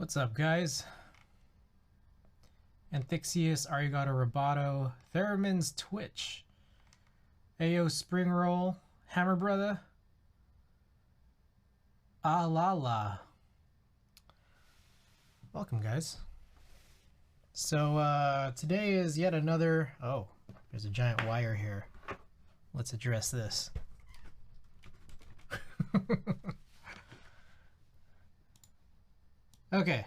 What's up, guys? Anthixius, Arigato Roboto, Theramin's Twitch, Ayo Springroll, Hammer Brother, Alala. Welcome, guys. So today is yet another. Oh, there's a giant wire here. Let's address this. Okay.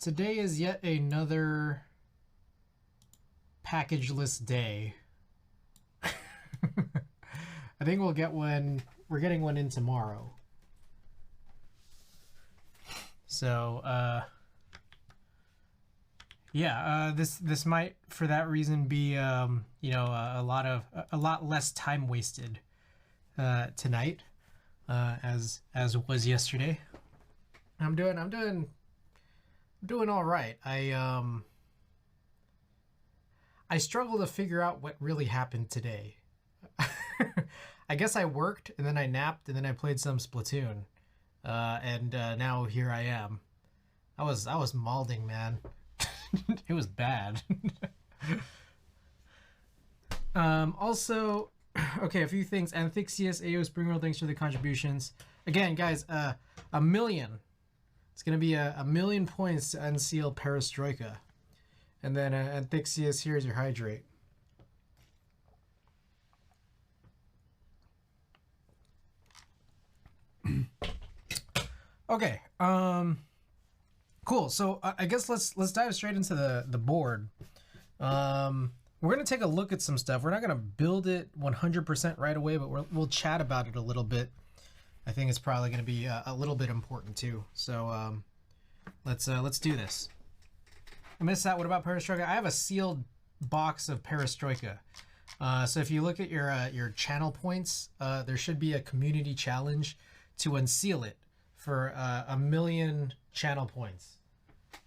Today is yet another packageless day. I think we'll get one. We're getting one in tomorrow. So yeah, this might for that reason be you know, a lot less time wasted tonight as was yesterday. I'm doing all right. I struggle to figure out what really happened today. I guess I worked and then I napped and then I played some Splatoon, and now here I am. I was malding, man. It was bad. Also, okay, a few things. Anthixius, Ayo Springroll, thanks for the contributions. Again, guys, a million. It's going to be a million points to unseal Perestroika. And then Anthixius, here's your hydrate. Okay, cool. So I guess let's dive straight into the board. We're going to take a look at some stuff. We're not going to build it 100% right away, but we'll chat about it a little bit. I think it's probably going to be a little bit important too. So let's do this. I missed out. What about Perestroika? I have a sealed box of Perestroika. So if you look at your channel points, there should be a community challenge to unseal it for 1 million channel points.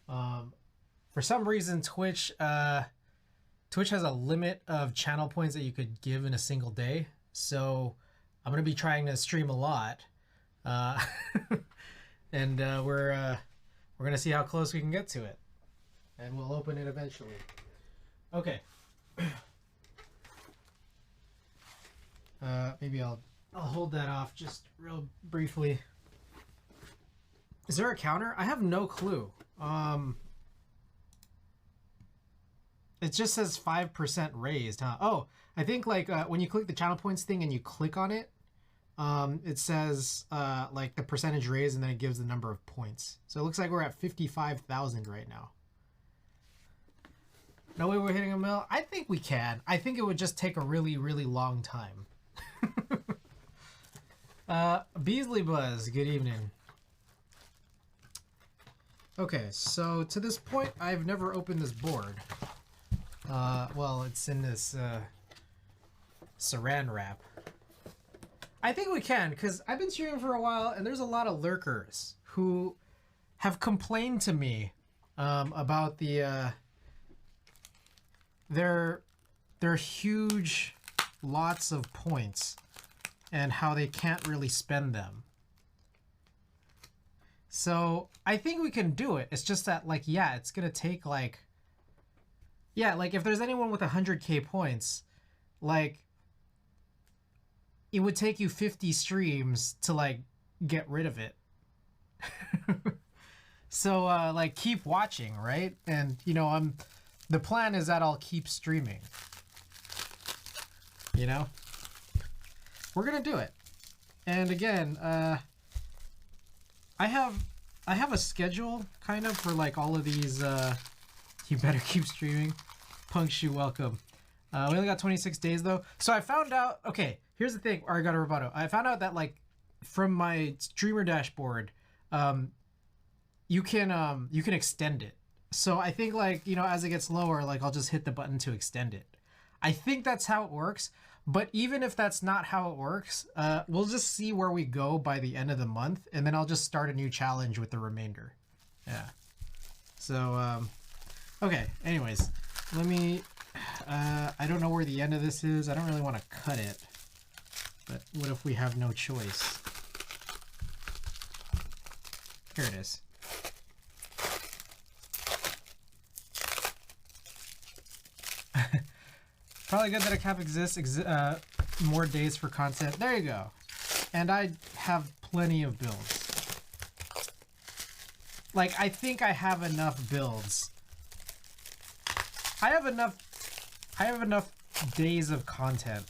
For some reason, Twitch has a limit of channel points that you could give in a single day. So I'm going to be trying to stream a lot. And we're going to see how close we can get to it. And we'll open it eventually. Okay. Maybe I'll hold that off just real briefly. Is there a counter? I have no clue. It just says 5% raised, huh? Oh, I think like when you click the channel points thing and you click on it, it says like the percentage raised and then it gives the number of points. So it looks like we're at 55,000 right now. No way we're hitting a mill? I think we can. I think it would just take a really, really long time. Beasley Buzz, good evening. Okay, so to this point, I've never opened this board. Well, it's in this saran wrap. I think we can, because I've been streaming for a while, and there's a lot of lurkers who have complained to me about their huge lots of points and how they can't really spend them. So I think we can do it. It's just that, like, yeah, it's gonna take like, yeah, like if there's anyone with 100k points, like it would take you 50 streams to like get rid of it. So like keep watching, right? And you know, the plan is that I'll keep streaming. You know, we're gonna do it. And again, I have a schedule kind of for like all of these. You better keep streaming. Punkshu, welcome. We only got 26 days though. So I found out, okay, here's the thing, Arigato Roboto. I found out that like from my streamer dashboard, you can extend it. So I think like, you know, as it gets lower, like I'll just hit the button to extend it. I think that's how it works. But even if that's not how it works, we'll just see where we go by the end of the month, and then I'll just start a new challenge with the remainder. Yeah. So, okay. Anyways, let me. I don't know where the end of this is. I don't really want to cut it. But what if we have no choice? Here it is. Probably good that a cap exists. More days for content. There you go. And I have plenty of builds. Like, I think I have enough builds. I have enough days of content.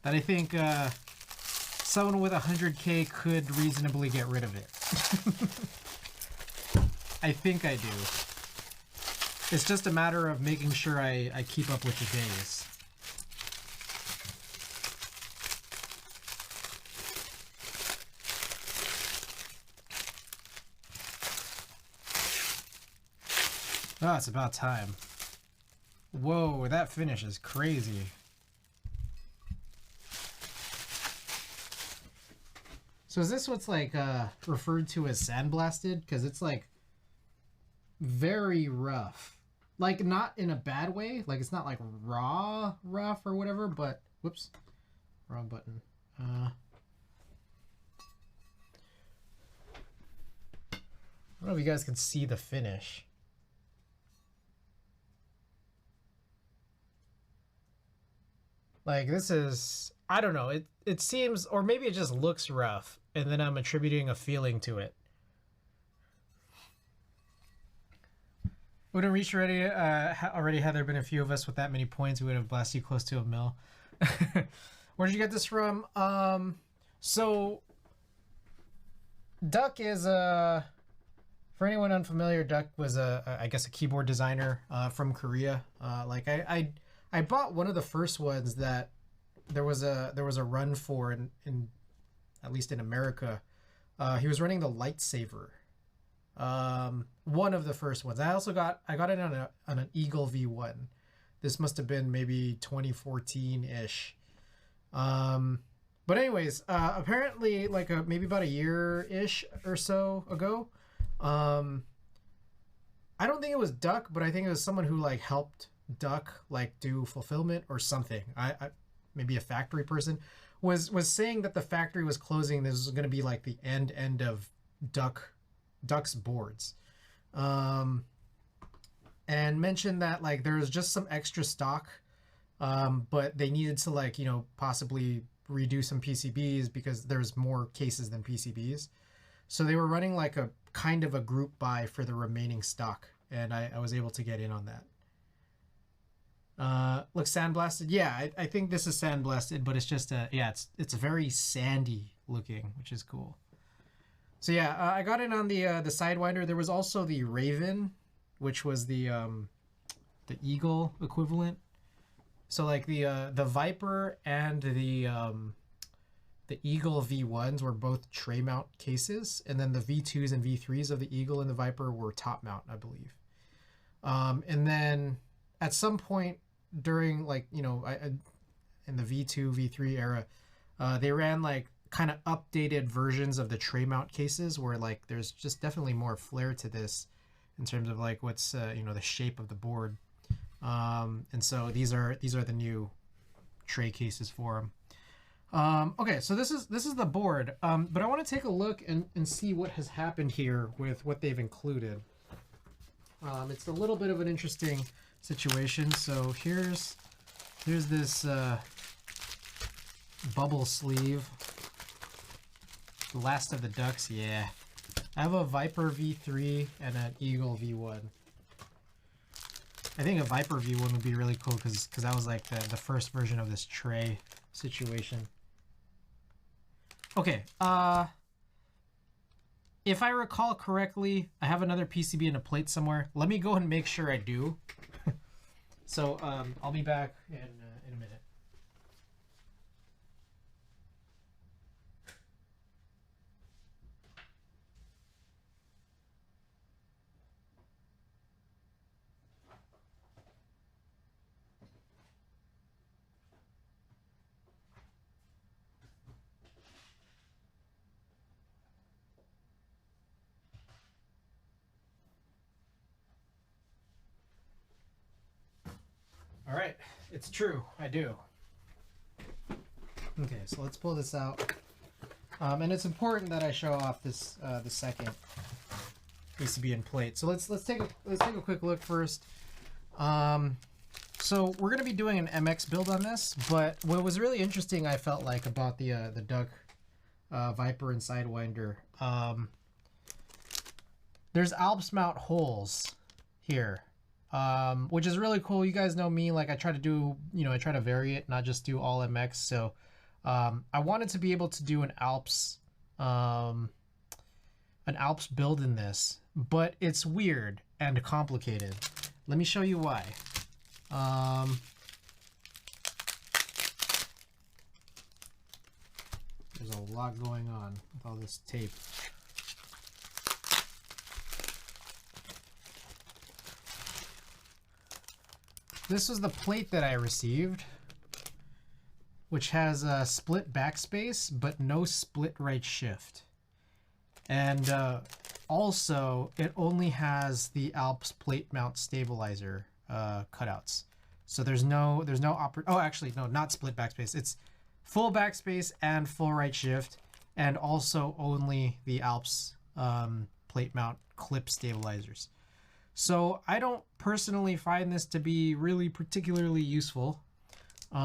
That I think someone with 100K could reasonably get rid of it. I think I do. It's just a matter of making sure I keep up with the days. Oh, it's about time. Whoa, that finish is crazy. So is this what's like referred to as sandblasted? Because it's like very rough. Like, not in a bad way. Like, it's not like raw rough or whatever, but whoops. Wrong button. I don't know if you guys can see the finish. Like, this is, I don't know, it seems, or maybe it just looks rough, and then I'm attributing a feeling to it. Wouldn't reach already, already had there been a few of us with that many points, we would have blasted you close to a mil. Where did you get this from? So, Duck is for anyone unfamiliar, Duck was I guess a keyboard designer from Korea. Like I bought one of the first ones that there was a run for in at least in America. He was running the Lightsaber. One of the first ones. I got it on an Eagle V1. This must have been maybe 2014-ish. But anyways, apparently like maybe about a year-ish or so ago, I don't think it was Duck, but I think it was someone who like helped Duck like do fulfillment or something. I maybe a factory person was saying that the factory was closing. This was going to be like the end of Duck's boards, and mentioned that like there was just some extra stock, but they needed to like, you know, possibly redo some PCBs because there's more cases than PCBs. So they were running like a kind of a group buy for the remaining stock, and I was able to get in on that. Looks sandblasted. Yeah, I think this is sandblasted, but it's just yeah, it's very sandy looking, which is cool. So yeah, I got in on the Sidewinder. There was also the Raven, which was the Eagle equivalent. So like the Viper and the Eagle V1s were both tray mount cases, and then the V2s and V3s of the Eagle and the Viper were top mount, I believe. And then at some point during like, you know, in the V2, V3 era, they ran like kind of updated versions of the tray mount cases where like there's just definitely more flair to this in terms of like what's you know, the shape of the board. And so these are the new tray cases for them. Okay, so this is the board, but I want to take a look and see what has happened here with what they've included. It's a little bit of an interesting situation. So here's this bubble sleeve. The last of the Ducks, yeah. I have a Viper V3 and an Eagle V1. I think a Viper V1 would be really cool because that was like the first version of this tray situation. Okay, if I recall correctly, I have another PCB in a plate somewhere. Let me go and make sure I do. So I'll be back in a minute. All right, it's true, I do. Okay, so let's pull this out. And it's important that I show off this the second PCB and plate. So let's take a quick look first. So we're gonna be doing an MX build on this, but what was really interesting, I felt like, about the Duck, Viper, and Sidewinder, there's Alps mount holes here, which is really cool. You guys know me, like I try to do, I try to vary it, not just do all MX. So I wanted to be able to do an Alps build in this, but it's weird and complicated. Let me show you why. There's a lot going on with all this tape. This was the plate that I received, which has a split backspace, but no split right shift. And also, it only has the Alps plate mount stabilizer cutouts. So there's no oh, actually, no, not split backspace. It's full backspace and full right shift, and also only the Alps plate mount clip stabilizers. So I don't personally find this to be really particularly useful. There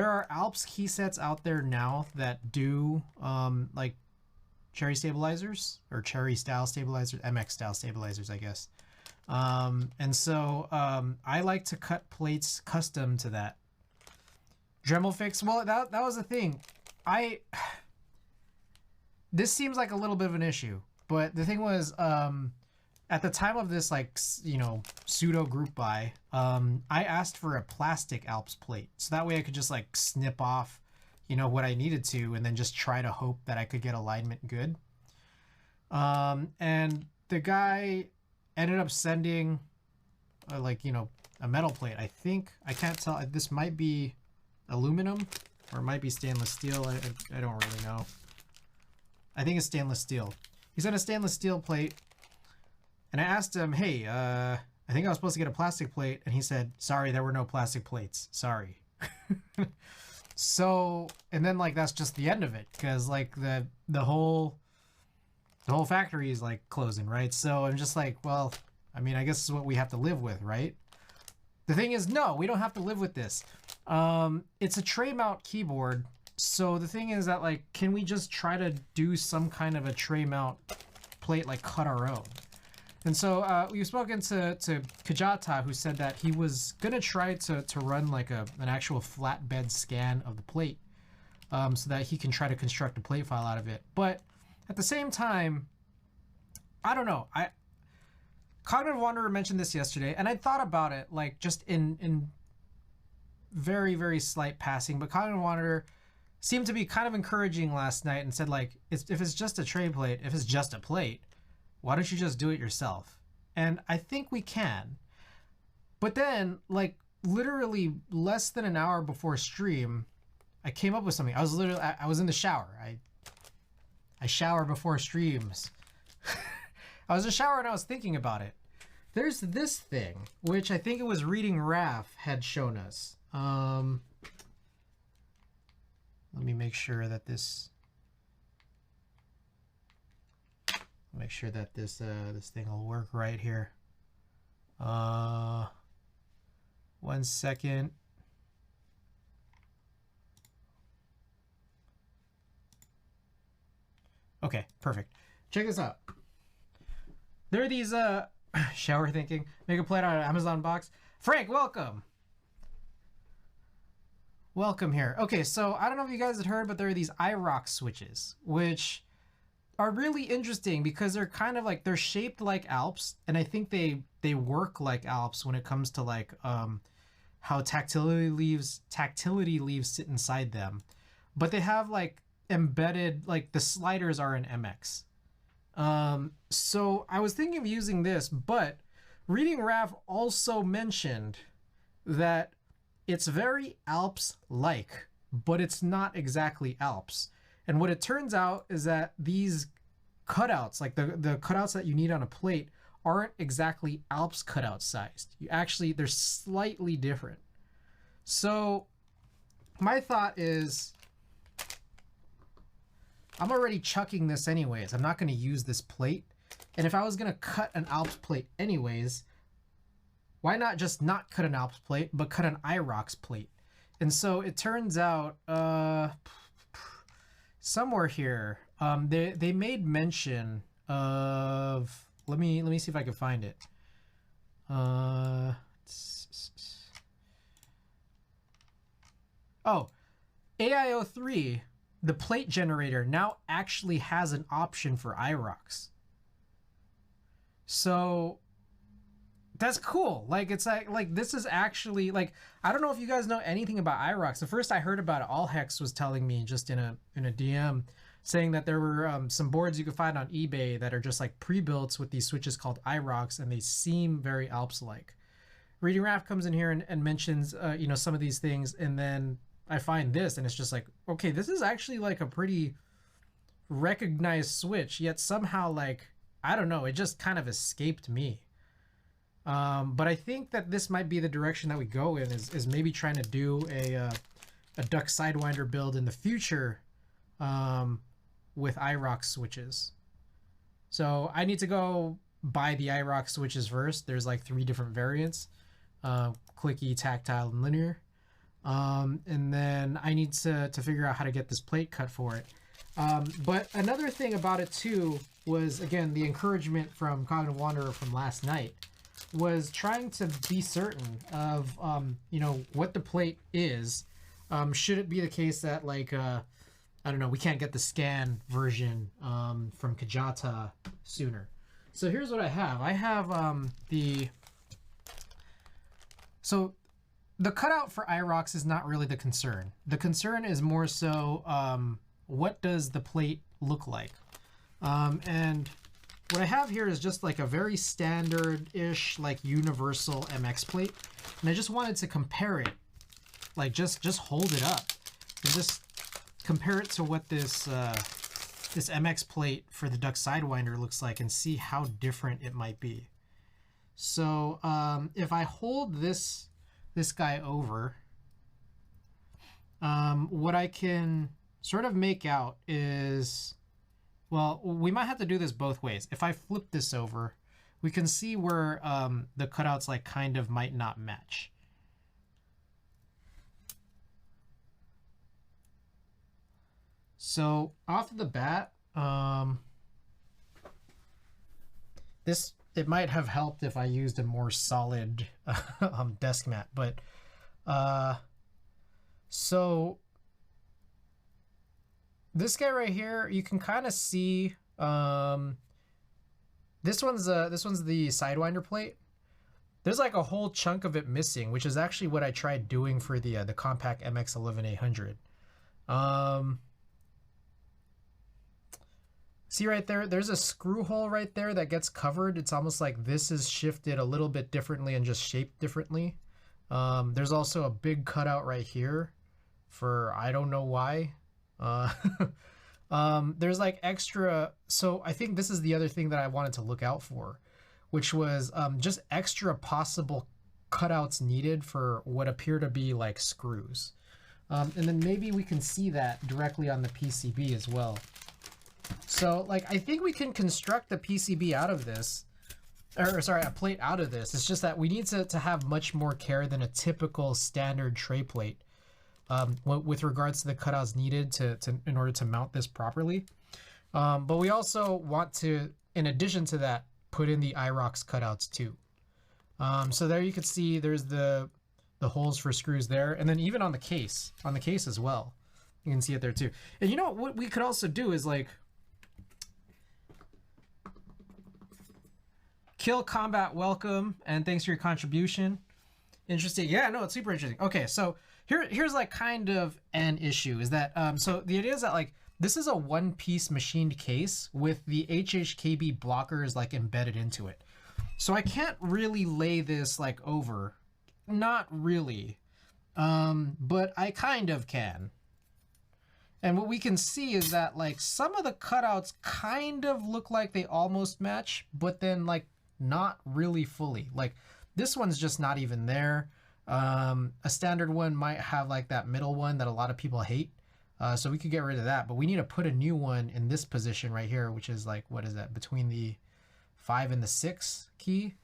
are Alps key sets out there now that do like cherry stabilizers, or cherry style stabilizers, MX style stabilizers, I guess. And so I like to cut plates custom to that. Dremel fix, well, that was the thing. This seems like a little bit of an issue, but the thing was, at the time of this, like, pseudo group buy, I asked for a plastic Alps plate, so that way I could just like snip off, what I needed to, and then just try to hope that I could get alignment good. And the guy ended up sending, a metal plate. I think, I can't tell, this might be aluminum, or it might be stainless steel. I don't really know. I think it's stainless steel. He sent a stainless steel plate, and I asked him, hey, I think I was supposed to get a plastic plate, and he said, sorry, there were no plastic plates. Sorry. So, and then like that's just the end of it, because like the whole factory is like closing, right? So I'm just like, well, I mean, I guess this is what we have to live with, right? The thing is, no, we don't have to live with this. It's a tray mount keyboard. So the thing is that, like, can we just try to do some kind of a tray mount plate, like cut our own? And so we've spoken to Kajata, who said that he was gonna try to run like an actual flatbed scan of the plate, so that he can try to construct a plate file out of it. But at the same time, I don't know. Cognitive Wanderer mentioned this yesterday, and I thought about it, like, just in very, very slight passing, but Cognitive Wanderer seemed to be kind of encouraging last night and said, like, if it's just a tray plate, if it's just a plate, why don't you just do it yourself? And I think we can. But then, like, literally less than an hour before stream, I came up with something. I was in the shower. I shower before streams. I was in the shower and I was thinking about it. There's this thing, which I think it was Reading Raf had shown us. Let me make sure that this this thing will work right here. 1 second. Okay, perfect. Check this out. There are these shower thinking. Make a plate on an Amazon box. Frank, welcome. Welcome here. Okay, so I don't know if you guys had heard, but there are these iRock switches, which are really interesting because they're kind of like, they're shaped like Alps, and I think they work like Alps when it comes to like how tactility leaves sit inside them. But they have like embedded, like the sliders are in MX. So I was thinking of using this, but Reading Raf also mentioned that it's very Alps-like, but it's not exactly Alps. And what it turns out is that these cutouts, like the cutouts that you need on a plate, aren't exactly Alps cutout sized. They're slightly different. So my thought is I'm already chucking this anyways. I'm not going to use this plate. And if I was going to cut an Alps plate anyways, why not just not cut an Alps plate, but cut an IROX plate? And so it turns out somewhere here, they made mention of, let me see if I can find it. Oh, AIO3, the plate generator, now actually has an option for IROX. So that's cool. Like, it's like this is actually, like, I don't know if you guys know anything about IROX. The first I heard about it, Allhex was telling me just in a DM, saying that there were some boards you could find on eBay that are just like pre-built with these switches called IROX, and they seem very Alps-like. Reading Raft comes in here and mentions, you know, some of these things, and then I find this, and it's just like, okay, this is actually like a pretty recognized switch, yet somehow, like, I don't know, it just kind of escaped me. But I think that this might be the direction that we go in, is maybe trying to do a duck Sidewinder build in the future with IROX switches. So I need to go buy the IROX switches first. There's like 3 different variants, clicky, tactile, and linear. And then I need to figure out how to get this plate cut for it. But another thing about it too was, again, the encouragement from Cognitive Wanderer from last night was trying to be certain of, you know, what the plate is. Should it be the case that, like, I don't know, we can't get the scan version from Kajata sooner. So here's what I have. I have so the cutout for IROX is not really the concern. The concern is more so, what does the plate look like? And what I have here is just like a very standard-ish, like, universal MX plate. And I just wanted to compare it, like, just hold it up and just compare it to what this this MX plate for the Duck Sidewinder looks like, and see how different it might be. So if I hold this guy over, what I can sort of make out is, well, we might have to do this both ways. If I flip this over, we can see where the cutouts, like, kind of might not match. So off the bat, it might have helped if I used a more solid desk mat, but so this guy right here, you can kind of see, this one's the Sidewinder plate. There's like a whole chunk of it missing, which is actually what I tried doing for the Compact MX11800. See right there, there's a screw hole right there that gets covered. It's almost like this is shifted a little bit differently and just shaped differently. There's also a big cutout right here for, I don't know why. There's like extra, so I think this is the other thing that I wanted to look out for, which was just extra possible cutouts needed for what appear to be like screws. And then maybe we can see that directly on the PCB as well. So, like, I think we can construct the PCB out of this, or sorry, a plate out of this. It's just that we need to have much more care than a typical standard tray plate with regards to the cutouts needed in order to mount this properly. But we also want to, in addition to that, put in the IROX cutouts too. So there you can see there's the holes for screws there, and then even on the case as well, you can see it there too. And you know what we could also do is, like, Kill Combat, welcome, and thanks for your contribution. Interesting. Yeah, no, it's super interesting. Okay, so here's like kind of an issue is that, so the idea is that, like, this is a one-piece machined case with the HHKB blockers, like, embedded into it. So I can't really lay this, like, over. Not really. But I kind of can. And what we can see is that, like, some of the cutouts kind of look like they almost match, but then, like, not really fully. Like, this one's just not even there. A standard one might have like that middle one that a lot of people hate. So we could get rid of that, but we need to put a new one in this position right here, which is like, what is that? Between the 5 and the 6 key.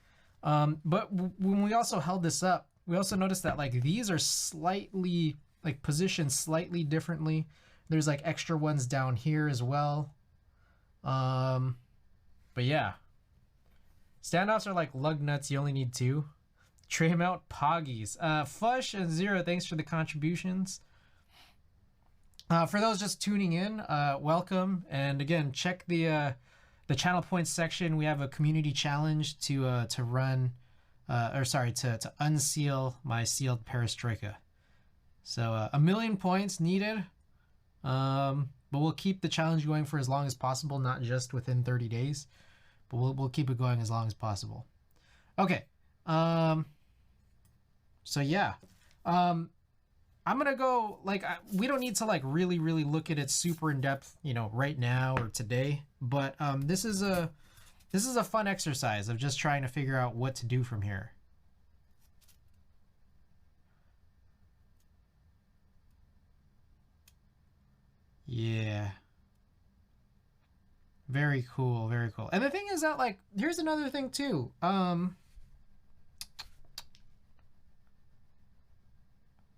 But when we also held this up, we also noticed that like these are slightly like positioned slightly differently. There's like extra ones down here as well. But yeah. Standoffs are like lug nuts. You only need 2. Tray mount poggies. Fush and Zero, thanks for the contributions. For those just tuning in, welcome. And again, check the channel points section. We have a community challenge to run, to unseal my sealed Perestroika. So 1,000,000 points needed. But we'll keep the challenge going for as long as possible, not just within 30 days. But we'll keep it going as long as possible. Okay. So yeah. I'm gonna go like we don't need to like really look at it super in depth, you know, right now or today. But this is a fun exercise of just trying to figure out what to do from here. Yeah. Very cool, very cool. And the thing is that like here's another thing too.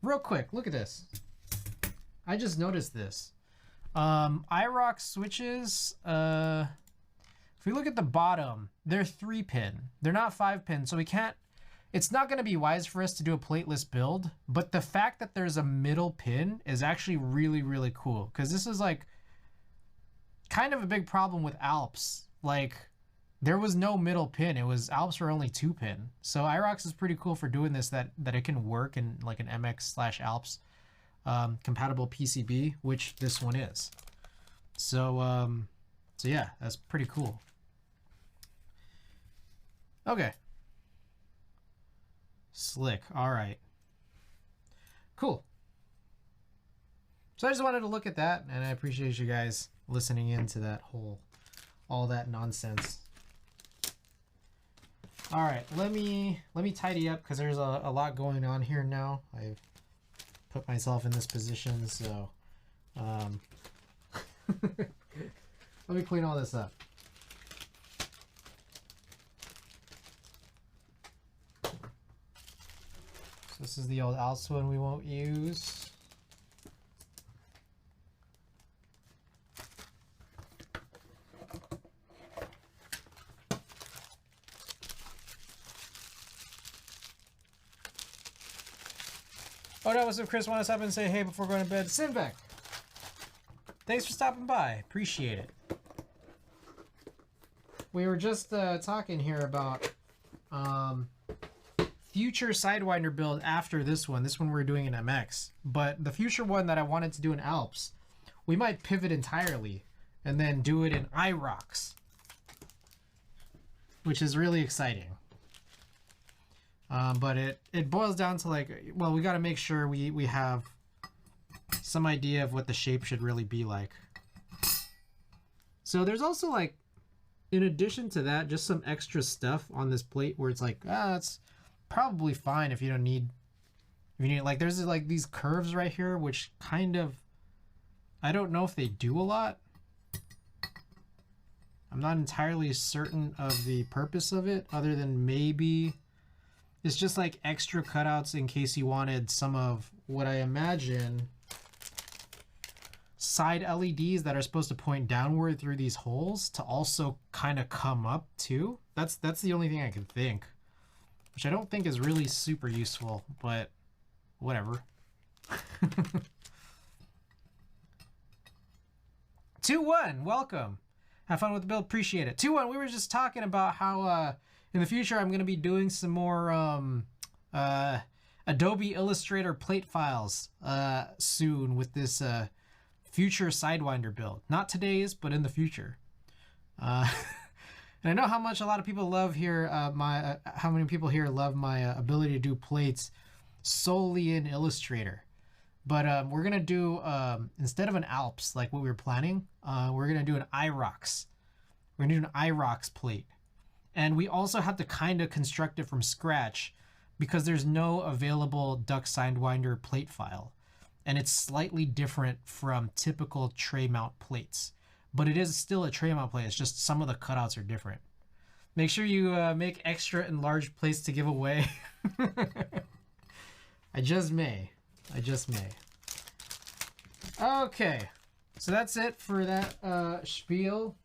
Real quick, look at this. I just noticed this. IROC switches, if we look at the bottom, they're 3-pin. They're not 5-pin, so we can't, it's not gonna be wise for us to do a plateless build, but the fact that there's a middle pin is actually really cool, because this is like kind of a big problem with Alps. Like, there was no middle pin. It was Alps were only 2-pin. So IROX is pretty cool for doing this, that it can work in like an MX/Alps compatible PCB, which this one is. So so yeah, that's pretty cool. Okay. Slick. All right. Cool. So I just wanted to look at that, and I appreciate you guys listening into that all that nonsense. All right, let me tidy up because there's a lot going on here now. I've put myself in this position, so let me clean all this up. So this is the old Alps one we won't use. Oh no, what's up, Chris? Want to stop and say hey before going to bed? Sinvec, thanks for stopping by. Appreciate it. We were just talking here about future Sidewinder build after this one. This one we're doing in MX. But the future one that I wanted to do in Alps, we might pivot entirely and then do it in IROX, which is really exciting. But it boils down to like, well, we got to make sure we have some idea of what the shape should really be like. So there's also like, in addition to that, just some extra stuff on this plate where it's like, it's probably fine if you don't need, like, there's like these curves right here, which kind of, I don't know if they do a lot. I'm not entirely certain of the purpose of it, other than maybe it's just like extra cutouts in case you wanted some of what I imagine side LEDs that are supposed to point downward through these holes to also kind of come up too. That's the only thing I can think, which I don't think is really super useful, but whatever. 2-1, welcome. Have fun with the build, appreciate it. 2-1, we were just talking about how in the future I'm going to be doing some more Adobe Illustrator plate files soon with this future Sidewinder build. Not today's, but in the future. And I know how much a lot of people love here, how many people here love my ability to do plates solely in Illustrator. But we're going to do, instead of an Alps, like what we were planning, we're going to do an IROX. We're going to do an IROX plate. And we also have to kind of construct it from scratch because there's no available duck Sidewinder plate file. And it's slightly different from typical tray mount plates. But it is still a tray mount plate, it's just some of the cutouts are different. Make sure you make extra and large plates to give away. I just may. Okay, so that's it for that spiel.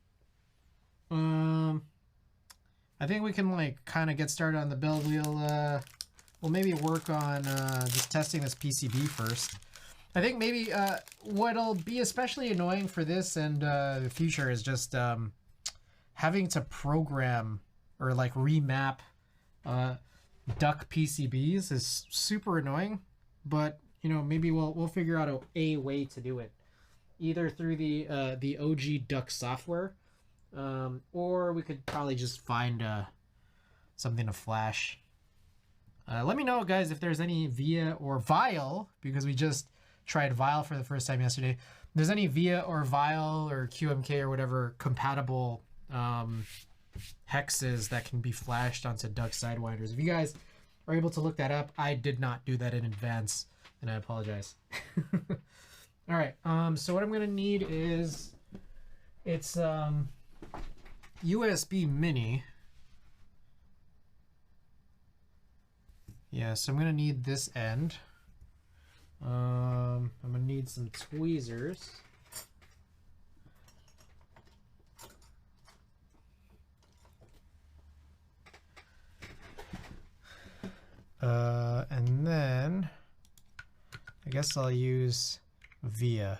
I think we can like kind of get started on the build. We'll maybe work on just testing this PCB first. I think maybe what'll be especially annoying for this and the future is just having to program or like remap duck PCBs is super annoying. But you know, maybe we'll figure out a way to do it, either through the OG duck software. Or we could probably just find something to flash. Let me know, guys, if there's any VIA or VIAL, because we just tried VIAL for the first time yesterday. If there's any VIA or VIAL or QMK or whatever compatible hexes that can be flashed onto duck Sidewinders. If you guys are able to look that up, I did not do that in advance, and I apologize. All right, so what I'm gonna need is it's USB mini. Yeah, so I'm gonna need this end. I'm gonna need some tweezers. And then I guess I'll use VIA.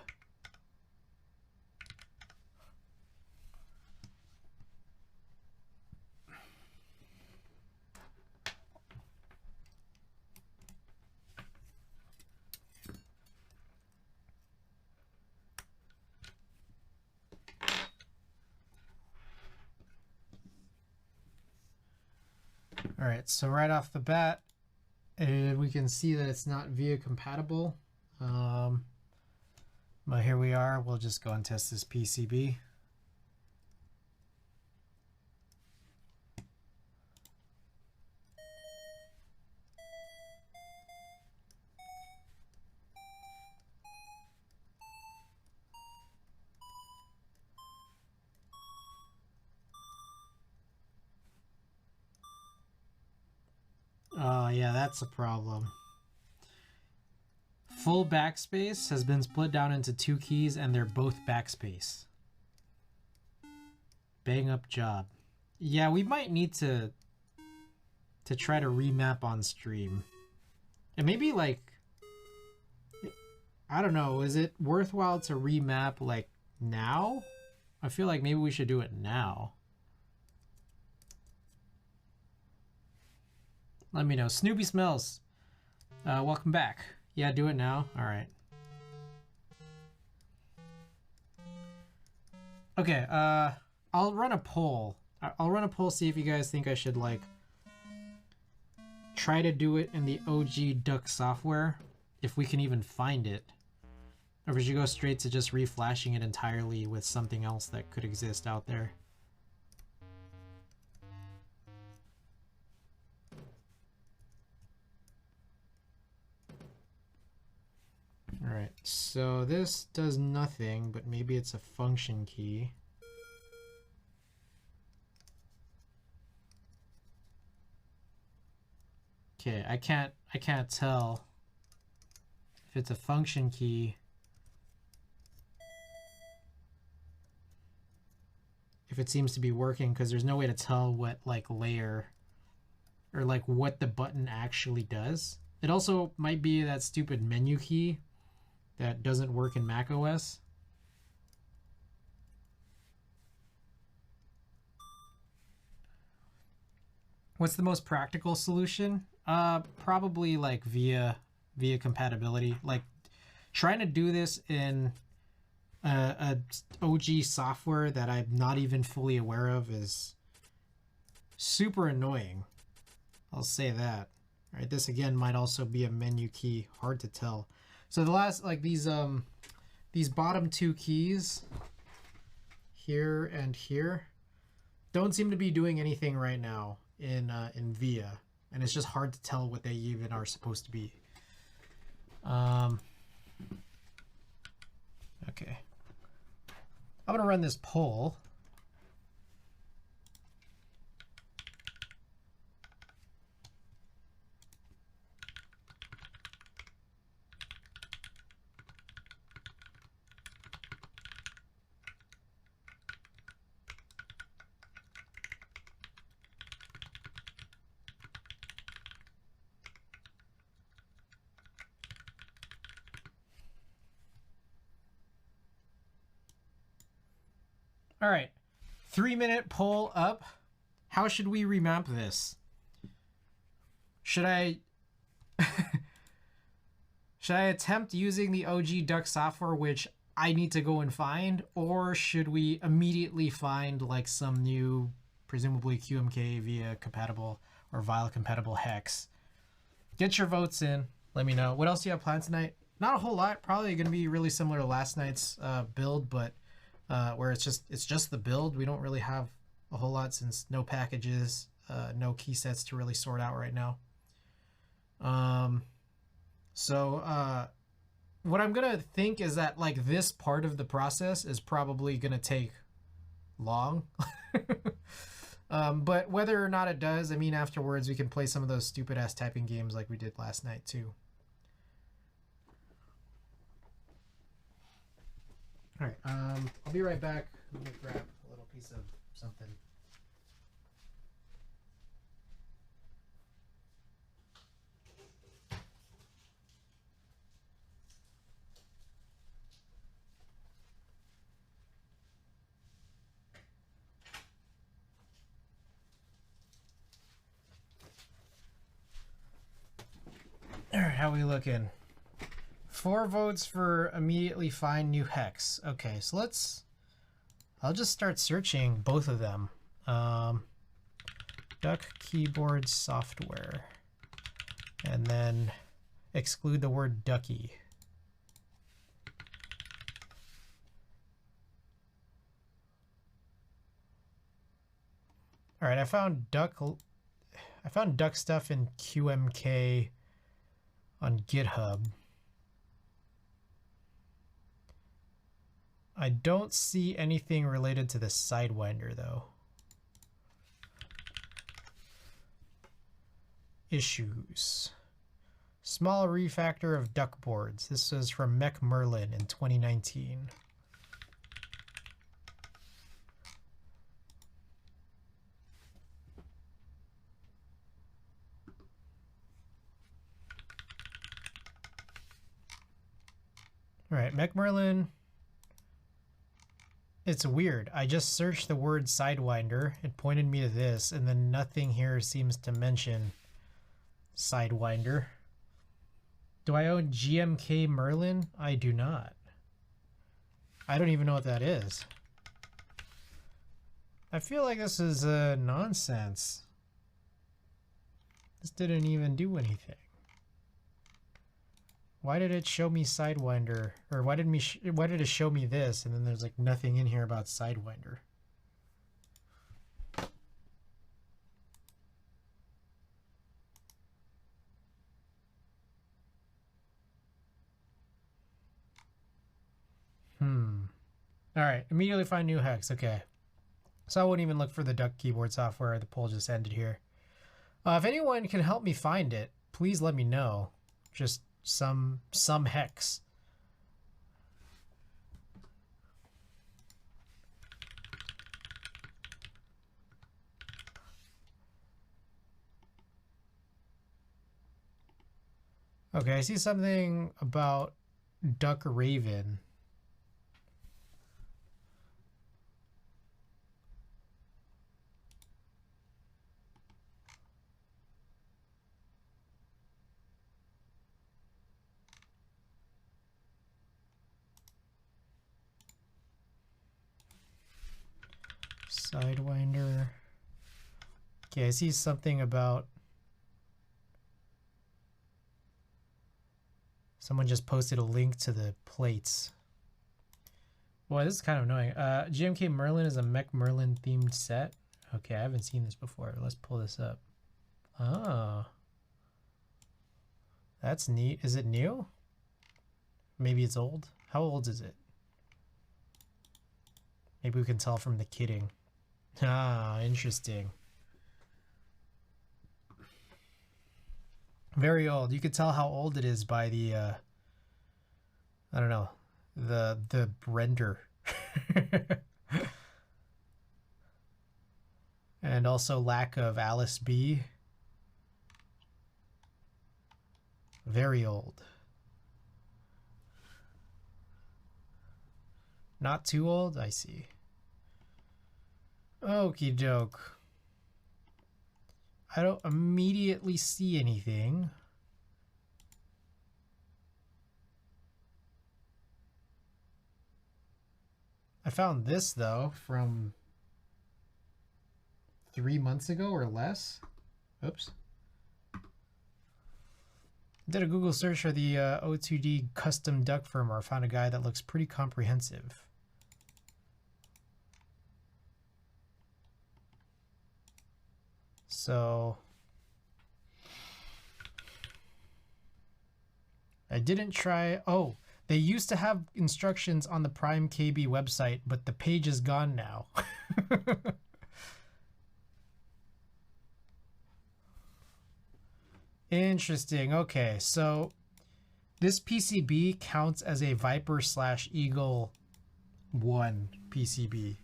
All right, so right off the bat, we can see that it's not VIA compatible. But here we are. We'll just go and test this PCB. Oh yeah, that's a problem. Full backspace has been split down into two keys and they're both backspace. Bang up job. Yeah, we might need to try to remap on stream. And maybe like, I don't know, is it worthwhile to remap like now? I feel like maybe we should do it now. Let me know. Snoopy Smells. Welcome back. Yeah, do it now. All right. Okay, I'll run a poll. I'll run a poll, see if you guys think I should like try to do it in the OG duck software, if we can even find it. Or if we should go straight to just reflashing it entirely with something else that could exist out there. Alright, so this does nothing, but maybe it's a function key. Okay, I can't tell if it's a function key. If it seems to be working, because there's no way to tell what like layer or like what the button actually does. It also might be that stupid menu key that doesn't work in Mac OS. What's the most practical solution? Probably like via compatibility. Like trying to do this in a OG software that I'm not even fully aware of is super annoying. I'll say that. All right, this again might also be a menu key. Hard to tell. So the last, like these bottom two keys here and here don't seem to be doing anything right now in VIA. and it's just hard to tell what they even are supposed to be. Okay. I'm going to run this poll. All right, 3-minute poll up. How should we remap this? Should I should I attempt using the OG Duck software, which I need to go and find, or should we immediately find like some new, presumably QMK via compatible or Vile compatible hex? Get your votes in. Let me know. What else do you have planned tonight? Not a whole lot. Probably going to be really similar to last night's build, but where it's just the build. We don't really have a whole lot since no packages, no key sets to really sort out right now. So what I'm gonna think is that like this part of the process is probably gonna take long. But whether or not it does, I mean, afterwards we can play some of those stupid ass typing games like we did last night too. All right, I'll be right back. Let me grab a little piece of something. All right, how we looking? 4 votes for immediately find new hex. Okay, so I'll just start searching both of them. Duck keyboard software. And then exclude the word ducky. All right, I found duck stuff in QMK on GitHub. I don't see anything related to the Sidewinder though. Issues. Small refactor of duck boards. This is from Mech Merlin in 2019. All right, Mech Merlin. It's weird. I just searched the word Sidewinder. It pointed me to this, and then nothing here seems to mention Sidewinder. Do I own GMK Merlin? I do not. I don't even know what that is. I feel like this is nonsense. This didn't even do anything. Why did it show me Sidewinder? Or why did it show me this and then there's like nothing in here about Sidewinder? All right, immediately find new hex. Okay. So I won't even look for the duck keyboard software. The poll just ended here. If anyone can help me find it, please let me know. Just some hex. Okay, I see something about Duck Raven. Sidewinder. Okay, I see something about someone just posted a link to the plates. Boy, this is kind of annoying. GMK Merlin is a Mech Merlin themed set. Okay, I haven't seen this before. Let's pull this up. Oh. That's neat. Is it new? Maybe it's old. How old is it? Maybe we can tell from the kitting. Ah, interesting. Very old. You could tell how old it is by the I don't know, the render. And also lack of Alice B. Very old. Not too old? I see. Okie doke. I don't immediately see anything. I found this though from 3 months ago or less. Oops. Did a Google search for the O2D custom duck firmware. Found a guide that looks pretty comprehensive. So I didn't try. Oh, they used to have instructions on the Prime KB website, but the page is gone now. Interesting. Okay, so this PCB counts as a Viper/Eagle 1 PCB.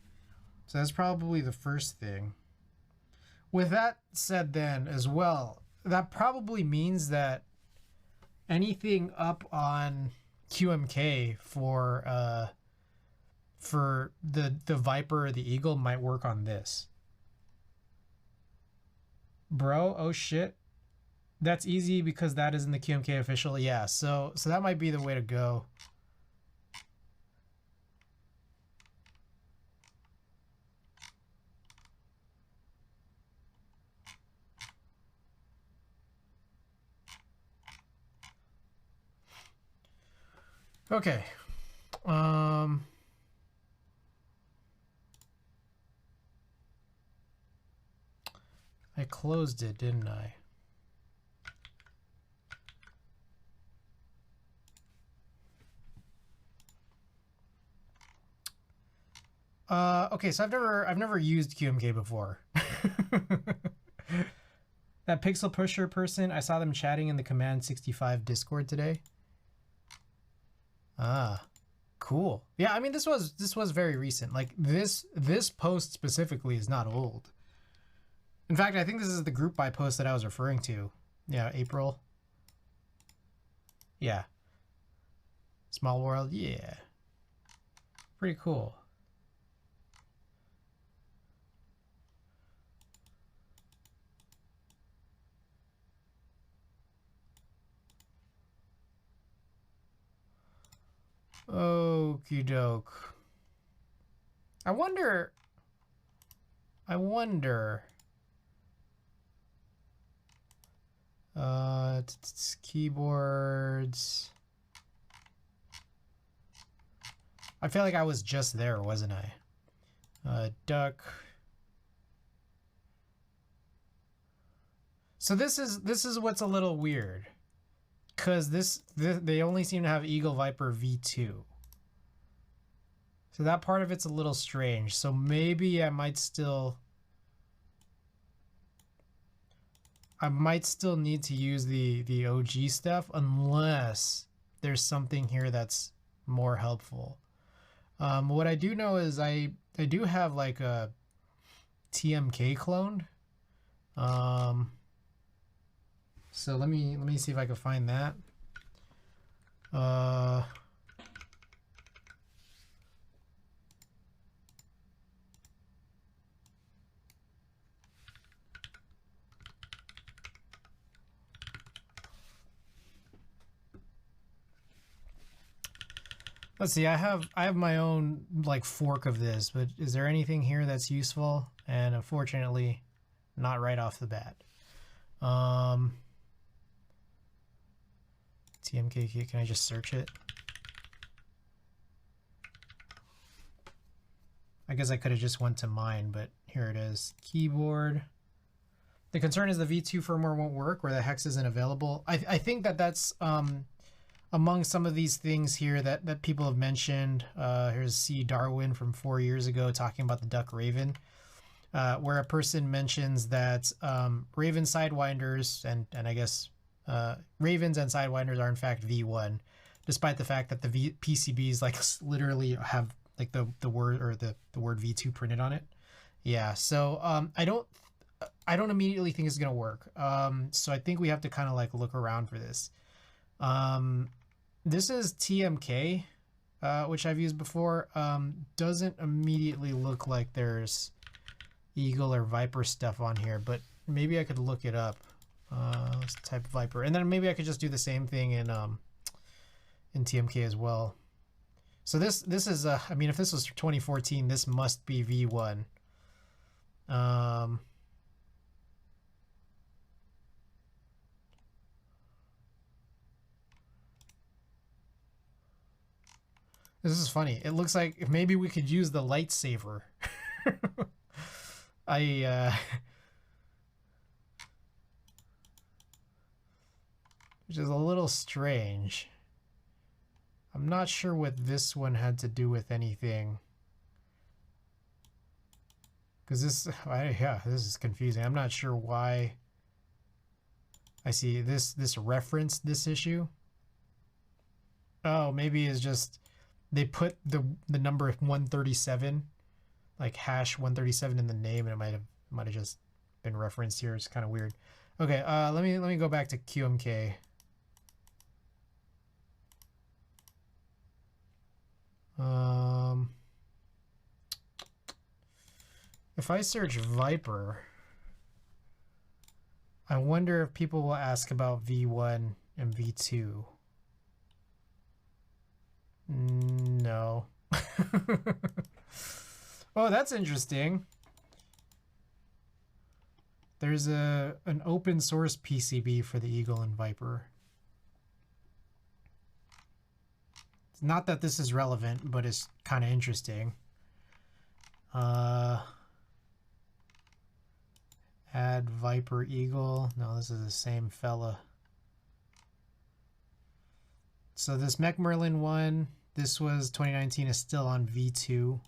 So that's probably the first thing. With that said then as well, that probably means that anything up on QMK for the Viper or the Eagle might work on this. Bro, oh shit. That's easy because that is in the QMK official. Yeah, so that might be the way to go. Okay. I closed it, didn't I? Okay, so I've never used QMK before. That Pixel Pusher person, I saw them chatting in the Command 65 Discord today. Ah, cool. Yeah, I mean this was very recent. Like this post specifically is not old. In fact, I think this is the group buy post that I was referring to. Yeah, April. Yeah. Small World, yeah. Pretty cool. Okie doke. I wonder. Keyboards. I feel like I was just there, wasn't I? Duck. So this is what's a little weird. Because they only seem to have Eagle Viper V2. So that part of it's a little strange. So maybe I might still need to use the OG stuff unless there's something here that's more helpful. What I do know is I do have like a TMK cloned. So let me see if I can find that. Let's see. I have my own like fork of this, but is there anything here that's useful? And unfortunately, not right off the bat. TMK, can I just search it? I guess I could have just went to mine, but here it is. Keyboard. The concern is the V2 firmware won't work or the hex isn't available. I think that that's among some of these things here that people have mentioned. Here's C. Darwin from 4 years ago talking about the Duck Raven, where a person mentions that Raven Sidewinders and I guess Ravens and Sidewinders are in fact V1, despite the fact that the PCBs like literally have like the word or the word V2 printed on it. Yeah, so I don't immediately think it's gonna work. So I think we have to kind of like look around for this. This is TMK, which I've used before. Doesn't immediately look like there's Eagle or Viper stuff on here, but maybe I could look it up. Let's type Viper, and then maybe I could just do the same thing in TMK as well. So this is I mean, if this was 2014, this must be V1. This is funny. It looks like maybe we could use the lightsaber. Which is a little strange. I'm not sure what this one had to do with anything. Because this, yeah, this is confusing. I'm not sure why. I see this referenced this issue. Oh, maybe it's just they put the number 137, like hash 137 in the name, and it might have just been referenced here. It's kind of weird. Okay, let me go back to QMK. If I search Viper, I wonder if people will ask about V1 and V2. No. Oh, that's interesting. There's an open source PCB for the Eagle and Viper. It's not that this is relevant, but it's kind of interesting. Add Viper Eagle. No, this is the same fella. So this Mech Merlin one, this was 2019, is still on V2.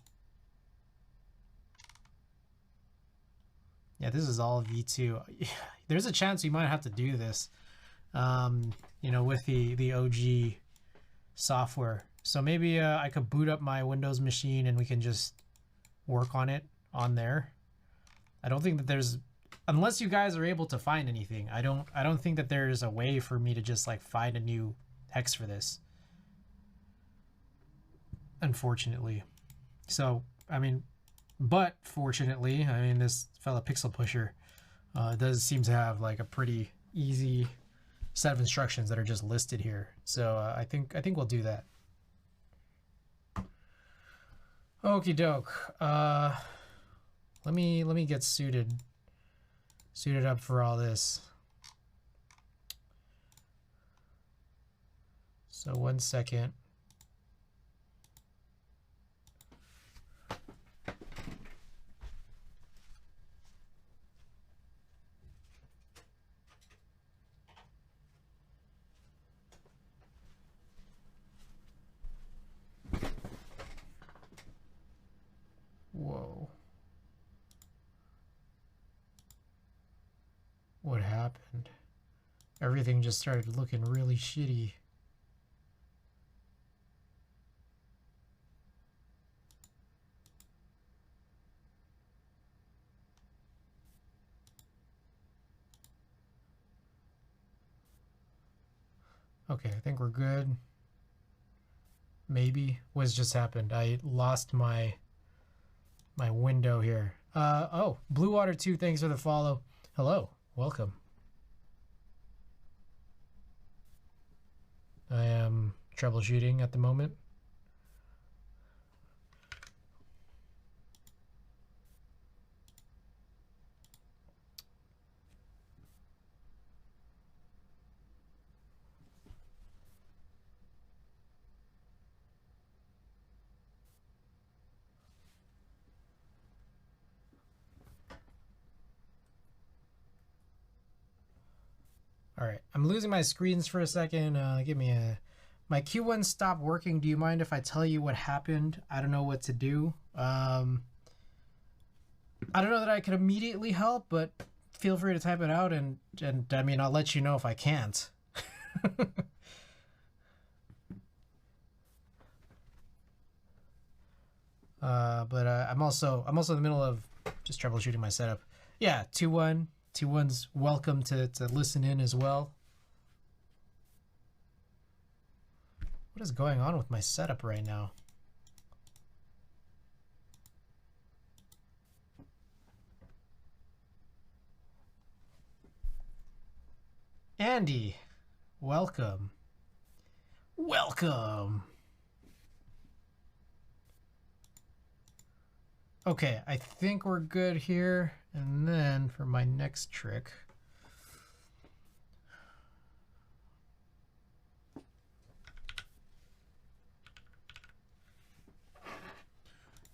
Yeah, this is all V2. There's a chance we might have to do this, you know, with the OG software. So maybe I could boot up my Windows machine and we can just work on it on there. I don't think that there's, unless you guys are able to find anything, I don't think that there's a way for me to just like find a new hex for this, unfortunately. So I mean, but fortunately, I mean, this fella Pixel Pusher does seem to have like a pretty easy set of instructions that are just listed here. So I think we'll do that. Okie doke. Let me get suited up for all this. So 1 second. Whoa. What happened? Everything just started looking really shitty. Okay, I think we're good. Maybe. What's just happened? I lost my window here. Oh, Blue Water 2, thanks for the follow. Hello, welcome. I am troubleshooting at the moment. All right, I'm losing my screens for a second. Give me a... My Q1 stopped working. Do you mind if I tell you what happened? I don't know what to do. I don't know that I could immediately help, but feel free to type it out, and I mean, I'll let you know if I can't. But I'm also in the middle of just troubleshooting my setup. Yeah, 2-1. 2-1's welcome to listen in as well. What is going on with my setup right now? Andy, welcome. Welcome. Okay, I think we're good here. And then for my next trick,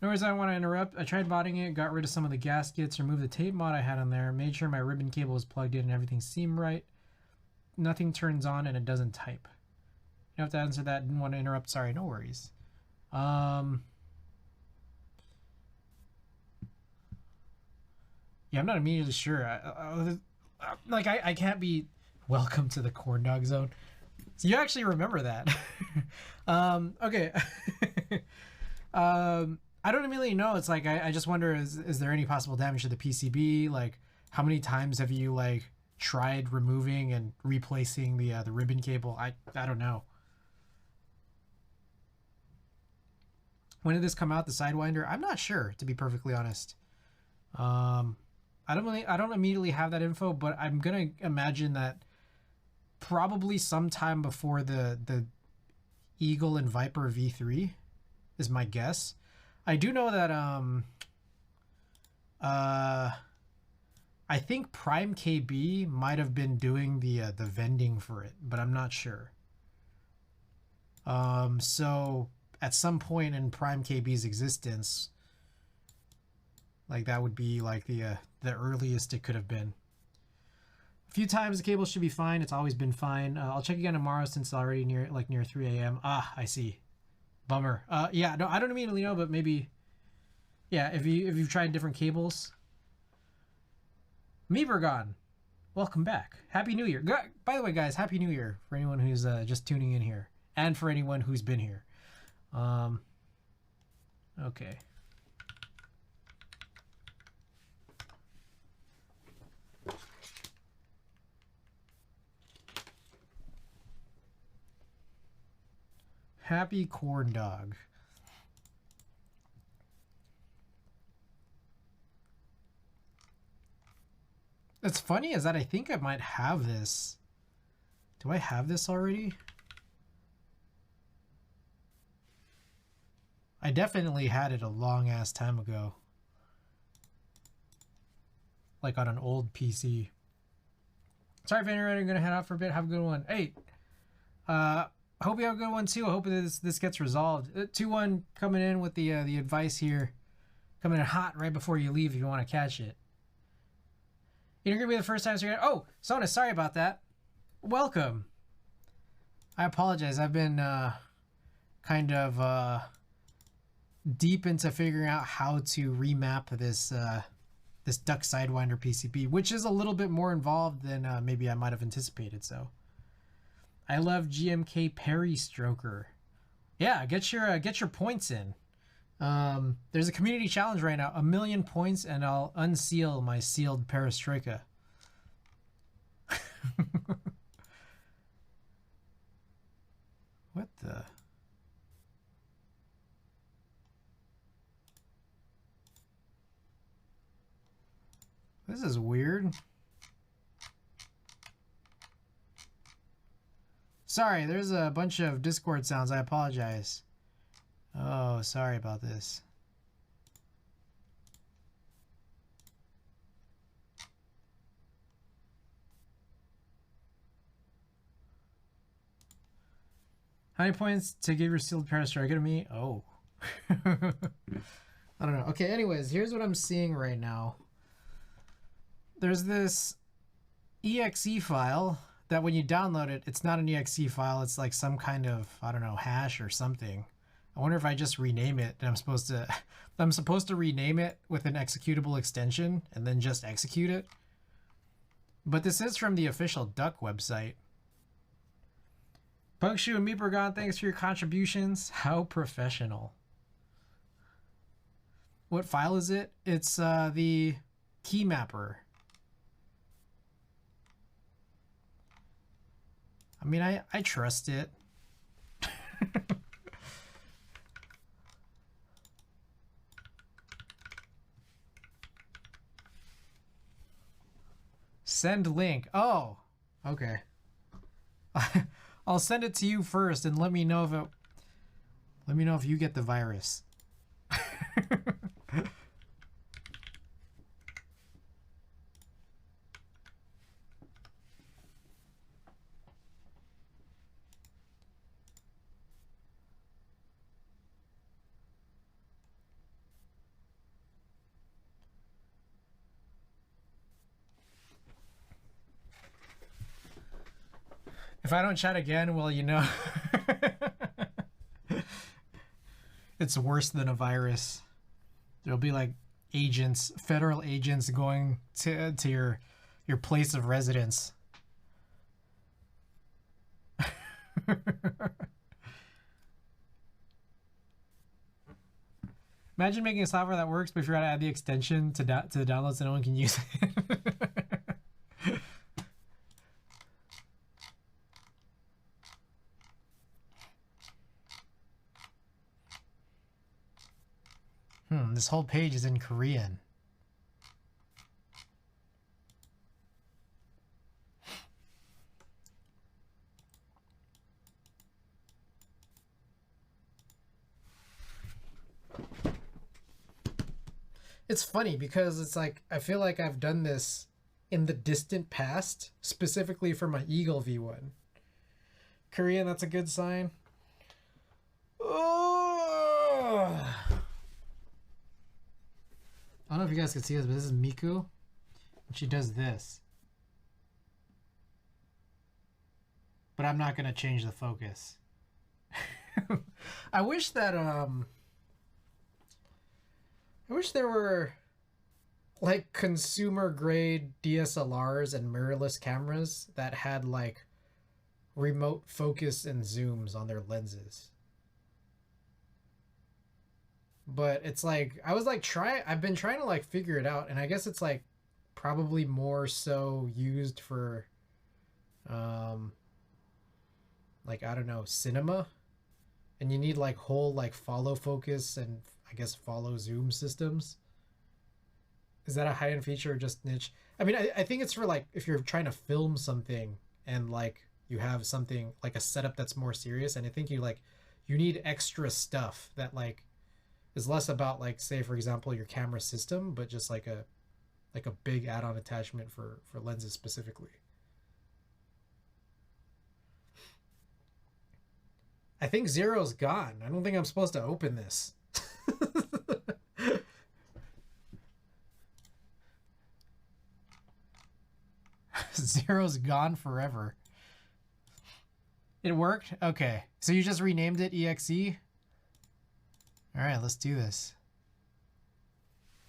no reason I want to interrupt. I tried modding it, got rid of some of the gaskets, removed the tape mod I had on there, made sure my ribbon cable was plugged in and everything seemed right. Nothing turns on and it doesn't type. You have to answer that. Didn't want to interrupt. Sorry, no worries. Yeah, I'm not immediately sure. I can't be welcome to the corn dog zone. So you actually remember that. Okay. I don't immediately know. It's like, I just wonder, is there any possible damage to the PCB? Like, how many times have you, like, tried removing and replacing the ribbon cable? I don't know. When did this come out, the Sidewinder? I'm not sure, to be perfectly honest. I don't immediately have that info, but I'm gonna imagine that probably sometime before the Eagle and Viper V3 is my guess. I do know that I think Prime KB might have been doing the vending for it, but I'm not sure. So at some point in Prime KB's existence, like that would be like the earliest it could have been. A few times the cable should be fine. It's always been fine. I'll check again tomorrow since it's already near 3 a.m. Ah, I see. Bummer. Yeah, no, I don't immediately know, but maybe, yeah, if you've tried different cables. Meebergon, welcome back. Happy New Year. By the way, guys, Happy New Year for anyone who's just tuning in here, and for anyone who's been here. Okay. Happy corn dog. What's funny is that I think I might have this. Do I have this already? I definitely had it a long ass time ago. Like on an old PC. Sorry, Vanny, I'm gonna head out for a bit. Have a good one. Hey, hope you have a good one too. I hope this gets resolved. 2-1 coming in with the advice here. Coming in hot right before you leave if you want to catch it. You're gonna be the first time. So you're gonna... Oh, Sona, sorry about that. Welcome. I apologize. I've been kind of deep into figuring out how to remap this this Duck Sidewinder PCB, which is a little bit more involved than maybe I might have anticipated. So, I love GMK Perry Stroker. Yeah, get your points in. There's a community challenge right now, 1,000,000 points, and I'll unseal my sealed Perestroika. What the? This is weird. Sorry, there's a bunch of Discord sounds. I apologize. Oh, sorry about this. How many points to give your sealed Perestroika to me? Oh. I don't know. Okay, anyways, here's what I'm seeing right now. There's this exe file that when you download it, it's not an exe file. It's like some kind of, I don't know, hash or something. I wonder if I just rename it and I'm supposed to rename it with an executable extension and then just execute it. But this is from the official Duck website. Pugshoe and Meepergon, thanks for your contributions. How professional. What file is it? It's the key mapper. I mean, I trust it. Send link. Oh, okay. I'll send it to you first and let me know if you get the virus. If I don't chat again, well, you know, it's worse than a virus. There'll be like agents, federal agents going to your place of residence. Imagine making a software that works, but if you're gonna add the extension to the download so no one can use it. This whole page is in Korean. It's funny because it's like, I feel like I've done this in the distant past, specifically for my Eagle V1. Korean, that's a good sign. Oh! I don't know if you guys can see this, but this is Miku. And she does this. But I'm not going to change the focus. I wish that, I wish there were, like, consumer-grade DSLRs and mirrorless cameras that had, like, remote focus and zooms on their lenses. But it's like, I've been trying to like figure it out, and I guess it's like probably more so used for like, I don't know, cinema, and you need like whole like follow focus and I guess follow zoom systems. Is that a high-end feature or just niche? I mean, I think it's for like if you're trying to film something and like you have something like a setup that's more serious, and I think you need extra stuff that like is less about like, say for example, your camera system, but just like a big add-on attachment for lenses specifically. I think Zero's gone. I don't think I'm supposed to open this. Zero's gone forever. It worked? Okay. So you just renamed it EXE? Alright, let's do this.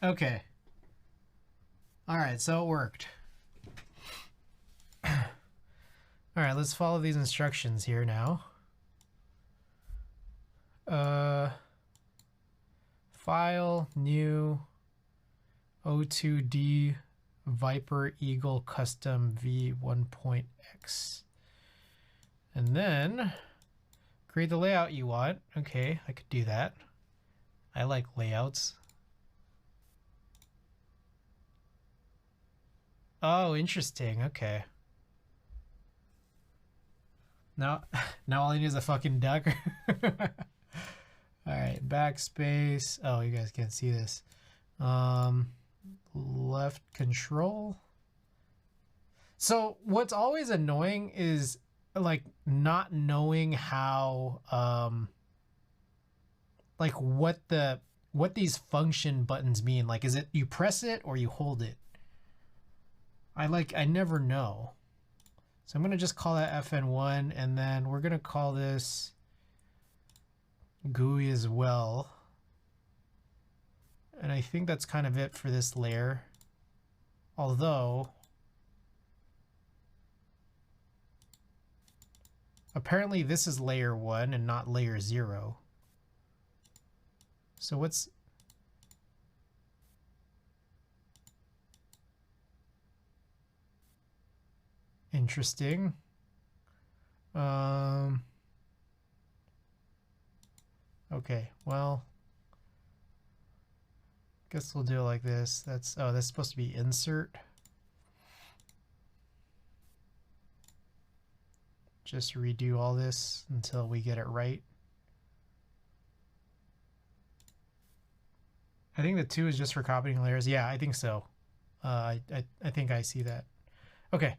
Okay. Alright, so it worked. Alright, let's follow these instructions here now. File, new, O2D, Viper Eagle Custom V1.x. And then create the layout you want. Okay, I could do that. I like layouts. Oh, interesting. Okay. Now all I need is a fucking duck. All right, backspace. Oh, you guys can't see this. Left control. So what's always annoying is like not knowing how like what these function buttons mean. Like, is it you press it or you hold it? I never know. So I'm going to just call that FN1, and then we're going to call this GUI as well. And I think that's kind of it for this layer. Although, apparently this is layer 1 and not layer 0. So what's... Interesting. Okay, well, guess we'll do it like this. That's supposed to be insert. Just redo all this until we get it right. I think the 2 is just for copying layers. Yeah, I think so. I think I see that. Okay.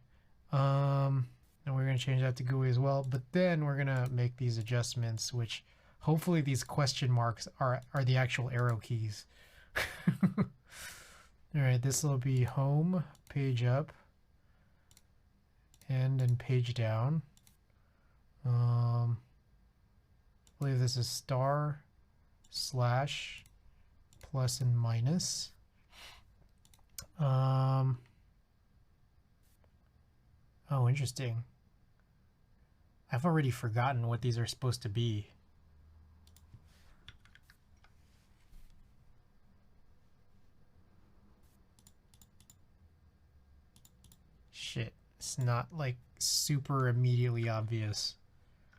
And we're going to change that to GUI as well, but then we're going to make these adjustments, which hopefully these question marks are the actual arrow keys. All right, this will be home, page up, and then page down. I believe this is star, slash, plus and minus. Oh, interesting. I've already forgotten what these are supposed to be. Shit, it's not like super immediately obvious.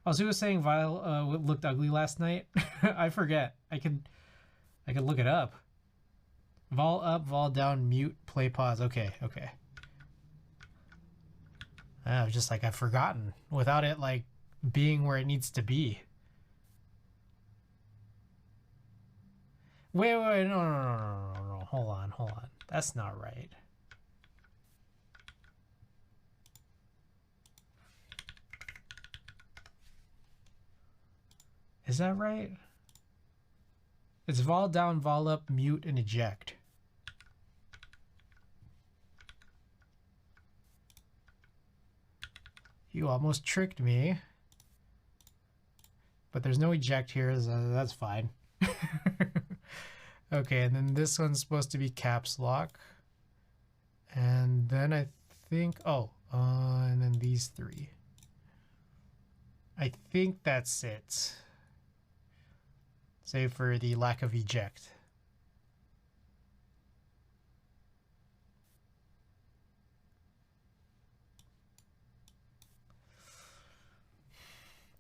Also, who was saying Vile looked ugly last night? I forget. I could look it up. Vol up, vol down, mute, play, pause. Okay, okay. I was just like, I've forgotten without it like being where it needs to be. Wait, no. Hold on. That's not right. Is that right? It's vol down, vol up, mute, and eject. You almost tricked me. But there's no eject here, so that's fine. Okay, and then this one's supposed to be caps lock. And then I think, and then these 3. I think that's it. Save for the lack of eject.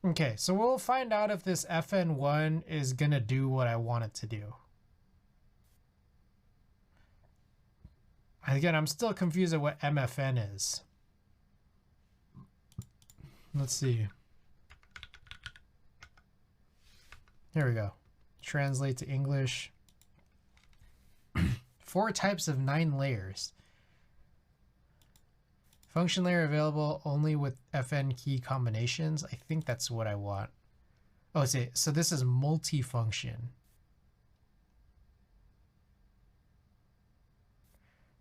Okay, so we'll find out if this FN1 is gonna do what I want it to do. Again, I'm still confused at what MFN is. Let's see. Here we go. Translate to English. 4 types of 9 layers. Function layer available only with FN key combinations. I think that's what I want. Oh, so this is multifunction.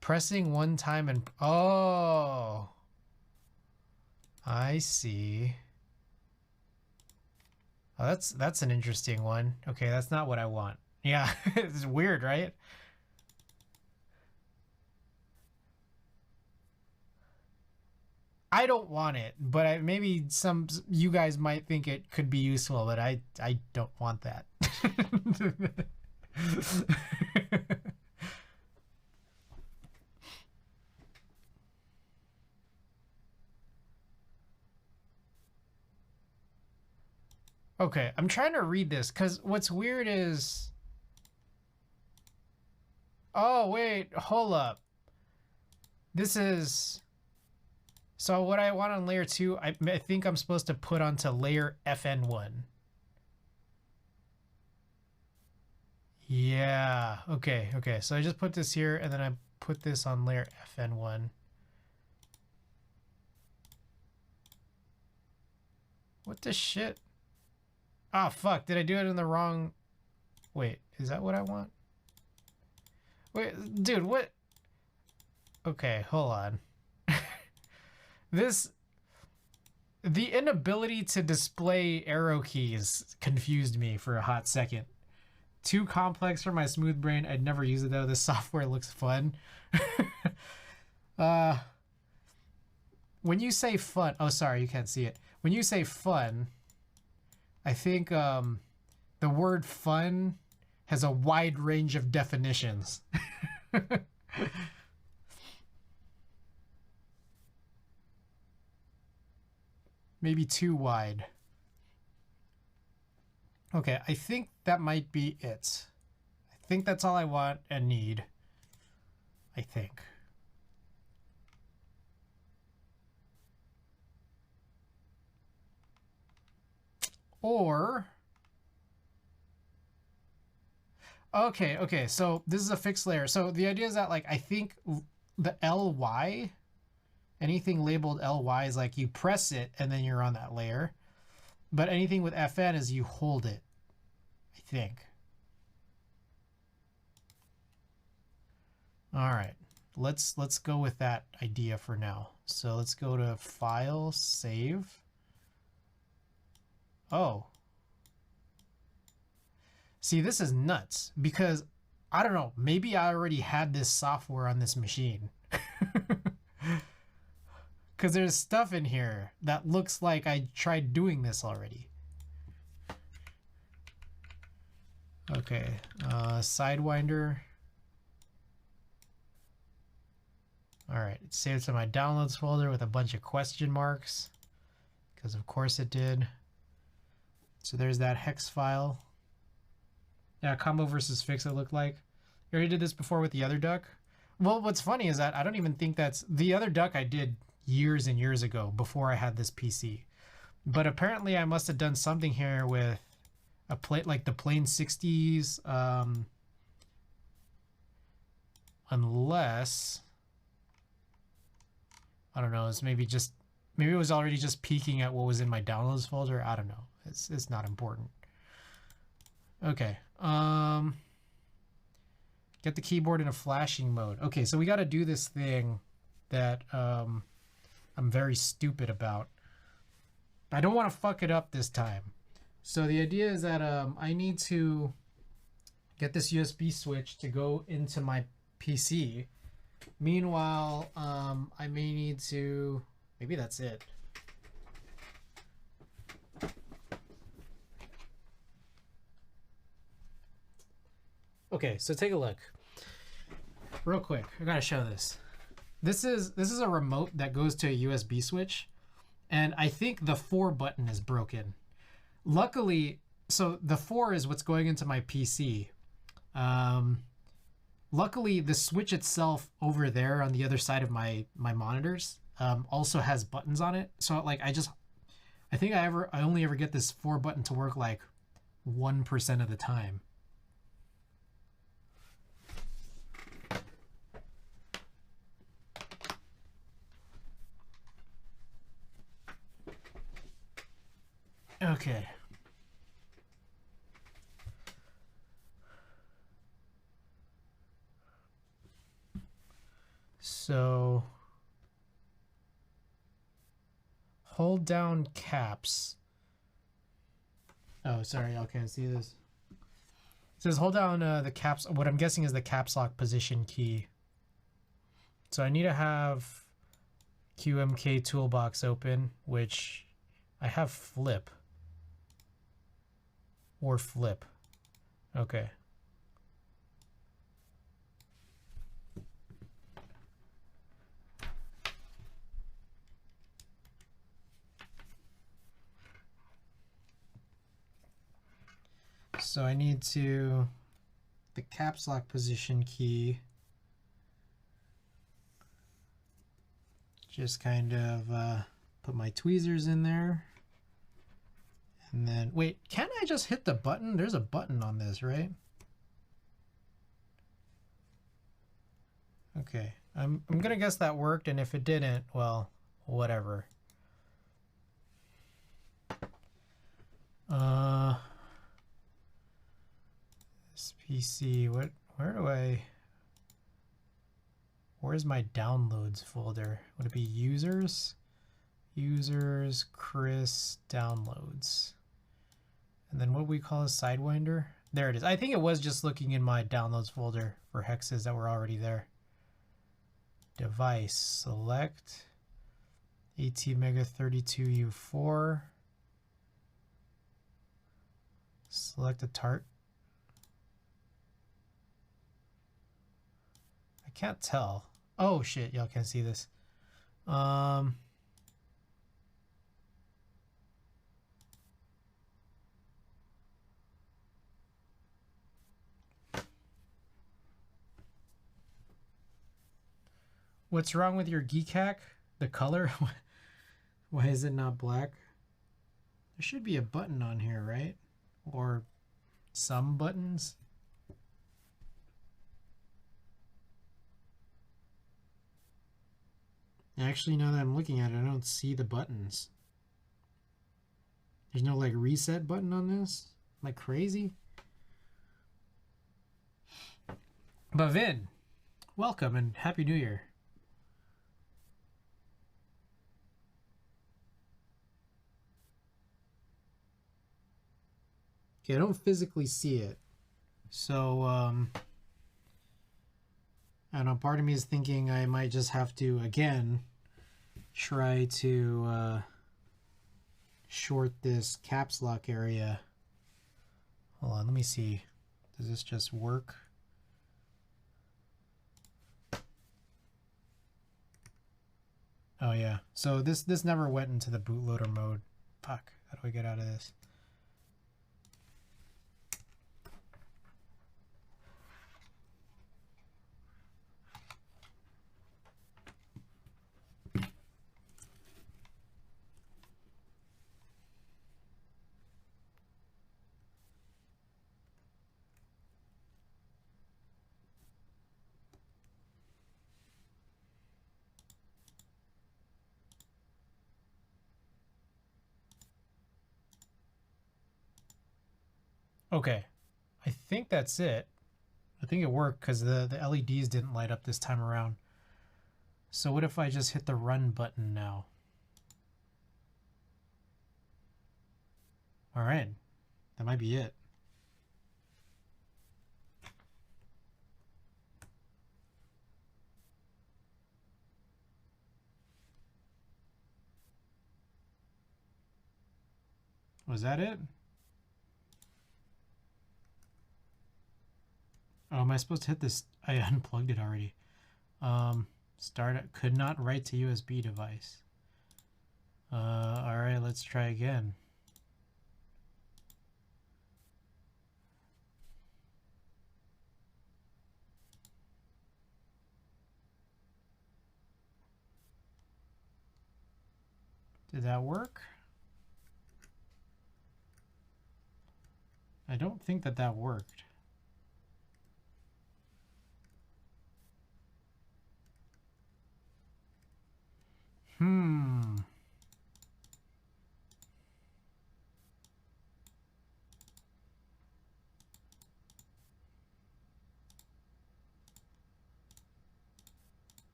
Pressing one time and oh, I see. Oh, that's an interesting one. Okay, that's not what I want. Yeah, it's weird, right? I don't want it, but maybe you guys might think it could be useful, but I don't want that. Okay, I'm trying to read this because what's weird is... Oh, wait, hold up. This is... So what I want on layer 2, I think I'm supposed to put onto layer FN1. Yeah, okay. So I just put this here and then I put this on layer FN1. What the shit? Ah, fuck, did I do it in the wrong... Wait, is that what I want? Wait, dude, what? Okay, hold on. This... The inability to display arrow keys confused me for a hot second. Too complex for my smooth brain. I'd never use it though. This software looks fun. When you say fun, oh sorry, you can't see it. When you say fun, I think the word fun has a wide range of definitions. Maybe too wide. Okay, I think that might be it. I think that's all I want and need. I think. Or... Okay, so this is a fixed layer. So the idea is that, like, I think the LY, anything labeled LY is like you press it and then you're on that layer. But anything with FN is you hold it, I think. All right, let's go with that idea for now. So let's go to File, Save. Oh. See, this is nuts because, I don't know, maybe I already had this software on this machine. Because there's stuff in here that looks like I tried doing this already. Okay, Sidewinder. All right, it's saved to my downloads folder with a bunch of question marks, because of course it did. So there's that hex file. Yeah, combo versus fix it looked like. You already did this before with the other duck. Well, what's funny is that I don't even think that's... The other duck I did years and years ago before I had this PC. But apparently I must have done something here with a plate like the plain 60s. Unless... I don't know, it's maybe it was already just peeking at what was in my downloads folder. I don't know. It's not important. Okay. Get the keyboard in a flashing mode. Okay, so we got to do this thing that I'm very stupid about. I don't want to fuck it up this time. So the idea is that I need to get this USB switch to go into my PC. Meanwhile, I may need to... Maybe that's it. Okay, so take a look. Real quick, I gotta show this. This is a remote that goes to a USB switch, and I think the 4 button is broken. Luckily, so the 4 is what's going into my PC. Luckily, the switch itself over there on the other side of my monitors also has buttons on it. So like I think I only ever get this 4 button to work like 1% of the time. Okay. So hold down caps. Oh, sorry, I can't see this. It says hold down the caps, what I'm guessing is the caps lock position key. So I need to have QMK toolbox open, which I have flip. Or flip. Okay. So I need the caps lock position key. Just kind of put my tweezers in there. And then, wait, can't I just hit the button? There's a button on this, right? Okay, I'm gonna guess that worked, and if it didn't, well, whatever. This PC, where's my downloads folder? Would it be users? users, Chris, downloads. And then what we call a Sidewinder. There it is. I think it was just looking in my downloads folder for hexes that were already there. Device, select ATmega32U4. Select a tart. I can't tell. Oh shit, y'all can't see this. What's wrong with your GeekArk? The color? Why is it not black? There should be a button on here, right? Or some buttons? Actually, now that I'm looking at it, I don't see the buttons. There's no like reset button on this? Am I crazy? But Vin, welcome and Happy New Year. Okay, I don't physically see it. So, I don't know, part of me is thinking I might just have to, again, try to short this caps lock area. Hold on, let me see. Does this just work? Oh yeah, so this never went into the bootloader mode. Fuck, how do I get out of this? Okay, I think that's it. I think it worked because the LEDs didn't light up this time around. So what if I just hit the run button now? All right, that might be it. Was that it? Oh, am I supposed to hit this? I unplugged it already. Start it. Could not write to USB device. All right, let's try again. Did that work? I don't think that worked.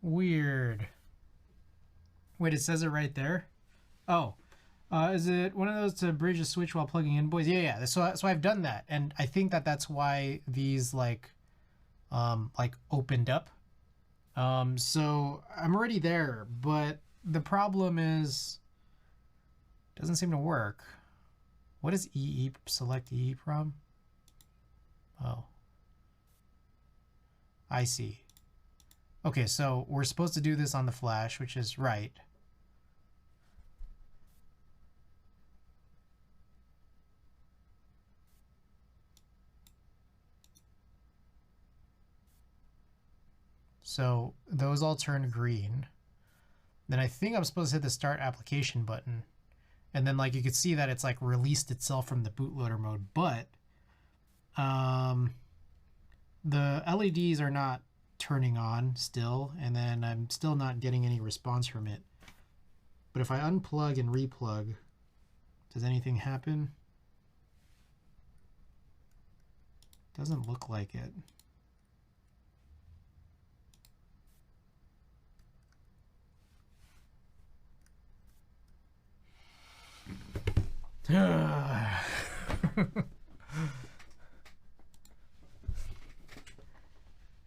Weird. Wait, it says it right there? Oh. Is it one of those to bridge a switch while plugging in, boys? Yeah. So I've done that, and I think that's why these like opened up. So I'm already there, but the problem is it doesn't seem to work. What is EE select EEPROM? Oh, I see. Okay, so we're supposed to do this on the flash, which is right. So those all turn green. Then I think I'm supposed to hit the start application button. And then like you could see that it's like released itself from the bootloader mode, but the LEDs are not turning on still, and then I'm still not getting any response from it. But if I unplug and replug, does anything happen? Doesn't look like it.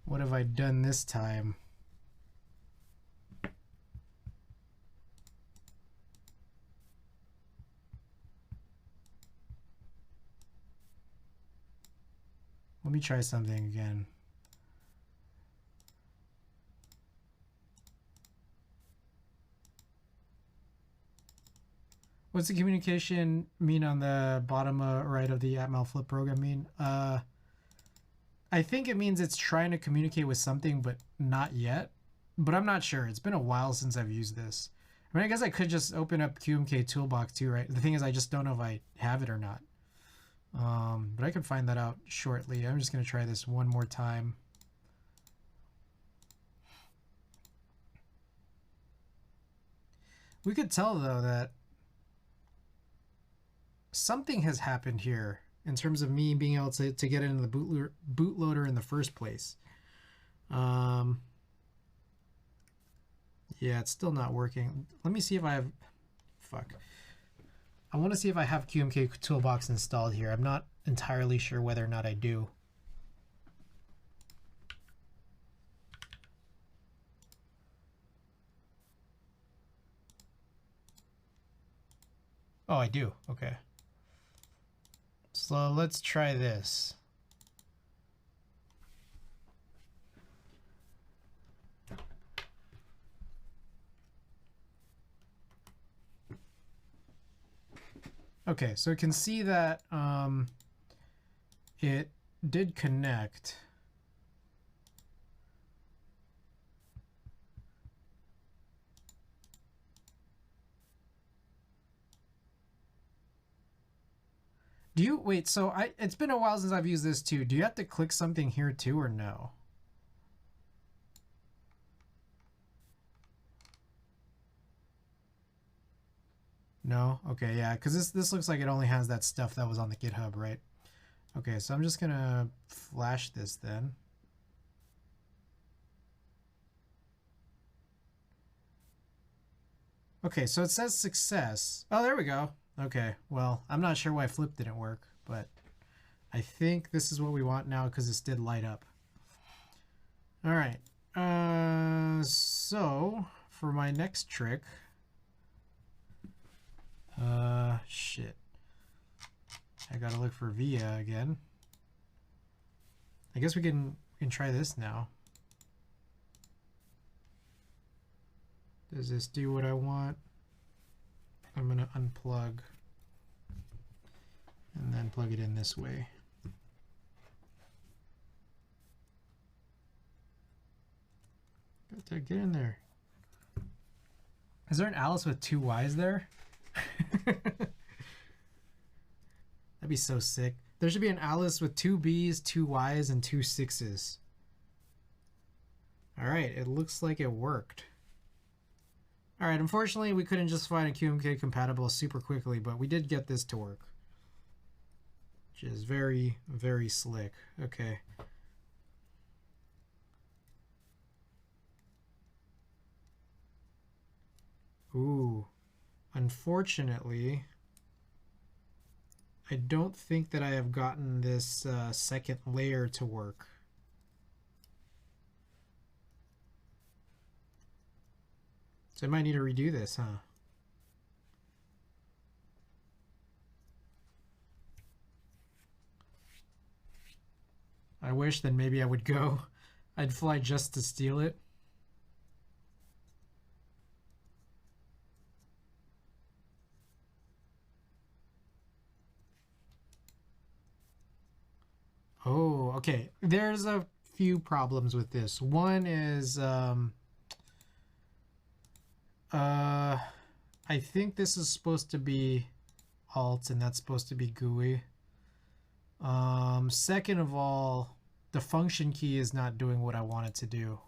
What have I done this time? Let me try something again. What's the communication mean on the bottom right of the @malflip program mean? I think it means it's trying to communicate with something, but not yet. But I'm not sure. It's been a while since I've used this. I mean, I guess I could just open up QMK Toolbox too, right? The thing is, I just don't know if I have it or not. But I can find that out shortly. I'm just going to try this one more time. We could tell, though, that something has happened here in terms of me being able to get into the bootloader in the first place. Yeah, it's still not working. Let me see if I have... Fuck. I want to see if I have QMK Toolbox installed here. I'm not entirely sure whether or not I do. Oh, I do. Okay. So let's try this. Okay, so you can see that it did connect. Do you wait? So it's been a while since I've used this too. Do you have to click something here too, or no? No? Okay, yeah, because this looks like it only has that stuff that was on the GitHub, right? Okay, so I'm just gonna flash this then. Okay, so it says success. Oh, there we go. Okay, well, I'm not sure why flip didn't work, but I think this is what we want now because this did light up. All right, so for my next trick, shit. I gotta look for VIA again. I guess we can try this now. Does this do what I want? I'm gonna unplug and then plug it in this way. Get in there. Is there an Alice with 2 Y's there? That'd be so sick. There should be an Alice with 2 B's, 2 Y's, and 2 6's. All right, it looks like it worked. All right, unfortunately, we couldn't just find a QMK compatible super quickly, but we did get this to work, which is very, very slick. Okay. Ooh, unfortunately, I don't think that I have gotten this second layer to work. So I might need to redo this, huh? I wish that maybe I would go. I'd fly just to steal it. Oh, okay. There's a few problems with this. One is I think this is supposed to be alt and that's supposed to be GUI. Second of all, the function key is not doing what I want it to do.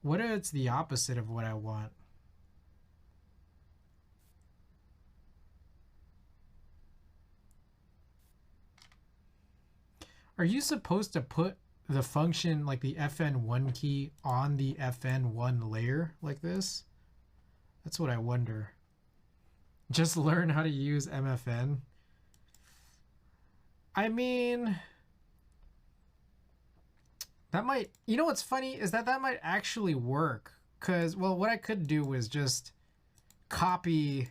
What if it's the opposite of what I want? Are you supposed to put the function, like the FN1 key, on the FN1 layer like this? That's what I wonder. Just learn how to use MFN. I mean, that might, you know what's funny is that that might actually work. Because, well, what I could do was just copy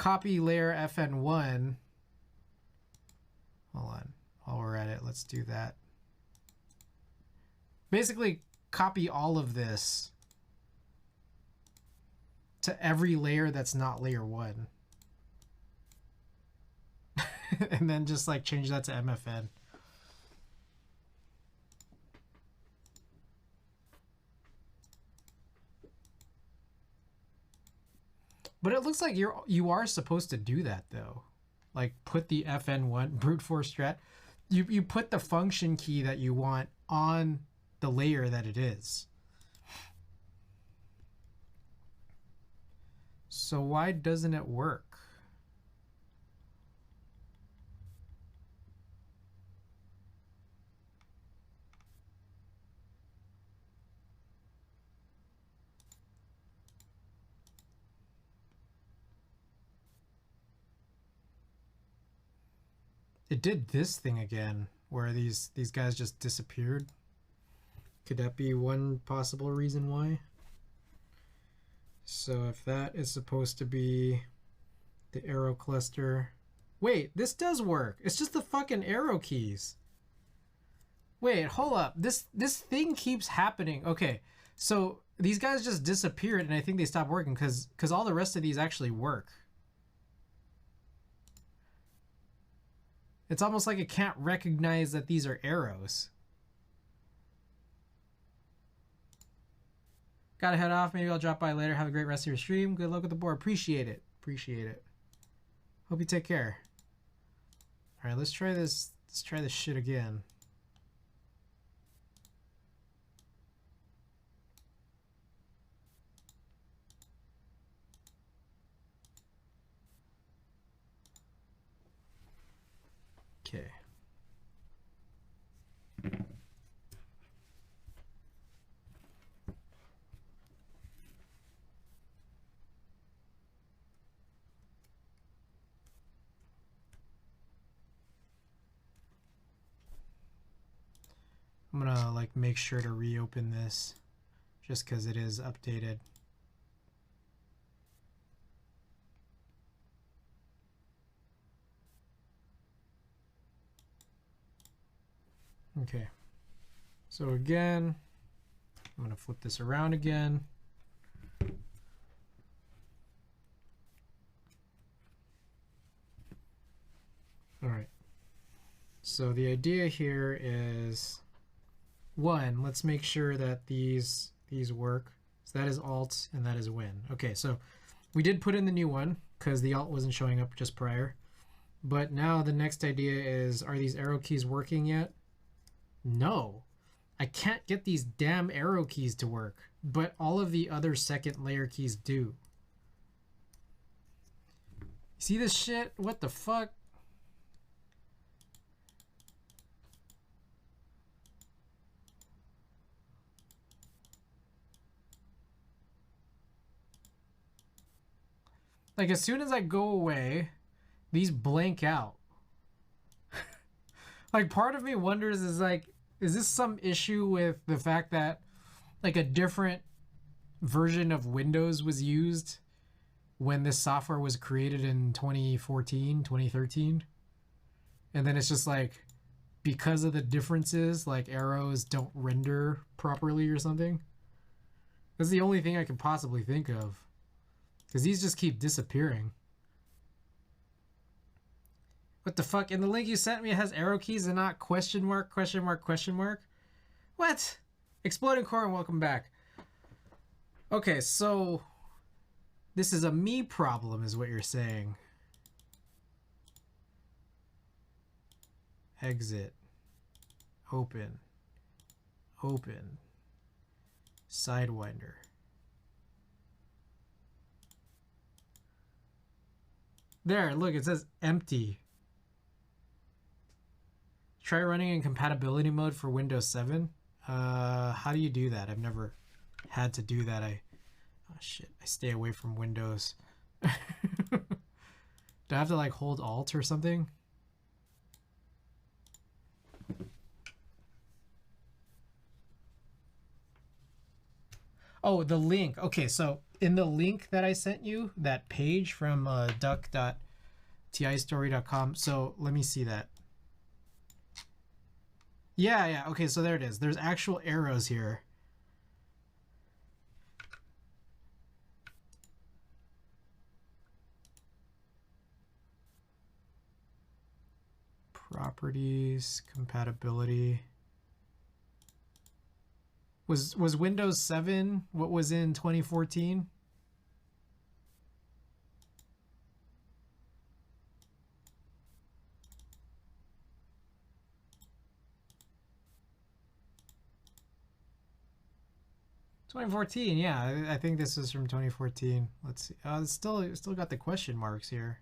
layer FN1. Hold on. While we're at it, let's do that. Basically, copy all of this to every layer that's not layer 1. And then just like change that to MFN. But it looks like you are supposed to do that though. Like put the FN1 brute force strat. You put the function key that you want on the layer that it is. So why doesn't it work? It did this thing again, where these guys just disappeared. Could that be one possible reason why? So if that is supposed to be the arrow cluster... Wait, this does work. It's just the fucking arrow keys. Wait, hold up. This thing keeps happening. Okay, so these guys just disappeared, and I think they stopped working because all the rest of these actually work. It's almost like it can't recognize that these are arrows. Gotta head off. Maybe I'll drop by later. Have a great rest of your stream. Good luck with the board. Appreciate it. Appreciate it. Hope you take care. All right, let's try this. Let's try this shit again. Okay. I'm gonna like make sure to reopen this just because it is updated. Okay, so again, I'm gonna flip this around again. All right, so the idea here is, one, let's make sure that these work. So that is alt and that is win. Okay, so we did put in the new one because the alt wasn't showing up just prior. But now the next idea is, are these arrow keys working yet? No, I can't get these damn arrow keys to work, but all of the other second layer keys do. See this shit? What the fuck? Like as soon as I go away, these blank out. Like part of me wonders is like, is this some issue with the fact that like a different version of Windows was used when this software was created in 2014, 2013? And then it's just like, because of the differences, like arrows don't render properly or something? That's the only thing I can possibly think of. Because these just keep disappearing. What the fuck? In the link you sent me, it has arrow keys and not question mark, question mark, question mark? What? Exploding Core and welcome back. Okay, so this is a me problem is what you're saying. Exit. Open. Open. Sidewinder. There, look, it says empty. Try running in compatibility mode for Windows 7. How do you do that? I've never had to do that. Oh shit, I stay away from Windows. Do I have to like hold Alt or something? Oh, the link. Okay, so in the link that I sent you, that page from duck.tistory.com, so let me see that. Yeah, okay, so there it is. There's actual arrows here. Properties, compatibility. Was Windows 7 what was in 2014? Yeah, I think this is from 2014. Let's see. It's still got the question marks here.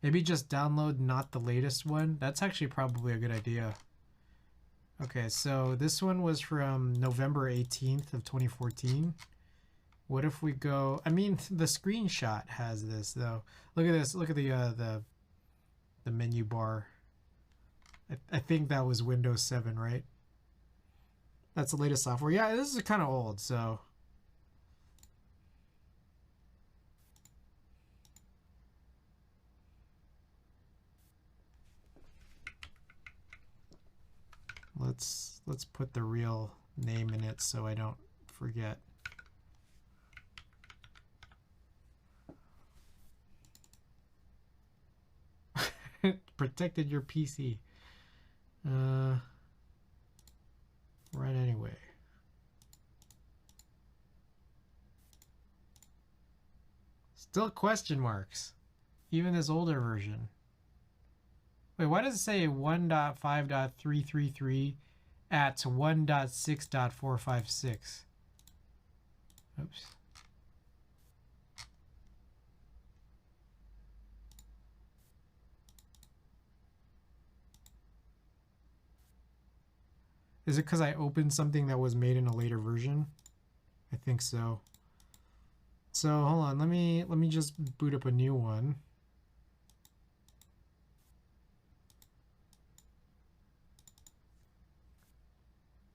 Maybe just download not the latest one. That's actually probably a good idea. Okay, so this one was from November 18th of 2014. What if we go? I mean, the screenshot has this though. Look at this. Look at the menu bar. I think that was Windows 7, right? That's the latest software. Yeah, this is kind of old, so. Let's put the real name in it so I don't forget. Protected your PC. Right anyway. Still question marks. Even this older version. Wait, why does it say 1.5.333 at 1.6.456? Oops. Is it because I opened something that was made in a later version? I think so. So hold on, let me just boot up a new one.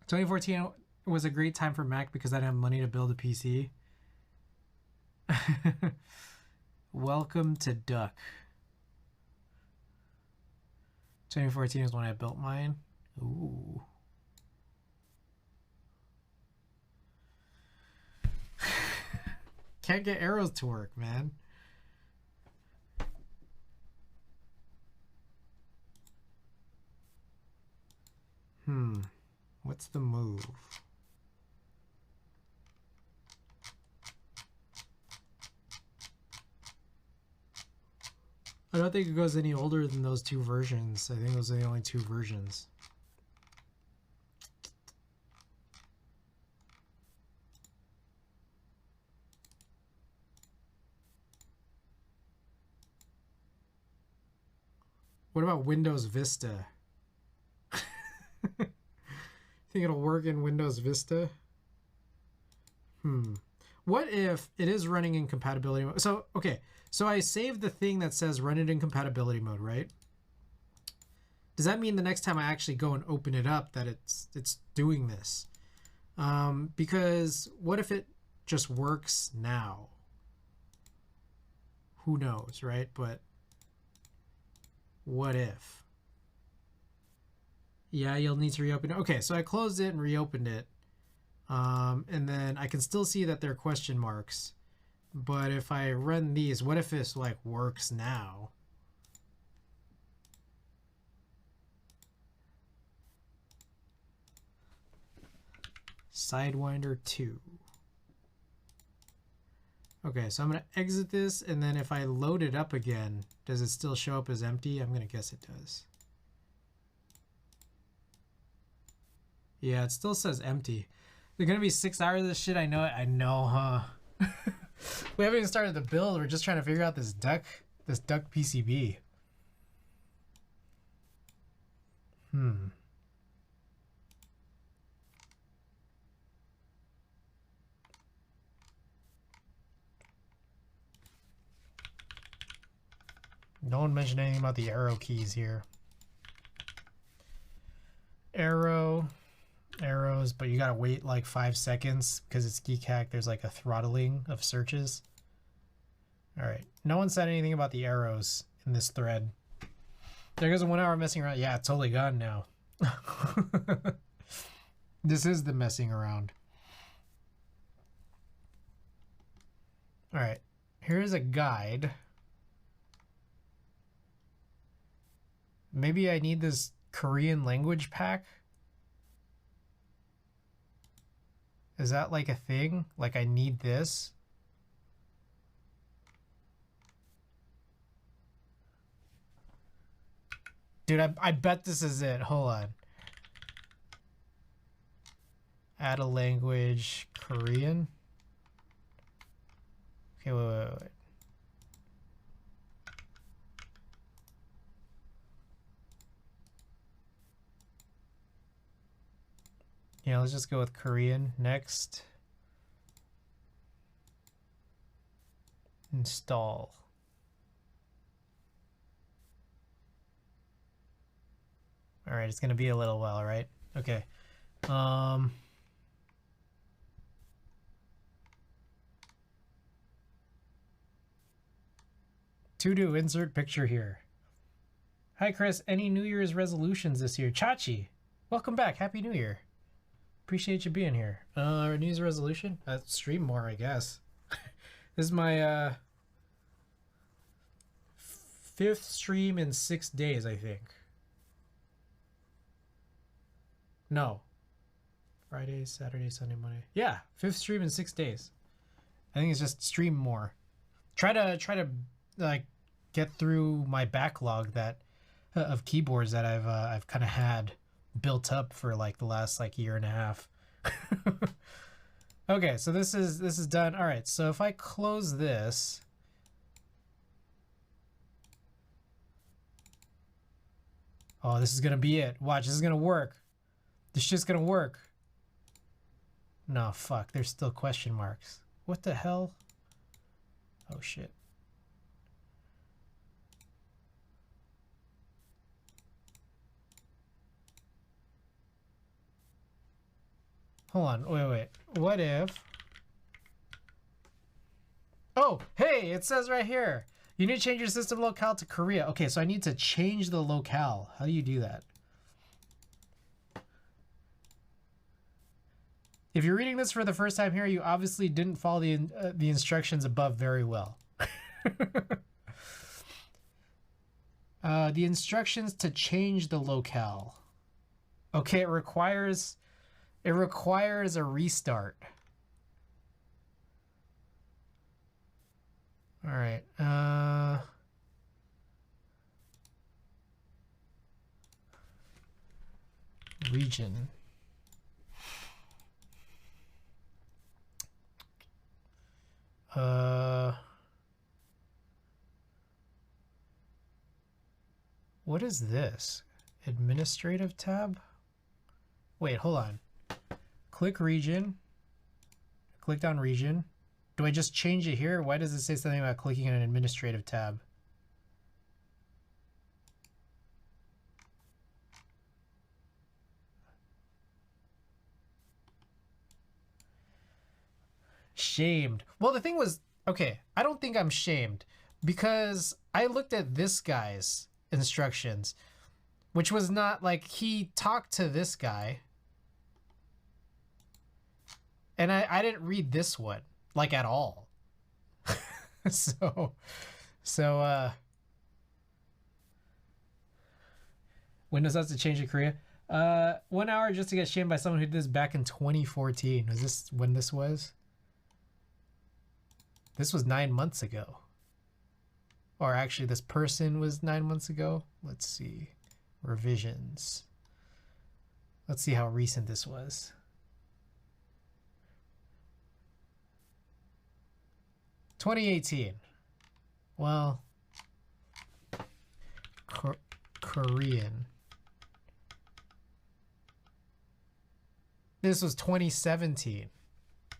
"2014 was a great time for Mac because I didn't have money to build a PC." Welcome to Duck. 2014 is when I built mine. Ooh. Can't get arrows to work, man. What's the move? I don't think it goes any older than those two versions. I think those are the only two versions. What about Windows Vista? Think it'll work in Windows Vista? What if it is running in compatibility mode? So, okay. So I saved the thing that says run it in compatibility mode, right? Does that mean the next time I actually go and open it up that it's doing this? Because what if it just works now? Who knows, right? But what if? Yeah, you'll need to reopen it. Okay, so I closed it and reopened it. And then I can still see that they're question marks. But if I run these, what if this like works now? Sidewinder 2. Okay, so I'm going to exit this, and then if I load it up again, does it still show up as empty? I'm going to guess it does. Yeah, it still says empty. They're gonna be 6 hours of this shit. I know it. I know, huh? We haven't even started the build. We're just trying to figure out this duck PCB. No one mentioned anything about the arrow keys here. Arrows, but you gotta wait like 5 seconds because it's GeekArk. There's like a throttling of searches. All right, no one said anything about the arrows in this thread. There goes a 1 hour messing around. Yeah, it's totally gone now. This is the messing around. All right, here's a guide. Maybe I need this Korean language pack. Is that like a thing? Like I need this? Dude, I bet this is it. Hold on. Add a language, Korean. Okay, wait. Yeah, let's just go with Korean. Next. Install. All right, it's gonna be a little while, right? Okay. To do, insert picture here. Hi, Chris. Any New Year's resolutions this year? Chachi, welcome back. Happy New Year. Appreciate you being here. New Year's resolution? Stream more, I guess. This is my 5th stream in 6 days, I think. No. Friday, Saturday, Sunday, Monday. Yeah, 5th stream in 6 days. I think it's just stream more. Try to like get through my backlog that of keyboards that I've kind of had built up for like the last like year and a half. Okay, so this is done. All right, so if I close this, oh, this is gonna be it. Watch, this is gonna work. This shit's gonna work. No, fuck, there's still question marks. What the hell? Oh shit. Hold on, wait. What if... Oh, hey, it says right here. You need to change your system locale to Korea. Okay, so I need to change the locale. How do you do that? If you're reading this for the first time here, you obviously didn't follow the instructions above very well. The instructions to change the locale. Okay, it requires a restart. All right. Region. What is this? Administrative tab? Wait, hold on. Click region. Click on region. Do I just change it here? Why does it say something about clicking on an administrative tab? Shamed. Well, the thing was, okay, I don't think I'm shamed because I looked at this guy's instructions, which was not like he talked to this guy. And I didn't read this one, like, at all. So, Windows has to change to Korea. 1 hour just to get shamed by someone who did this back in 2014. Was this when this was? This was 9 months ago. Or actually, this person was 9 months ago. Let's see. Revisions. Let's see how recent this was. $2018. Well, Korean. This was 2017.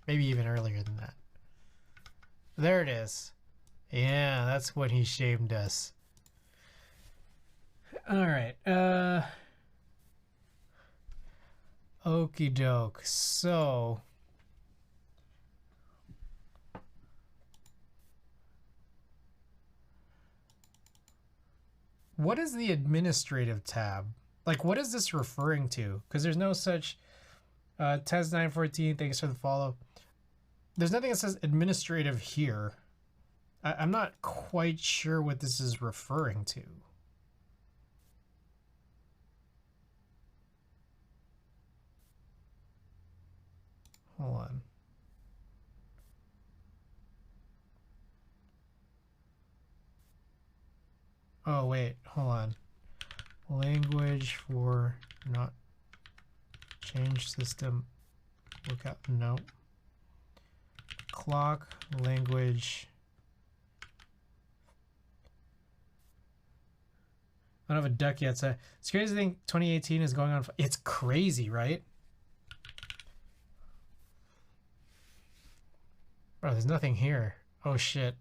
Maybe even earlier than that. There it is. Yeah, that's when he shamed us. Alright, okie doke. So what is the administrative tab? Like, what is this referring to? Because there's no such Tez914, thanks for the follow. There's nothing that says administrative here. I'm not quite sure what this is referring to. Hold on. Oh, wait, hold on. Language for not change system. Look out, no. Clock, language. I don't have a duck yet, so it's crazy to think 2018 is going on. It's crazy, right? Bro, there's nothing here. Oh, shit.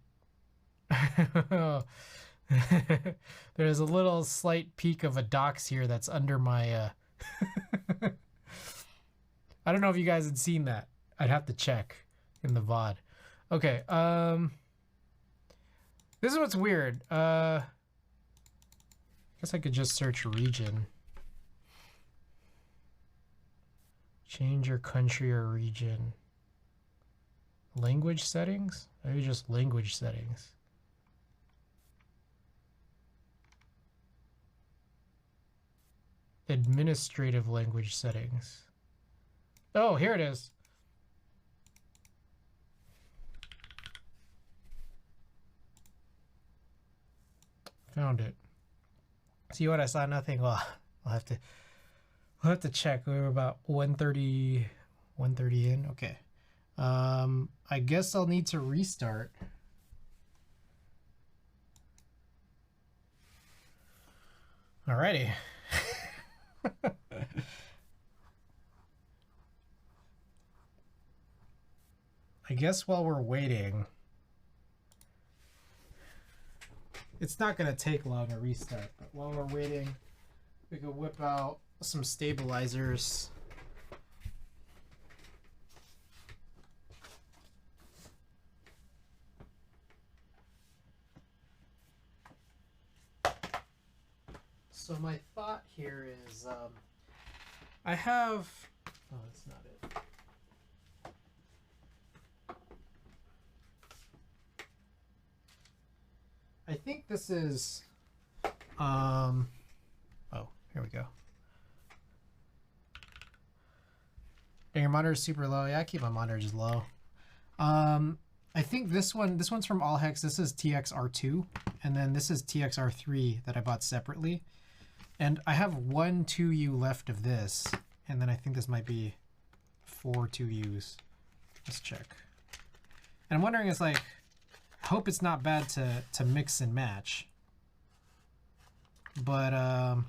There's a little slight peak of a docs here that's under my... I don't know if you guys had seen that. I'd have to check in the VOD. Okay, this is what's weird. I guess I could just search region. Change your country or region. Language settings? Maybe just language settings. Administrative language settings. Oh, here it is. Found it. See what I saw? Nothing. Well, we'll have to check. We were about 130 in. Okay. I guess I'll need to restart. Alrighty. I guess while we're waiting, it's not going to take long to restart, but while we're waiting, we could whip out some stabilizers. So my thought here is, I have, oh, that's not it. I think this is, oh, here we go. And your monitor is super low. Yeah, I keep my monitor just low. I think this one's from Allhex. This is TXR2, and then this is TXR3 that I bought separately. And I have 1 2U left of this, and then I think this might be 4 2Us. Let's check. And I'm wondering, it's like, I hope it's not bad to mix and match. But I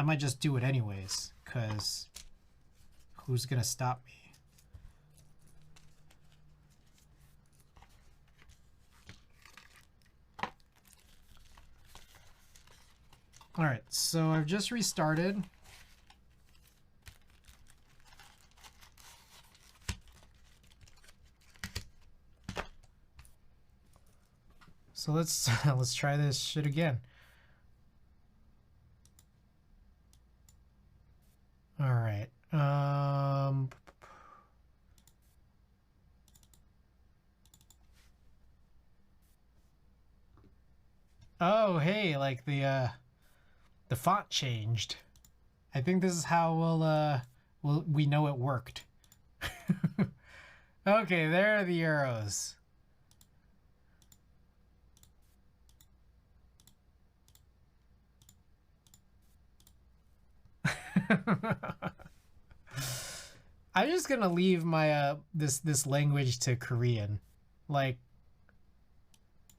might just do it anyways, because who's gonna stop me? All right, so I've just restarted. So let's try this shit again. All right. Oh, hey, like the font changed. I think this is how we know it worked. Okay, there are the arrows. I'm just gonna leave my this language to Korean. Like,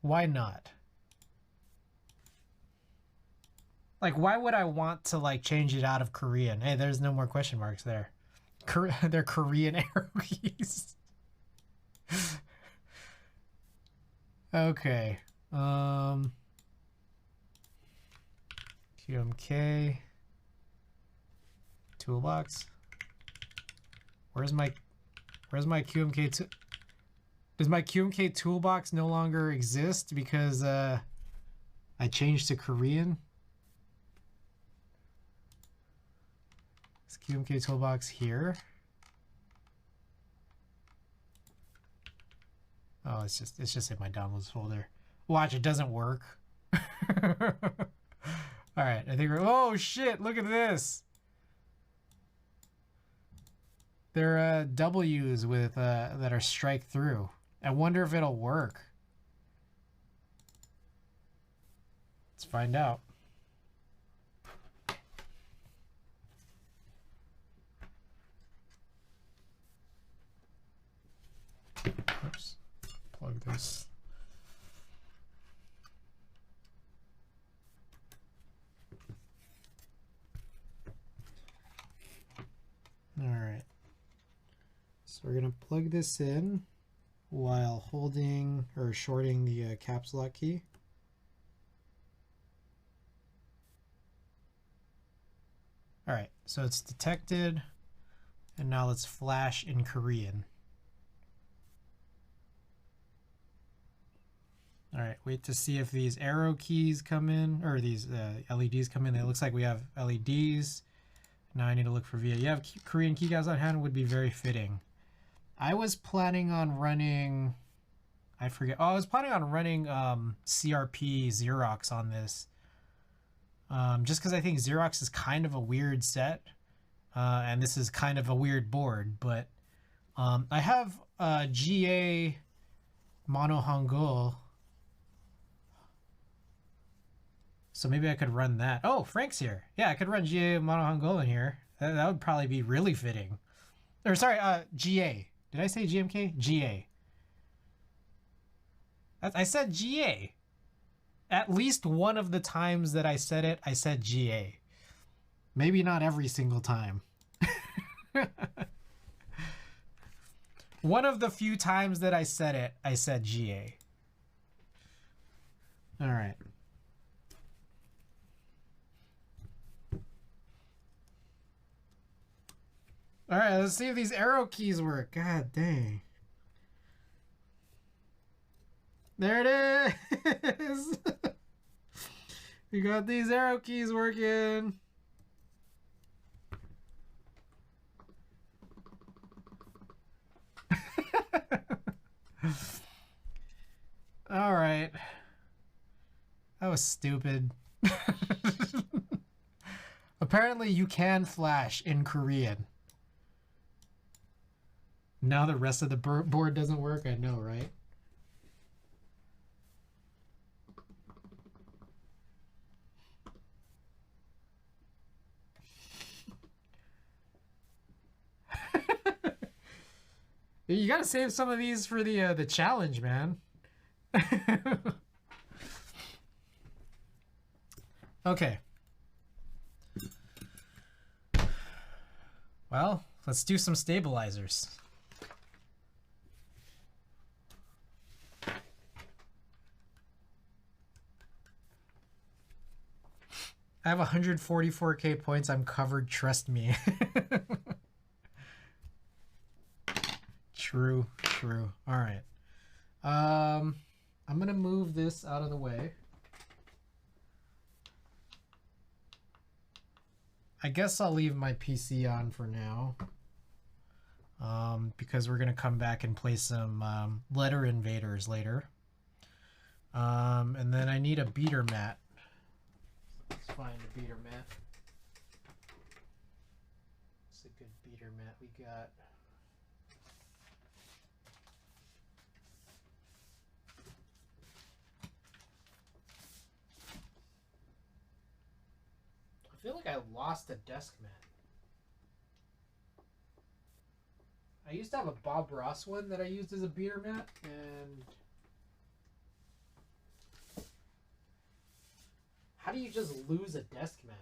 why not? Like, why would I want to like change it out of Korean? Hey, there's no more question marks there. They're Korean arrow keys. Okay. QMK toolbox. Where's my QMK does my QMK toolbox no longer exist because I changed to Korean? Is QMK toolbox here? Oh, it's just in my downloads folder. Watch, it doesn't work. All right, I think we're. Oh shit! Look at this. There are W's with that are strike through. I wonder if it'll work. Let's find out. Oops. Plug this. All right. So we're gonna plug this in while holding or shorting the caps lock key. All right, so it's detected, and now let's flash in Korean. All right, wait to see if these arrow keys come in, or these LEDs come in. It looks like we have LEDs. Now I need to look for VA. You have Korean keycaps on hand would be very fitting. I was planning on running, I forget. Oh, I was planning on running CRP Xerox on this. Just because I think Xerox is kind of a weird set. And this is kind of a weird board. But I have GA Mono Hangul. So maybe I could run that. Oh, Frank's here. Yeah, I could run GA Mono Hangul in here. That would probably be really fitting. Or sorry, GA. Did I say GMK? GA. I said GA. At least one of the times that I said it, I said GA. Maybe not every single time. One of the few times that I said it, I said GA. All right. All right, let's see if these arrow keys work. God dang. There it is. We got these arrow keys working. All right. That was stupid. Apparently you can flash in Korean. Now the rest of the board doesn't work. I know, right? You gotta save some of these for the challenge, man. Okay. Well, let's do some stabilizers. I have 144k points. I'm covered. Trust me. True. All right. I'm gonna move this out of the way. I guess I'll leave my PC on for now. Because we're gonna come back and play some letter invaders later. And then I need a beater mat. Let's find a beater mat. It's a good beater mat we got. I feel like I lost a desk mat. I used to have a Bob Ross one that I used as a beater mat, and how do you just lose a desk mat?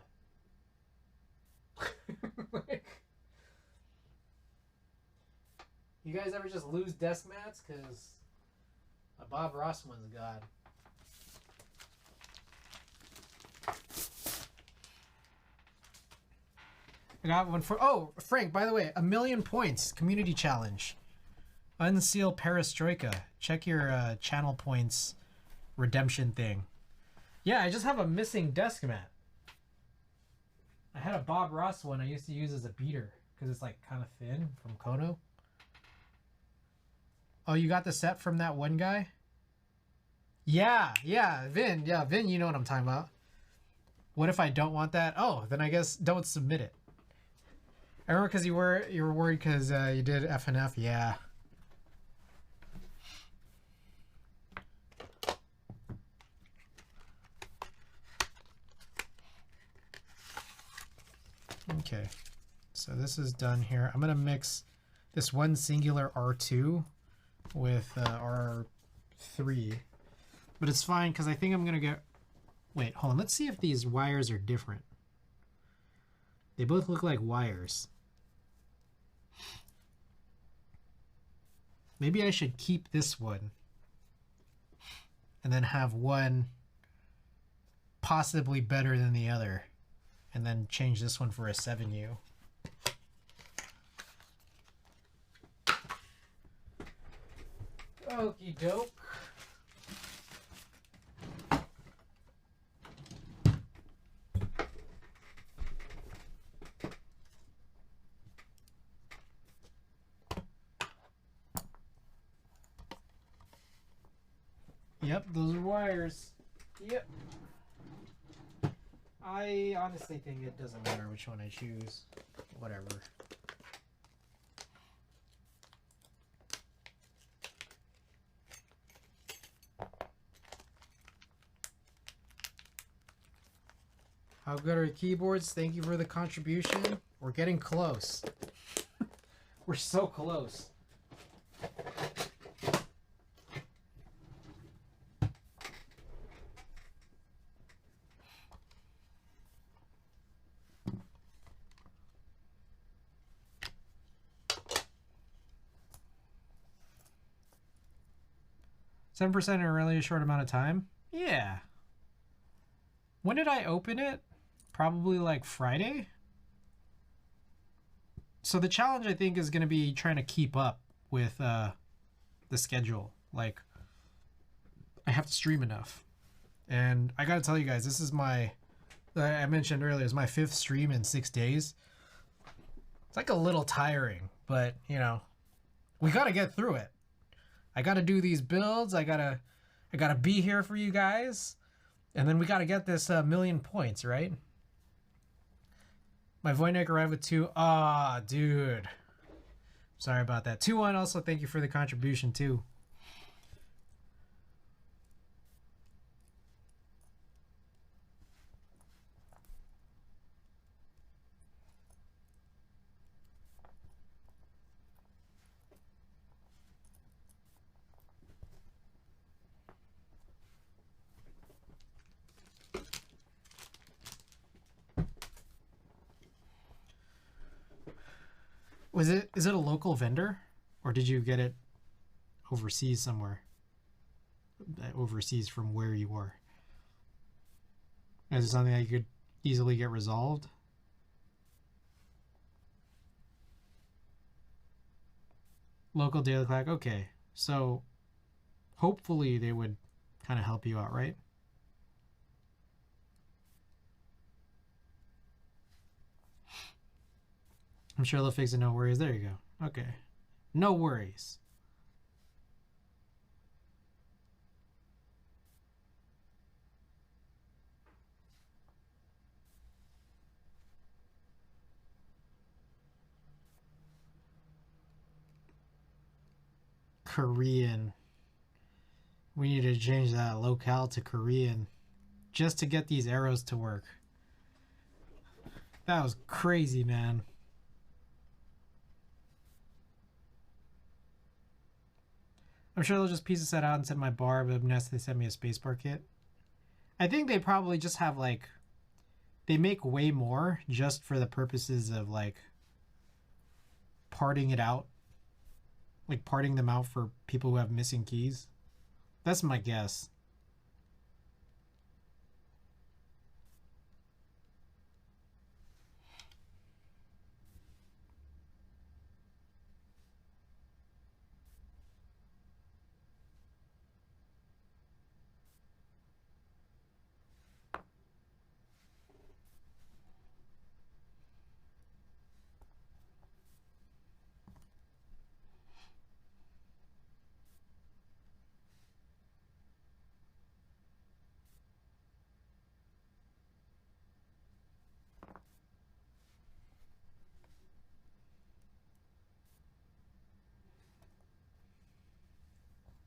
Like, you guys ever just lose desk mats? Because a Bob Ross one's god. I got one for... Oh, Frank, by the way, 1,000,000 points. Community challenge. Unseal Perestroika. Check your channel points redemption thing. Yeah, I just have a missing desk mat. I had a Bob Ross one I used to use as a beater because it's like kind of thin from Kono. Oh, you got the set from that one guy? Yeah, Vin. Yeah, Vin, you know what I'm talking about. What if I don't want that? Oh, then I guess don't submit it. I remember because you were worried because you did FNF. Yeah. Okay, so this is done here. I'm gonna mix this one singular R2 with R3, but it's fine because I think I'm gonna get. Wait, hold on. Let's see if these wires are different. They both look like wires. Maybe I should keep this one and then have one possibly better than the other, and then change this one for a 7U. Okie doke. Yep, those are wires. Yep. I honestly think it doesn't matter which one I choose. Whatever. How good are keyboards? Thank you for the contribution. We're getting close. We're so close. 7% in a really short amount of time? Yeah. When did I open it? Probably like Friday? So the challenge, I think, is going to be trying to keep up with the schedule. Like, I have to stream enough. And I got to tell you guys, this is my, I mentioned earlier, it's my 5th stream in 6 days. It's like a little tiring, but, you know, we got to get through it. I got to do these builds. I gotta be here for you guys. And then we got to get this 1,000,000 points, right? My Voynich arrived with 2. Ah, dude. Sorry about that. 2-1 also, thank you for the contribution, too. Is it a local vendor, or did you get it overseas somewhere? Overseas from where you were? Is it something that you could easily get resolved? Local daily clock. Okay, so hopefully they would kind of help you out, right? I'm sure they'll fix it. No worries. There you go. Okay. No worries. Korean. We need to change that locale to Korean just to get these arrows to work. That was crazy, man. I'm sure they'll just piece a set out and send my bar, but unless they send me a spacebar kit. I think they probably just have like, they make way more just for the purposes of like parting it out, like parting them out for people who have missing keys. That's my guess.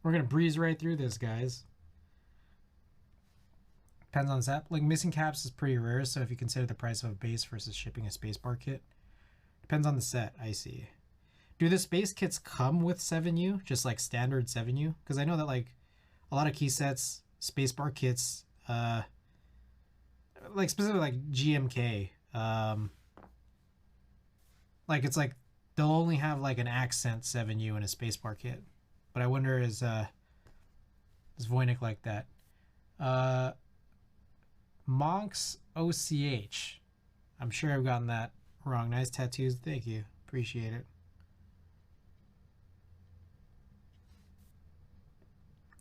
We're gonna breeze right through this, guys. Depends on the set. Like missing caps is pretty rare, so if you consider the price of a base versus shipping a spacebar kit, depends on the set. I see. Do the space kits come with 7U, just like standard 7U? Because I know that like a lot of key sets, spacebar kits, like specifically like GMK, like it's like they'll only have like an accent 7U in a spacebar kit. But I wonder is Voynich like that? Monks OCH. I'm sure I've gotten that wrong. Nice tattoos. Thank you. Appreciate it.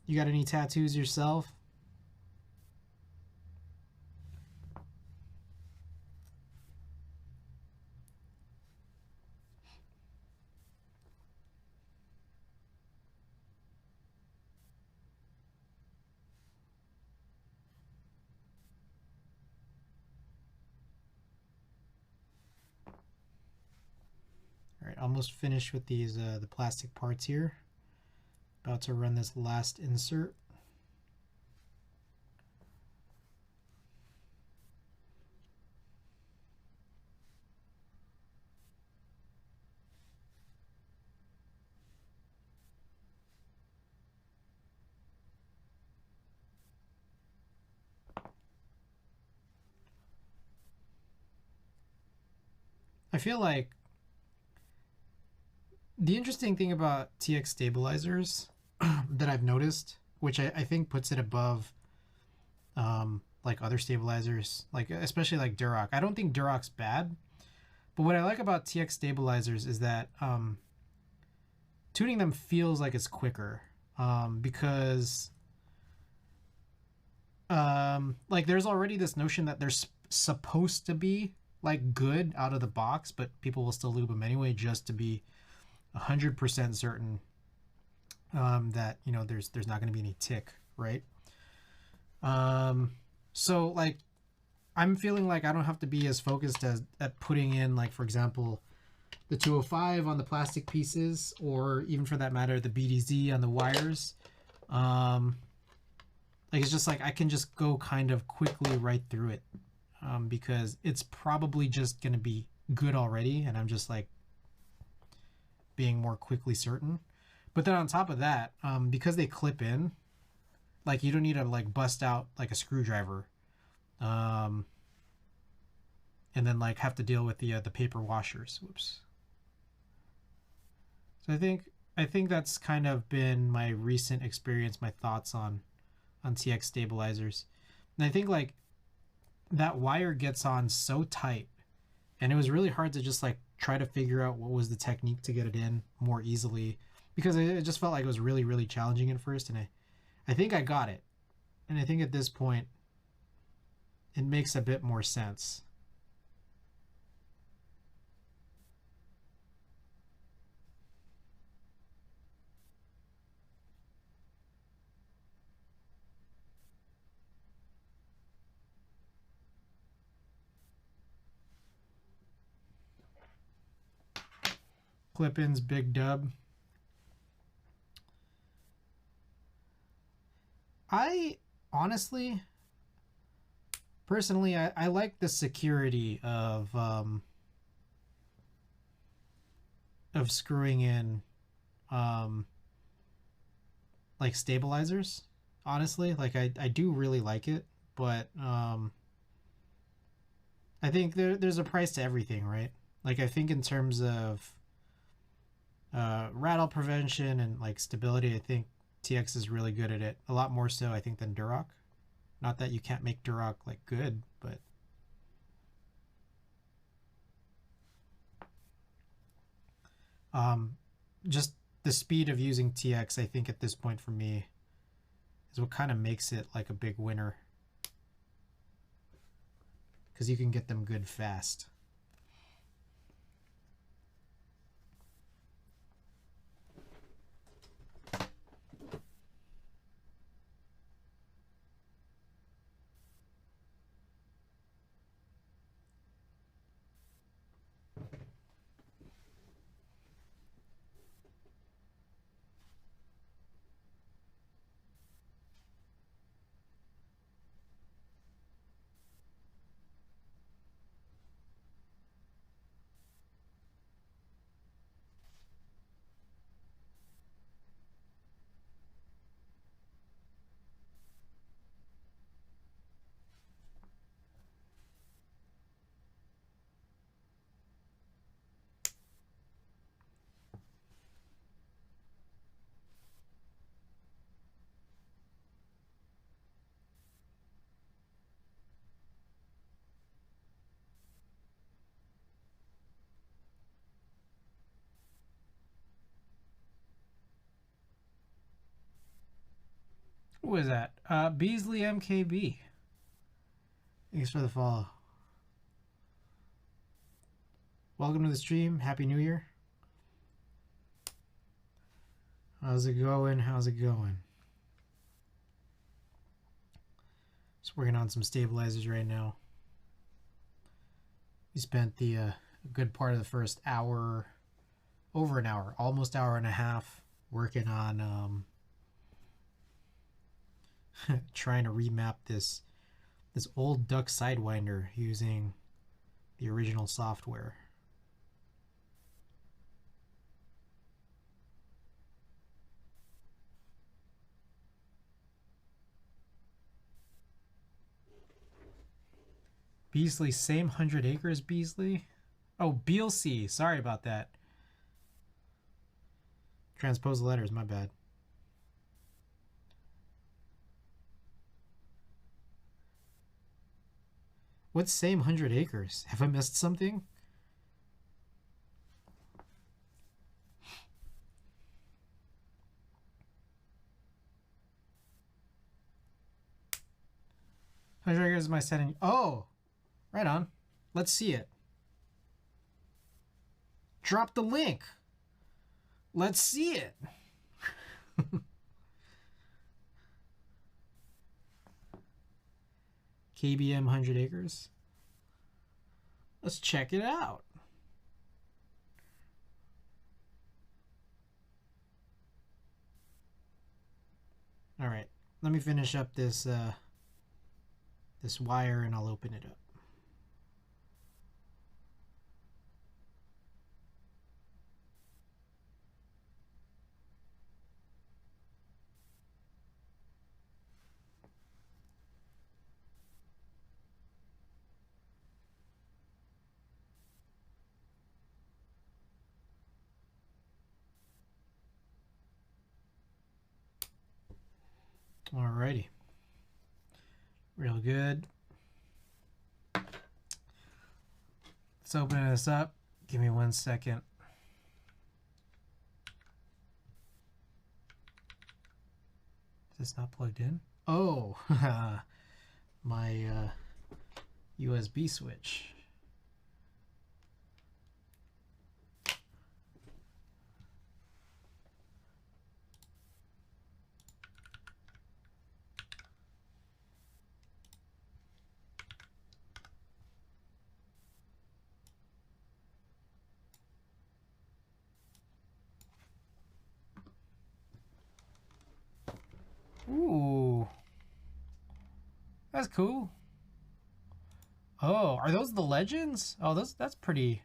You got any tattoos yourself? All right, almost finished with these the plastic parts here. About to run this last insert. I feel like the interesting thing about TX stabilizers that I've noticed, which I think puts it above like other stabilizers, like especially like Durock. I don't think Duroc's bad, but what I like about TX stabilizers is that tuning them feels like it's quicker because like there's already this notion that they're supposed to be like good out of the box, but people will still lube them anyway just to be 100% certain that you know there's not going to be any tick, right? So like I'm feeling like I don't have to be as focused as at putting in like for example the 205 on the plastic pieces, or even for that matter the BDZ on the wires. Like it's just like I can just go kind of quickly right through it because it's probably just going to be good already, and I'm just like being more quickly certain. But then on top of that, because they clip in, like you don't need to like bust out like a screwdriver and then like have to deal with the paper washers. Whoops. So I think that's kind of been my recent experience, my thoughts on TX stabilizers. And I think like that wire gets on so tight, and it was really hard to just like try to figure out what was the technique to get it in more easily, because it just felt like it was really, really challenging at first. And I think I got it. And I think at this point, it makes a bit more sense. Clip-ins, big dub. I honestly, personally, I like the security of screwing in like stabilizers, honestly. Like I do really like it, but I think there's a price to everything, right? Like I think in terms of rattle prevention and like stability, I think TX is really good at it. A lot more so, I think, than Duroc. Not that you can't make Duroc like good, but just the speed of using TX, I think at this point for me is what kind of makes it like a big winner, because you can get them good fast. Who is that? Beasley MKB. Thanks for the follow. Welcome to the stream. Happy New Year. How's it going? How's it going? Just working on some stabilizers right now. We spent the good part of the first hour, over an hour, almost hour and a half, working on trying to remap this old duck Sidewinder using the original software. Beasley, same 100 acres, Beasley? Oh, Beasley. Sorry about that. Transpose the letters, my bad. What's same 100 acres? Have I missed something? How many acres am I setting? Oh, right on. Let's see it. Drop the link. Let's see it. KBM 100 acres. Let's check it out. All right, let me finish up this this wire and I'll open it up. Alrighty. Real good. Let's open this up. Give me 1 second. Is this not plugged in? Oh, my USB switch. Ooh, that's cool. Oh, are those the legends? Oh, that's pretty.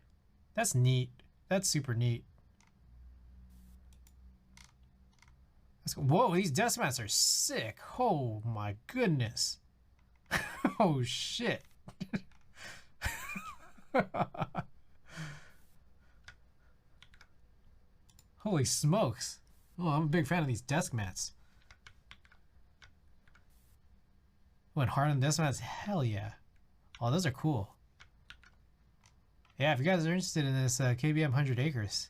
That's neat. That's super neat. Whoa, these desk mats are sick. Oh my goodness. Oh shit. Holy smokes. Oh, I'm a big fan of these desk mats. Went hard on desk mats? Hell yeah. Oh, those are cool. Yeah, if you guys are interested in this, KBM 100 Acres.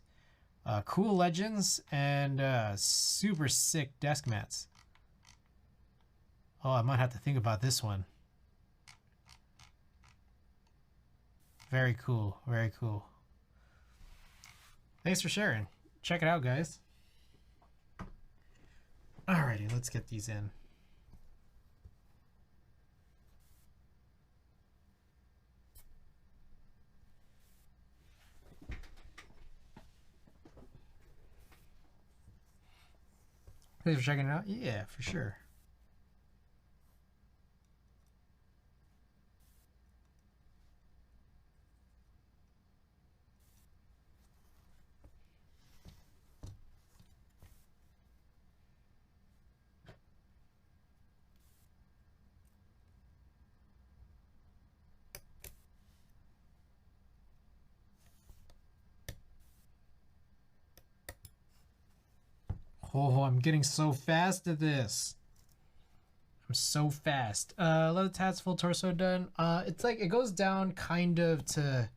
Cool legends and super sick desk mats. Oh, I might have to think about this one. Very cool. Very cool. Thanks for sharing. Check it out, guys. Alrighty, let's get these in. Thanks for checking it out. Yeah, for sure. Oh, I'm getting so fast at this. I'm so fast. Leather tats, full torso done. It's like it goes down kind of to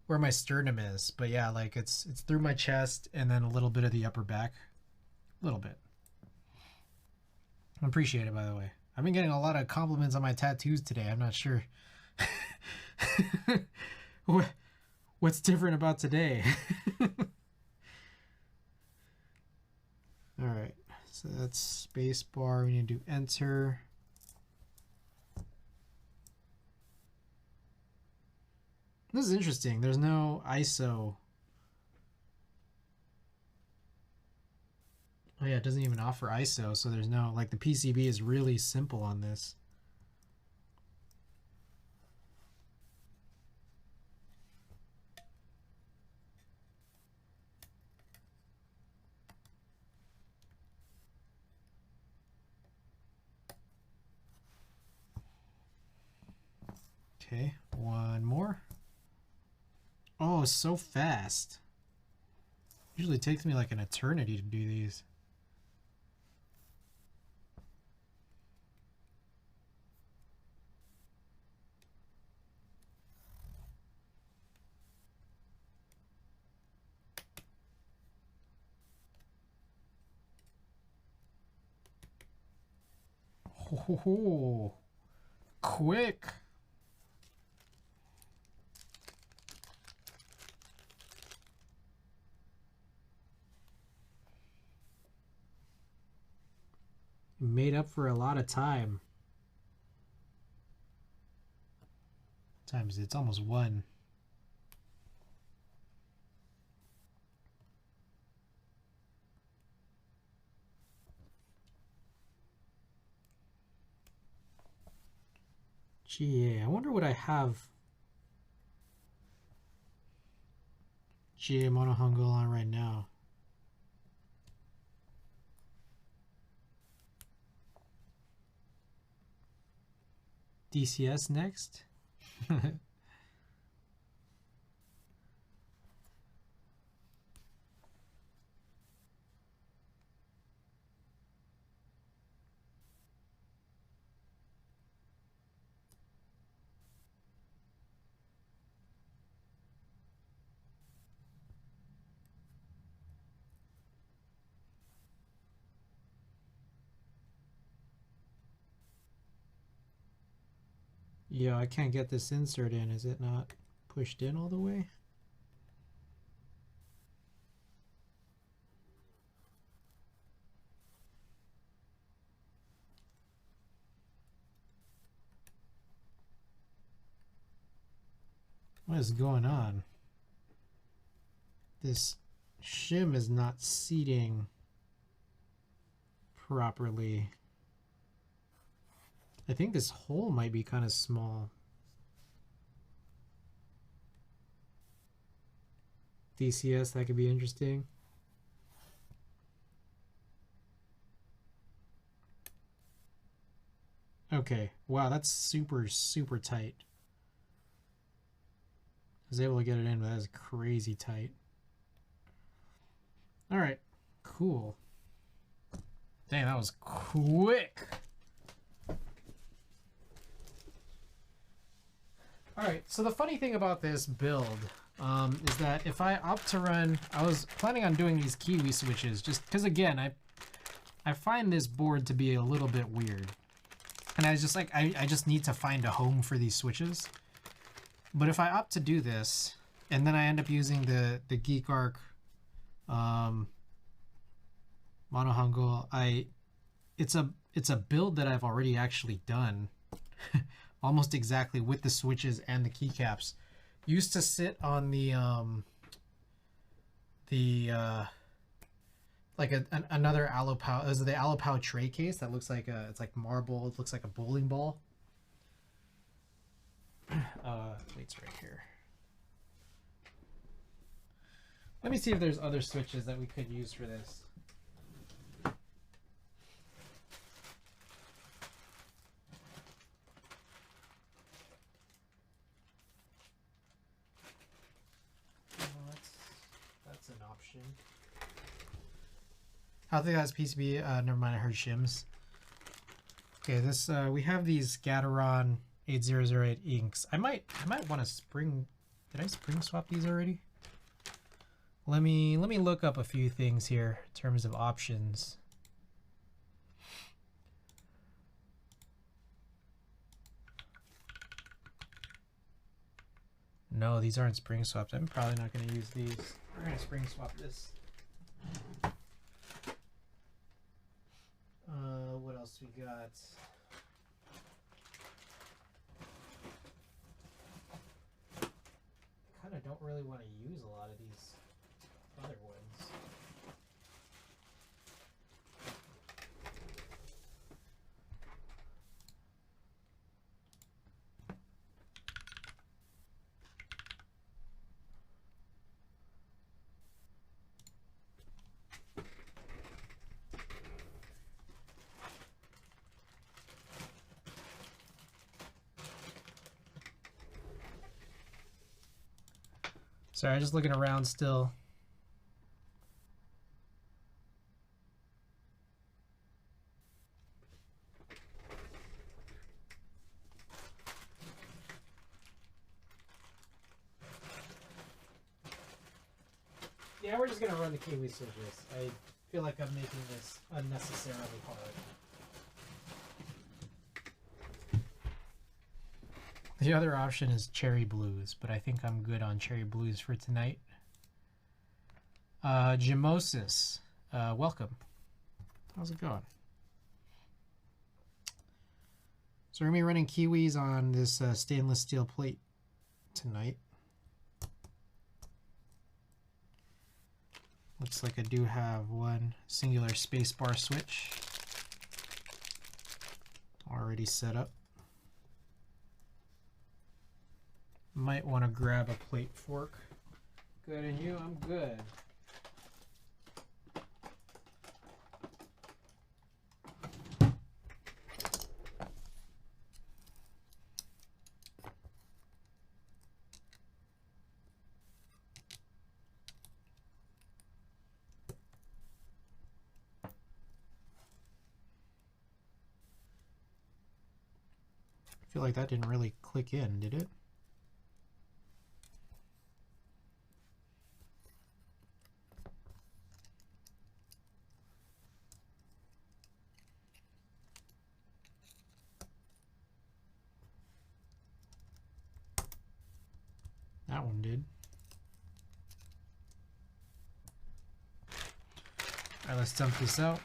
where my sternum is, but yeah, like it's through my chest and then a little bit of the upper back, a little bit. I appreciate it, by the way. I've been getting a lot of compliments on my tattoos today. I'm not sure what's different about today. All right, so that's space bar. We need to do enter. This is interesting. There's no ISO. Oh yeah, it doesn't even offer ISO, so there's no, like the PCB is really simple on this. Okay, one more. Oh, so fast. Usually takes me like an eternity to do these. Oh, quick. Made up for a lot of time. Times it's almost 1. GA, I wonder what I have GA Mono Hangul on right now. DCS next. Yeah, I can't get this insert in. Is it not pushed in all the way? What is going on? This shim is not seating properly. I think this hole might be kind of small. DCS, that could be interesting. Okay, wow, that's super, super tight. I was able to get it in, but that is crazy tight. All right, cool. Dang, that was quick. All right, so the funny thing about this build is that if I opt to run, I was planning on doing these Kiwi switches just because, again, I find this board to be a little bit weird. And I was just like, I just need to find a home for these switches. But if I opt to do this, and then I end up using the GeekArk Mono Hangul, it's a build that I've already actually done almost exactly with the switches and the keycaps. Used to sit on the like another Alopao. Is it the Alopao tray case that looks like it's like marble. It looks like a bowling ball. It's right here. Let me see if there's other switches that we could use for this. That's an option. I think that's PCB. Never mind, I heard shims. Okay, this we have these Gateron 8008 inks. I might want to spring. Did I spring swap these already? Let me look up a few things here in terms of options. No, these aren't spring swaps. I'm probably not going to use these. We're going to spring swap this. What else we got? I kind of don't really want to use a lot of these other ones. Sorry, I'm just looking around still. Yeah, we're just gonna run the Kiwi switches. I feel like I'm making this unnecessarily hard. The other option is cherry blues, but I think I'm good on cherry blues for tonight. Gemosis, welcome. How's it going? So we're going to be running Kiwis on this stainless steel plate tonight. Looks like I do have one singular spacebar switch already set up. Might want to grab a plate fork. Good, and you? I'm good. I feel like that didn't really click in, did it? That one did. All right, let's dump this out.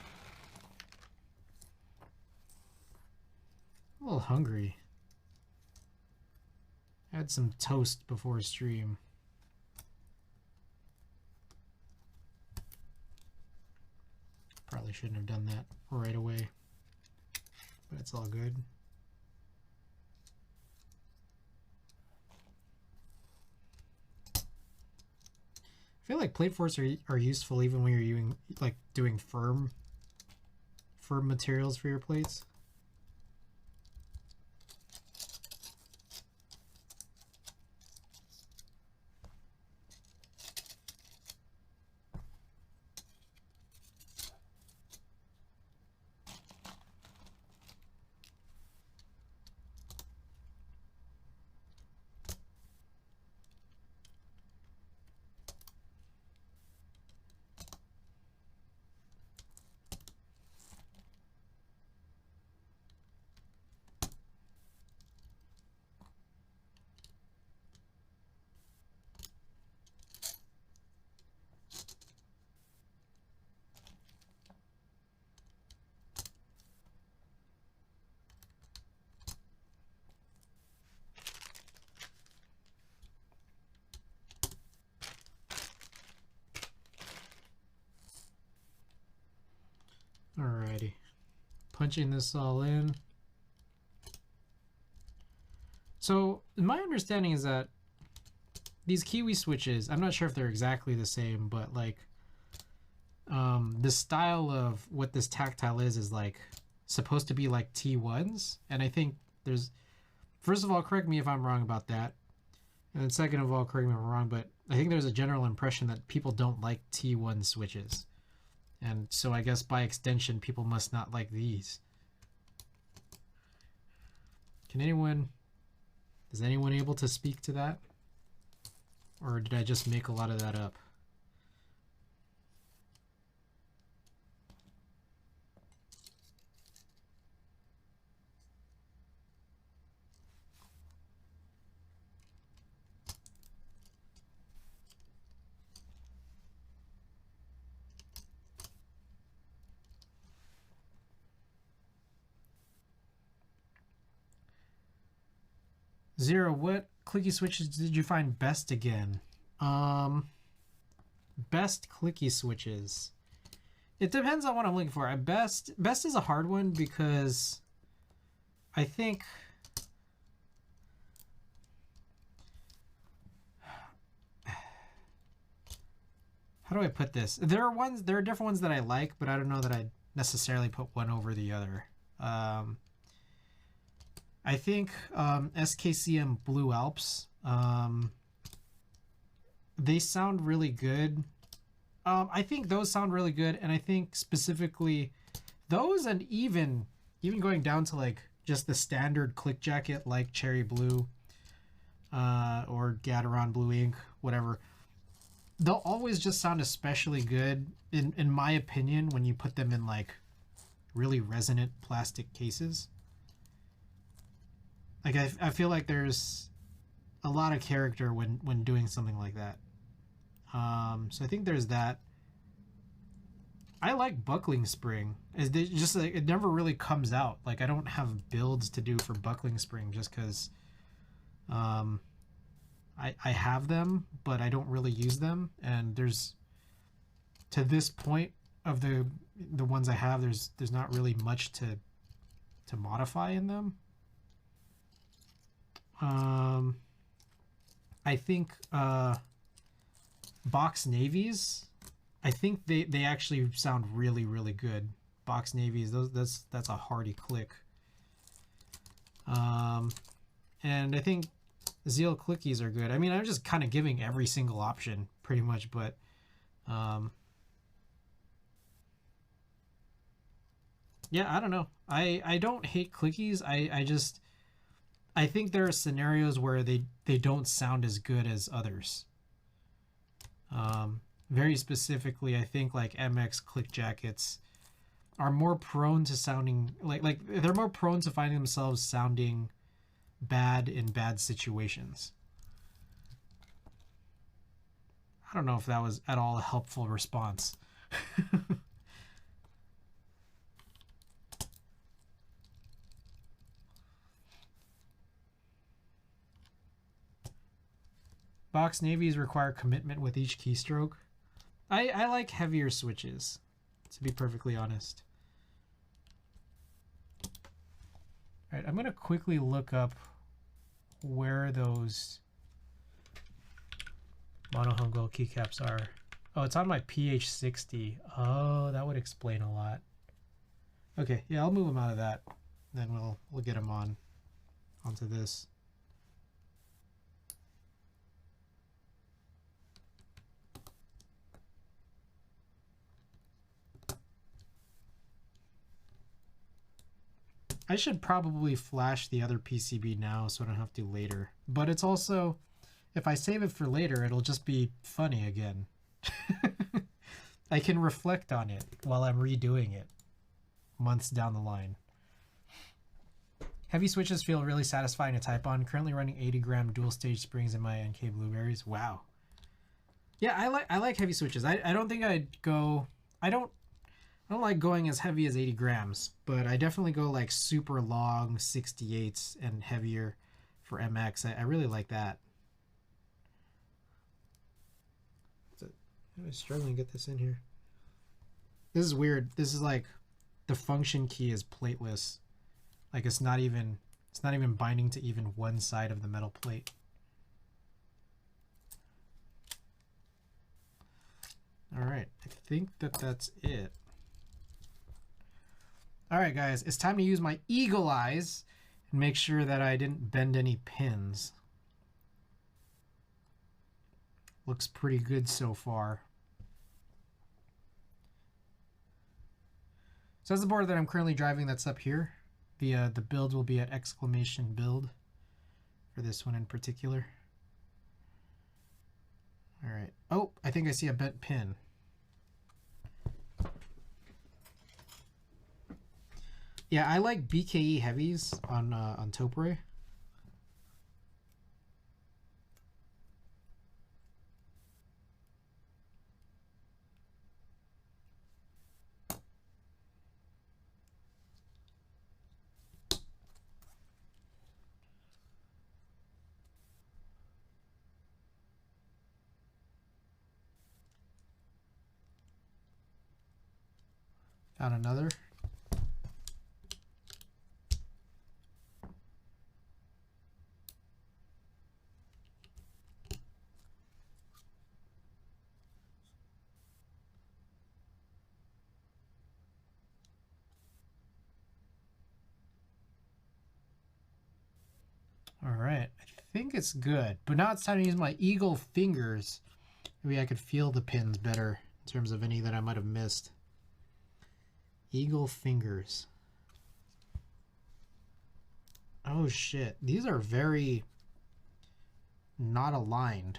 I'm a little hungry. I had some toast before stream. Probably shouldn't have done that right away, but it's all good. I feel like plate forks are useful even when you're doing firm materials for your plates. Alrighty. Punching this all in. So my understanding is that these Kiwi switches, I'm not sure if they're exactly the same, but like the style of what this tactile is like supposed to be like T1s. And I think there's, first of all, correct me if I'm wrong about that. And then second of all, correct me if I'm wrong, but I think there's a general impression that people don't like T1 switches. And so I guess by extension, people must not like these. Is anyone able to speak to that? Or did I just make a lot of that up? Zero, what clicky switches did you find best again? Best clicky switches. It depends on what I'm looking for. Best is a hard one because I think how do I put this? There are different ones that I like, but I don't know that I'd necessarily put one over the other. I think SKCM Blue Alps, they sound really good. I think those sound really good, and I think specifically those, and even going down to like just the standard click jacket like Cherry Blue or Gateron Blue Ink, whatever, they'll always just sound especially good in my opinion when you put them in like really resonant plastic cases. Like I feel like there's a lot of character when doing something like that. So I think there's that. I like buckling spring. It's just like it never really comes out. Like I don't have builds to do for buckling spring just because I have them, but I don't really use them. And there's, to this point of the ones I have, there's not really much to modify in them. I think box navies, I think they actually sound really, really good. Box navies, that's a hearty click. And I think Zeal clickies are good. I mean, I'm just kind of giving every single option pretty much, but yeah, I don't know. I don't hate clickies. I think there are scenarios where they don't sound as good as others. Very specifically, I think like MX click jackets are more prone to sounding like they're more prone to finding themselves sounding bad in bad situations. I don't know if that was at all a helpful response. Box navies require commitment with each keystroke. I like heavier switches, to be perfectly honest. All right, I'm going to quickly look up where those Mono Hangul keycaps are. Oh, it's on my PH60. Oh, that would explain a lot. Okay, yeah, I'll move them out of that. Then we'll get them onto this. I should probably flash the other PCB now so I don't have to later. But it's also, if I save it for later, it'll just be funny again. I can reflect on it while I'm redoing it months down the line. Heavy switches feel really satisfying to type on. Currently running 80-gram dual stage springs in my NK Blueberries. Wow. Yeah, I like heavy switches. I don't think I'd go... I don't like going as heavy as 80 grams, but I definitely go like super long 68s and heavier for MX. I really like that. I'm struggling to get this in here. This is weird. This is like the function key is plateless. Like it's not even binding to even one side of the metal plate. All right, I think that's it. All right, guys, it's time to use my eagle eyes and make sure that I didn't bend any pins. Looks pretty good so far. So that's the board that I'm currently driving that's up here. The build will be at exclamation build for this one in particular. All right. Oh, I think I see a bent pin. Yeah, I like BKE heavies on Topre. Found another. All right, I think it's good, but now it's time to use my eagle fingers. Maybe I could feel the pins better in terms of any that I might have missed. Eagle fingers. Oh shit, these are very not aligned.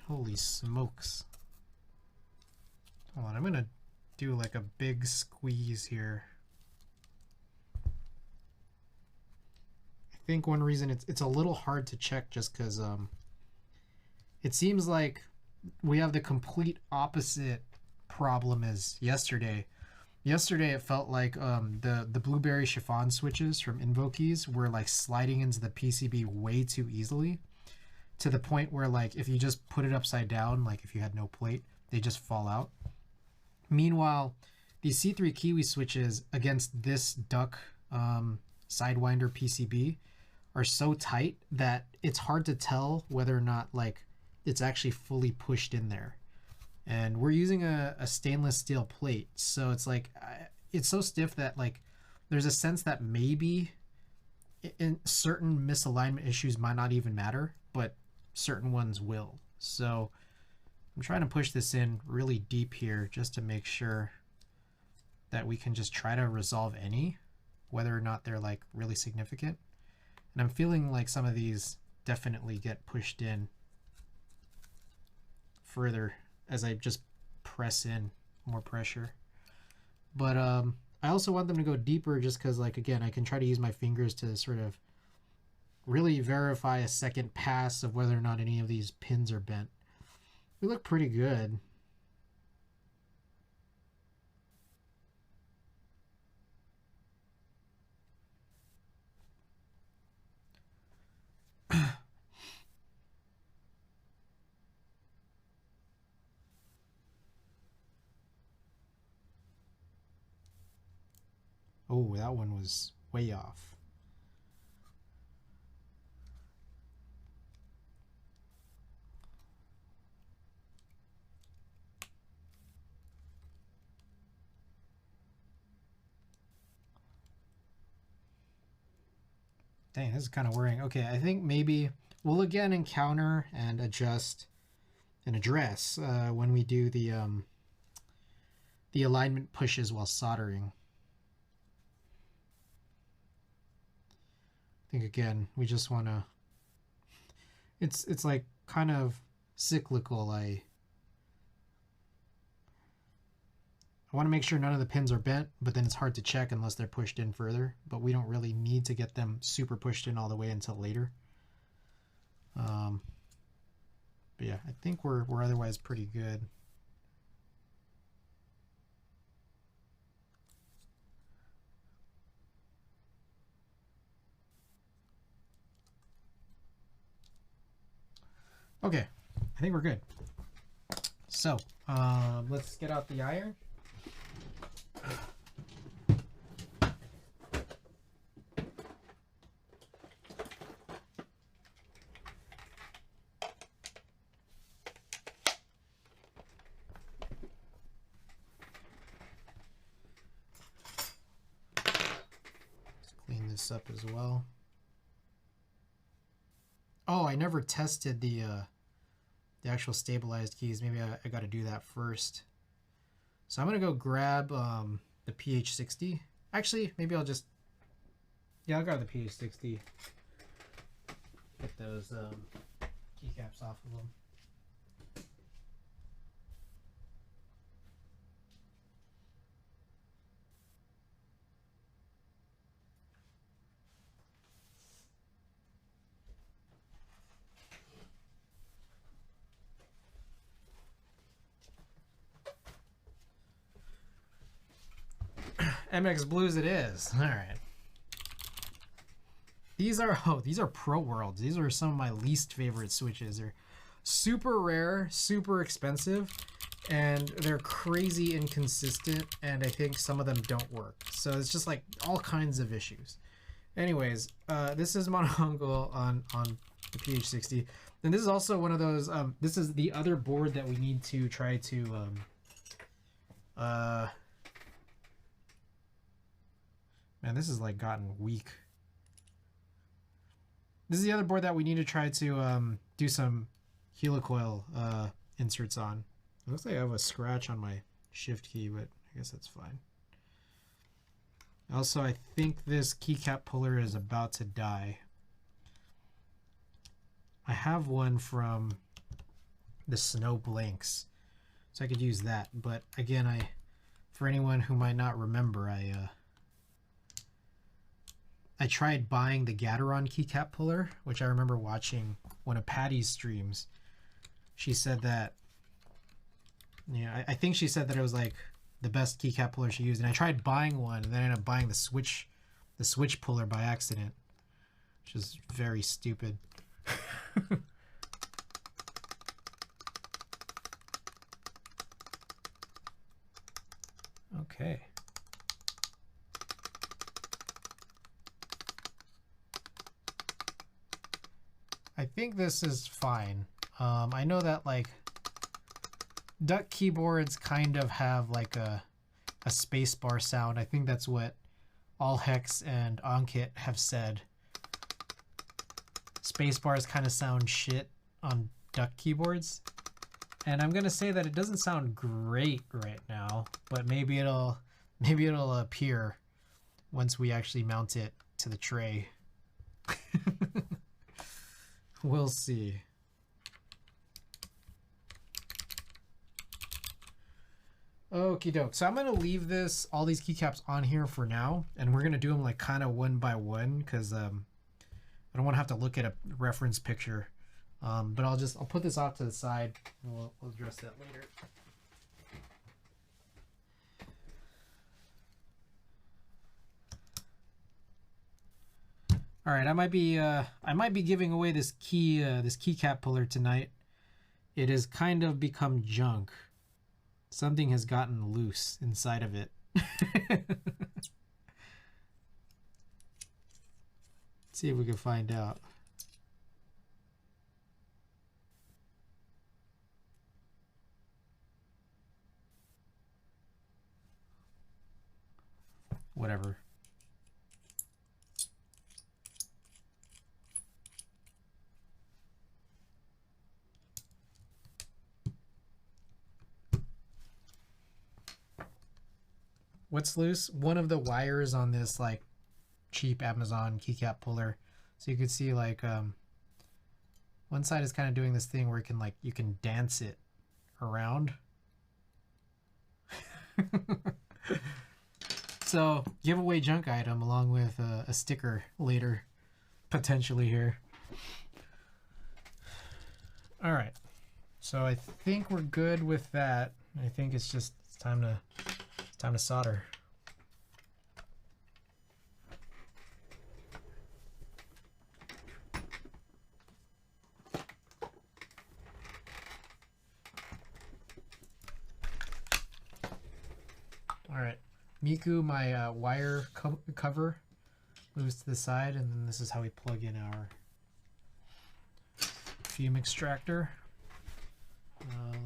Holy smokes. Hold on, I'm gonna do like a big squeeze here. I think one reason it's a little hard to check just because it seems like we have the complete opposite problem as yesterday. Yesterday it felt like the blueberry chiffon switches from Invokeys were like sliding into the PCB way too easily, to the point where like if you just put it upside down, like if you had no plate, they just fall out. Meanwhile, these C3 Kiwi switches against this duck Sidewinder PCB are so tight that it's hard to tell whether or not like it's actually fully pushed in there. And we're using a stainless steel plate, so it's like it's so stiff that like there's a sense that maybe in certain misalignment issues might not even matter, but certain ones will. So I'm trying to push this in really deep here just to make sure that we can just try to resolve any, whether or not they're like really significant. And I'm feeling like some of these definitely get pushed in further as I just press in more pressure. But I also want them to go deeper just because, like, again, I can try to use my fingers to sort of really verify a second pass of whether or not any of these pins are bent. We look pretty good. Oh, that one was way off. Dang, this is kind of worrying. Okay, I think maybe we'll again encounter and adjust and address when we do the alignment pushes while soldering. I think again we just want to. It's like kind of cyclical. I want to make sure none of the pins are bent, but then it's hard to check unless they're pushed in further. But we don't really need to get them super pushed in all the way until later. But yeah, I think we're otherwise pretty good. Okay, I think we're good. So let's get out the iron. this up as well. Oh, I never tested the actual stabilized keys. Maybe I got to do that first. So I'm gonna go grab the PH60. Actually, maybe I'll just, yeah, I'll grab the PH60. Get those keycaps off of them. MX Blues it is. All right. These are Pro Worlds. These are some of my least favorite switches. They're super rare, super expensive, and they're crazy inconsistent, and I think some of them don't work. So it's just like all kinds of issues. Anyways, this is Mono Hangul on the PH60. And this is also one of those, this is the other board that we need to try to man, this has like gotten weak. This is the other board that we need to try to do some helicoil inserts on. It looks like I have a scratch on my shift key, but I guess that's fine. Also, I think this keycap puller is about to die. I have one from the Snow Blanks, so I could use that. But again, for anyone who might not remember, I tried buying the Gateron keycap puller, which I remember watching one of Patty's streams. She said that, yeah, I think she said that it was like the best keycap puller she used, and I tried buying one, and then I ended up buying the switch puller by accident, which is very stupid. Okay. I think this is fine. I know that like duck keyboards kind of have like a spacebar sound. I think that's what Allhex and Ankit have said. Spacebars kind of sound shit on duck keyboards. And I'm gonna say that it doesn't sound great right now, but maybe it'll appear once we actually mount it to the tray. We'll see. Okie doke. So I'm gonna leave all these keycaps on here for now, and we're gonna do them like kind of one by one because I don't want to have to look at a reference picture. But I'll put this off to the side, and we'll address that later. All right, I might be giving away this keycap puller tonight. It has kind of become junk. Something has gotten loose inside of it. Let's see if we can find out. Whatever. What's loose? One of the wires on this like cheap Amazon keycap puller. So you can see like one side is kind of doing this thing where you can dance it around. So giveaway junk item along with a sticker later, potentially here. All right, so I think we're good with that. I think it's time to solder. All right, Miku, my wire cover moves to the side, and then this is how we plug in our fume extractor.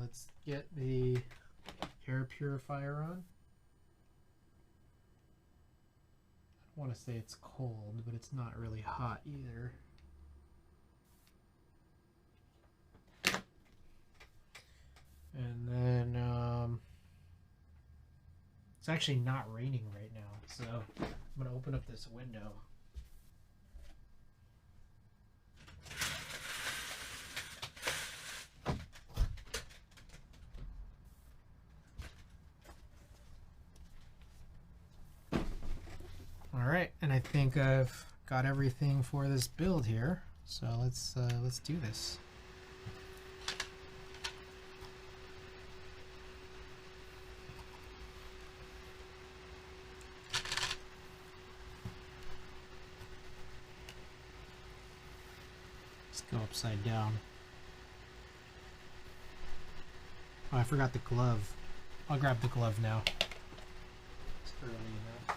Let's get the air purifier on. want to say it's cold, but it's not really hot either. And then it's actually not raining right now, so I'm gonna open up this window. All right, and I think I've got everything for this build here, so let's do this. Let's go upside down. Oh, I forgot the glove. I'll grab the glove now. It's early enough.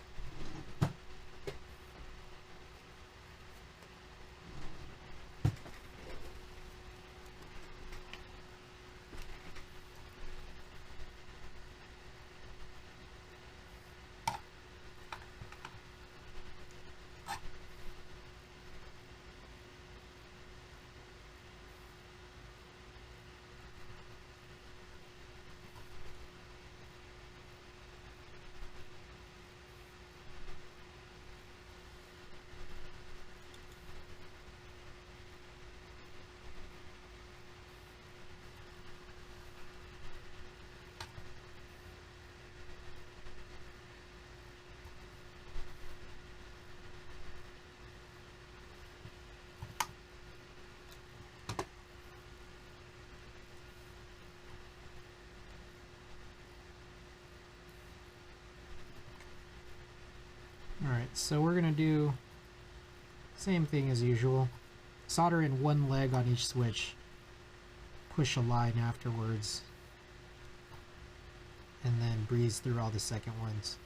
Alright, so we're going to do same thing as usual. Solder in one leg on each switch. Push a line afterwards. And then breeze through all the second ones.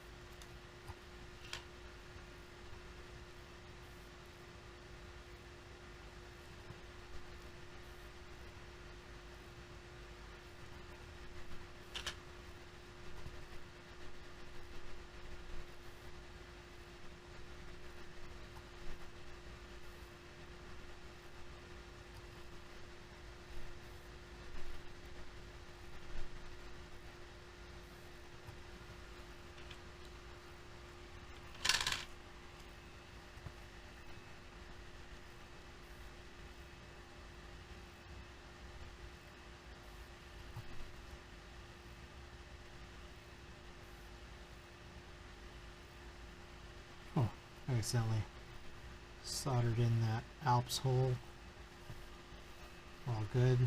Oh, I accidentally soldered in that Alps hole. All good.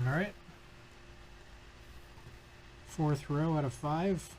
All right. 4th row out of 5.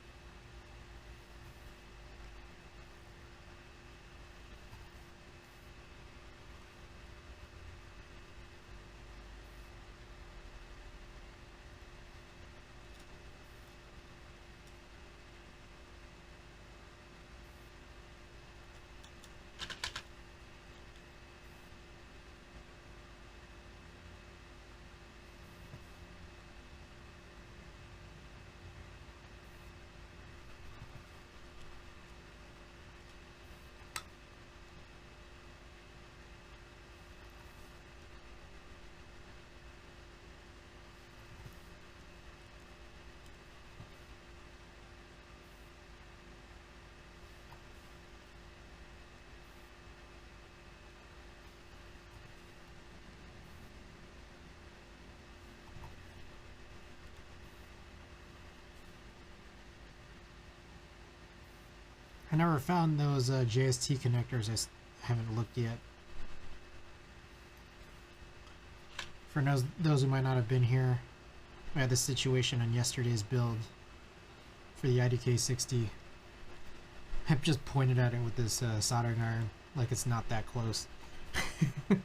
I never found those JST connectors. I haven't looked yet. For those who might not have been here, we had this situation on yesterday's build for the IDK60. I just pointed at it with this soldering iron like it's not that close. 2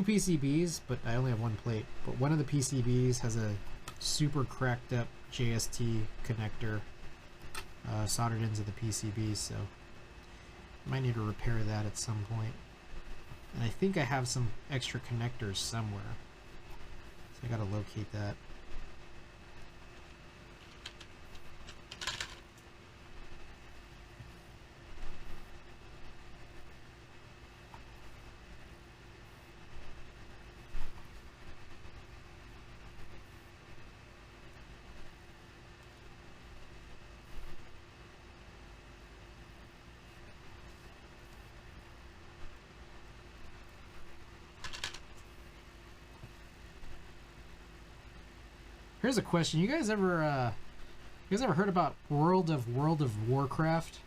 PCBs, but I only have 1 plate. But one of the PCBs has a super cracked up JST connector soldered into the PCB, so I might need to repair that at some point. And I think I have some extra connectors somewhere, so I gotta locate that. Here's a question: you guys ever heard about World of Warcraft?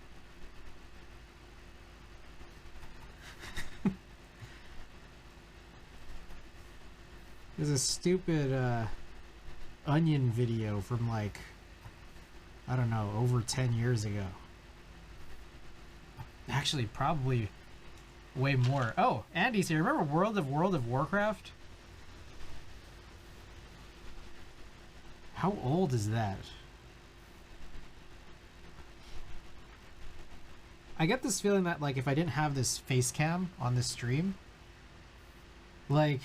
There's a stupid Onion video from like, I don't know, over 10 years ago. Actually, probably way more. Oh, Andy's here. Remember World of Warcraft? How old is that? I get this feeling that, like, if I didn't have this face cam on this stream, like,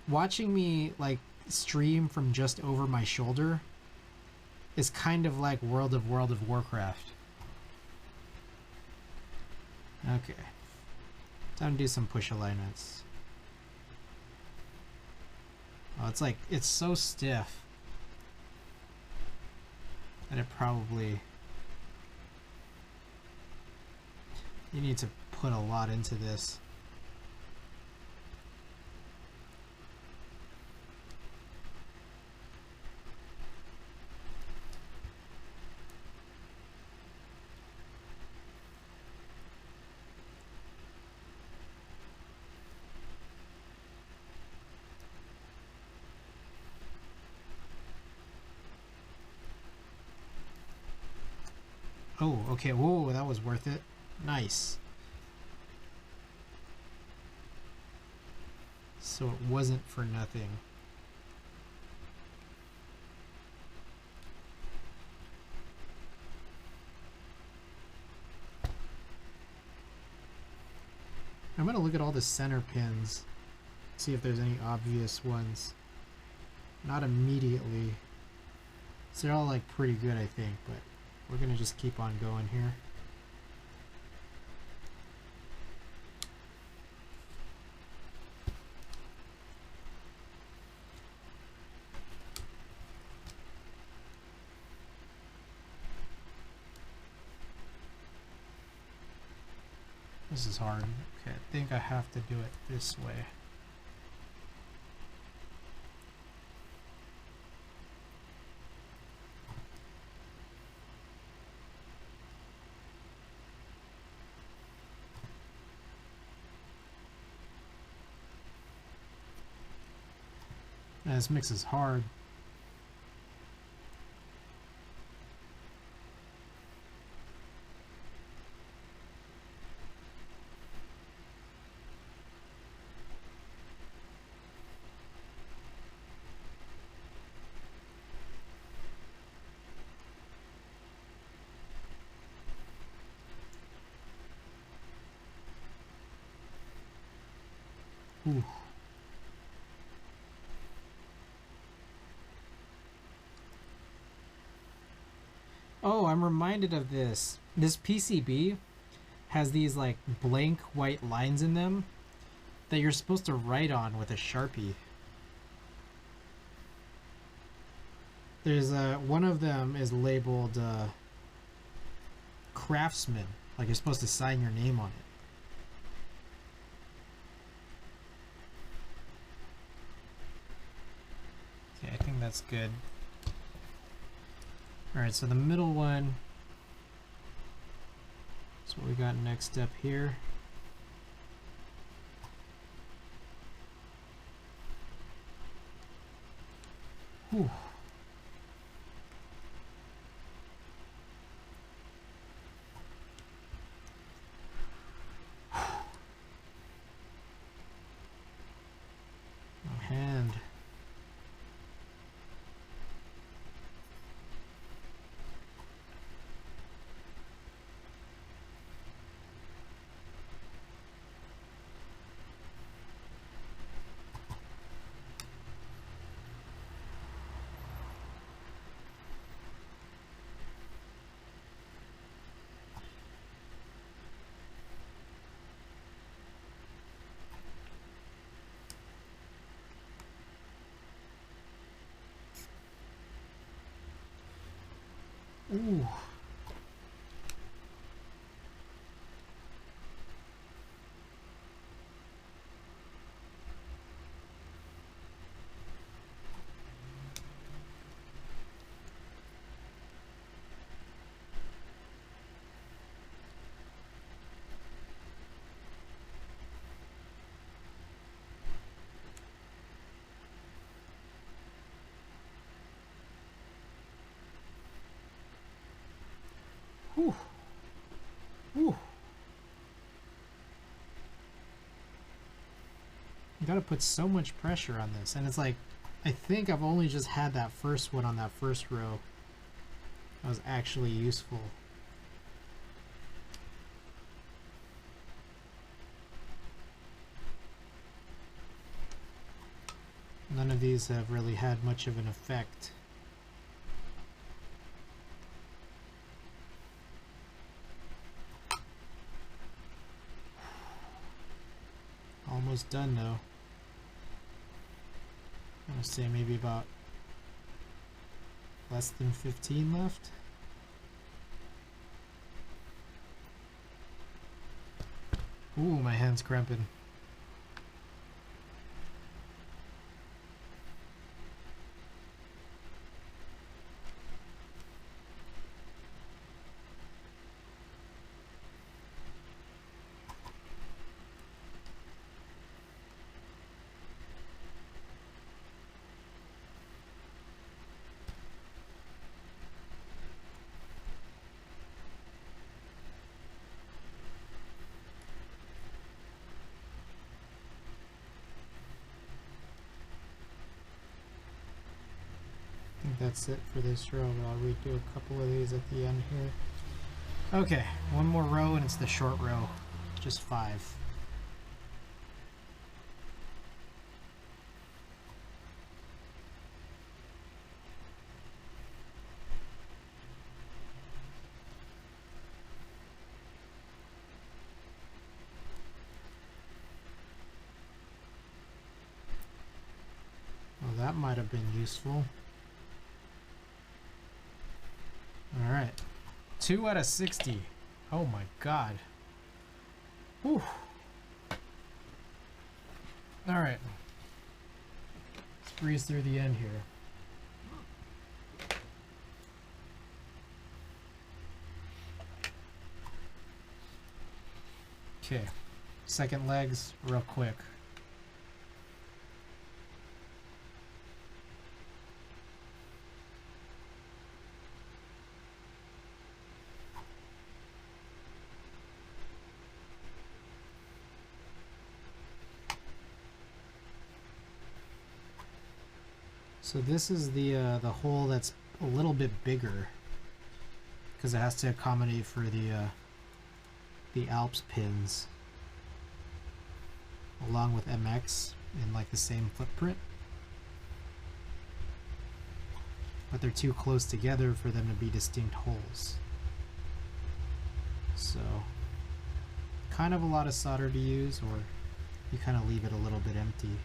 watching me, like, stream from just over my shoulder is kind of like World of Warcraft. Okay. Time to do some push alignments. Oh, it's like, it's so stiff. And it probably, you need to put a lot into this. Oh, okay. Whoa, that was worth it. Nice. So it wasn't for nothing. I'm gonna look at all the center pins, see if there's any obvious ones. Not immediately. So they're all like pretty good, I think, but we're gonna just keep on going here. This is hard. Okay, I think I have to do it this way. This mix is hard. Ooh. Oh, I'm reminded of this. This PCB has these like blank white lines in them that you're supposed to write on with a Sharpie. There's one of them is labeled Craftsman, like you're supposed to sign your name on it. Okay, I think that's good. Alright, so the middle one, That's what we got next step here. Whew. My hand. Ooh. Whew. Whew. You gotta put so much pressure on this, and it's like, I think I've only just had that first one on that first row that was actually useful. None of these have really had much of an effect. Almost done though. I'm gonna say maybe about less than 15 left. Ooh, my hand's cramping. That's it for this row, but I'll redo a couple of these at the end here. Okay, one more row and it's the short row, just 5. Well, that might have been useful. Alright, 2 out of 60. Oh my god. Whew. Alright. Let's breeze through the end here. Okay, second legs real quick. So this is the hole that's a little bit bigger because it has to accommodate for the Alps pins along with MX in like the same footprint, but they're too close together for them to be distinct holes. So kind of a lot of solder to use, or you kind of leave it a little bit empty.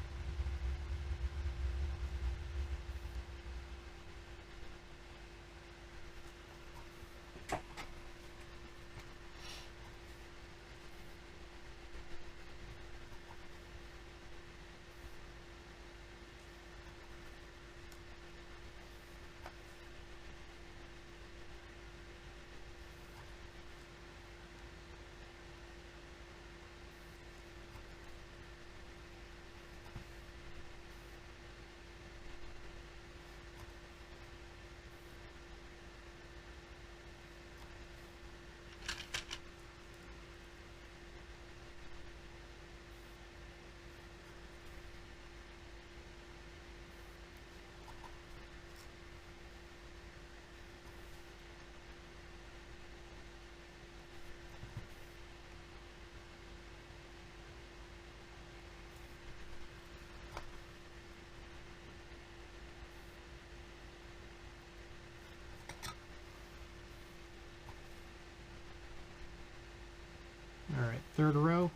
third row.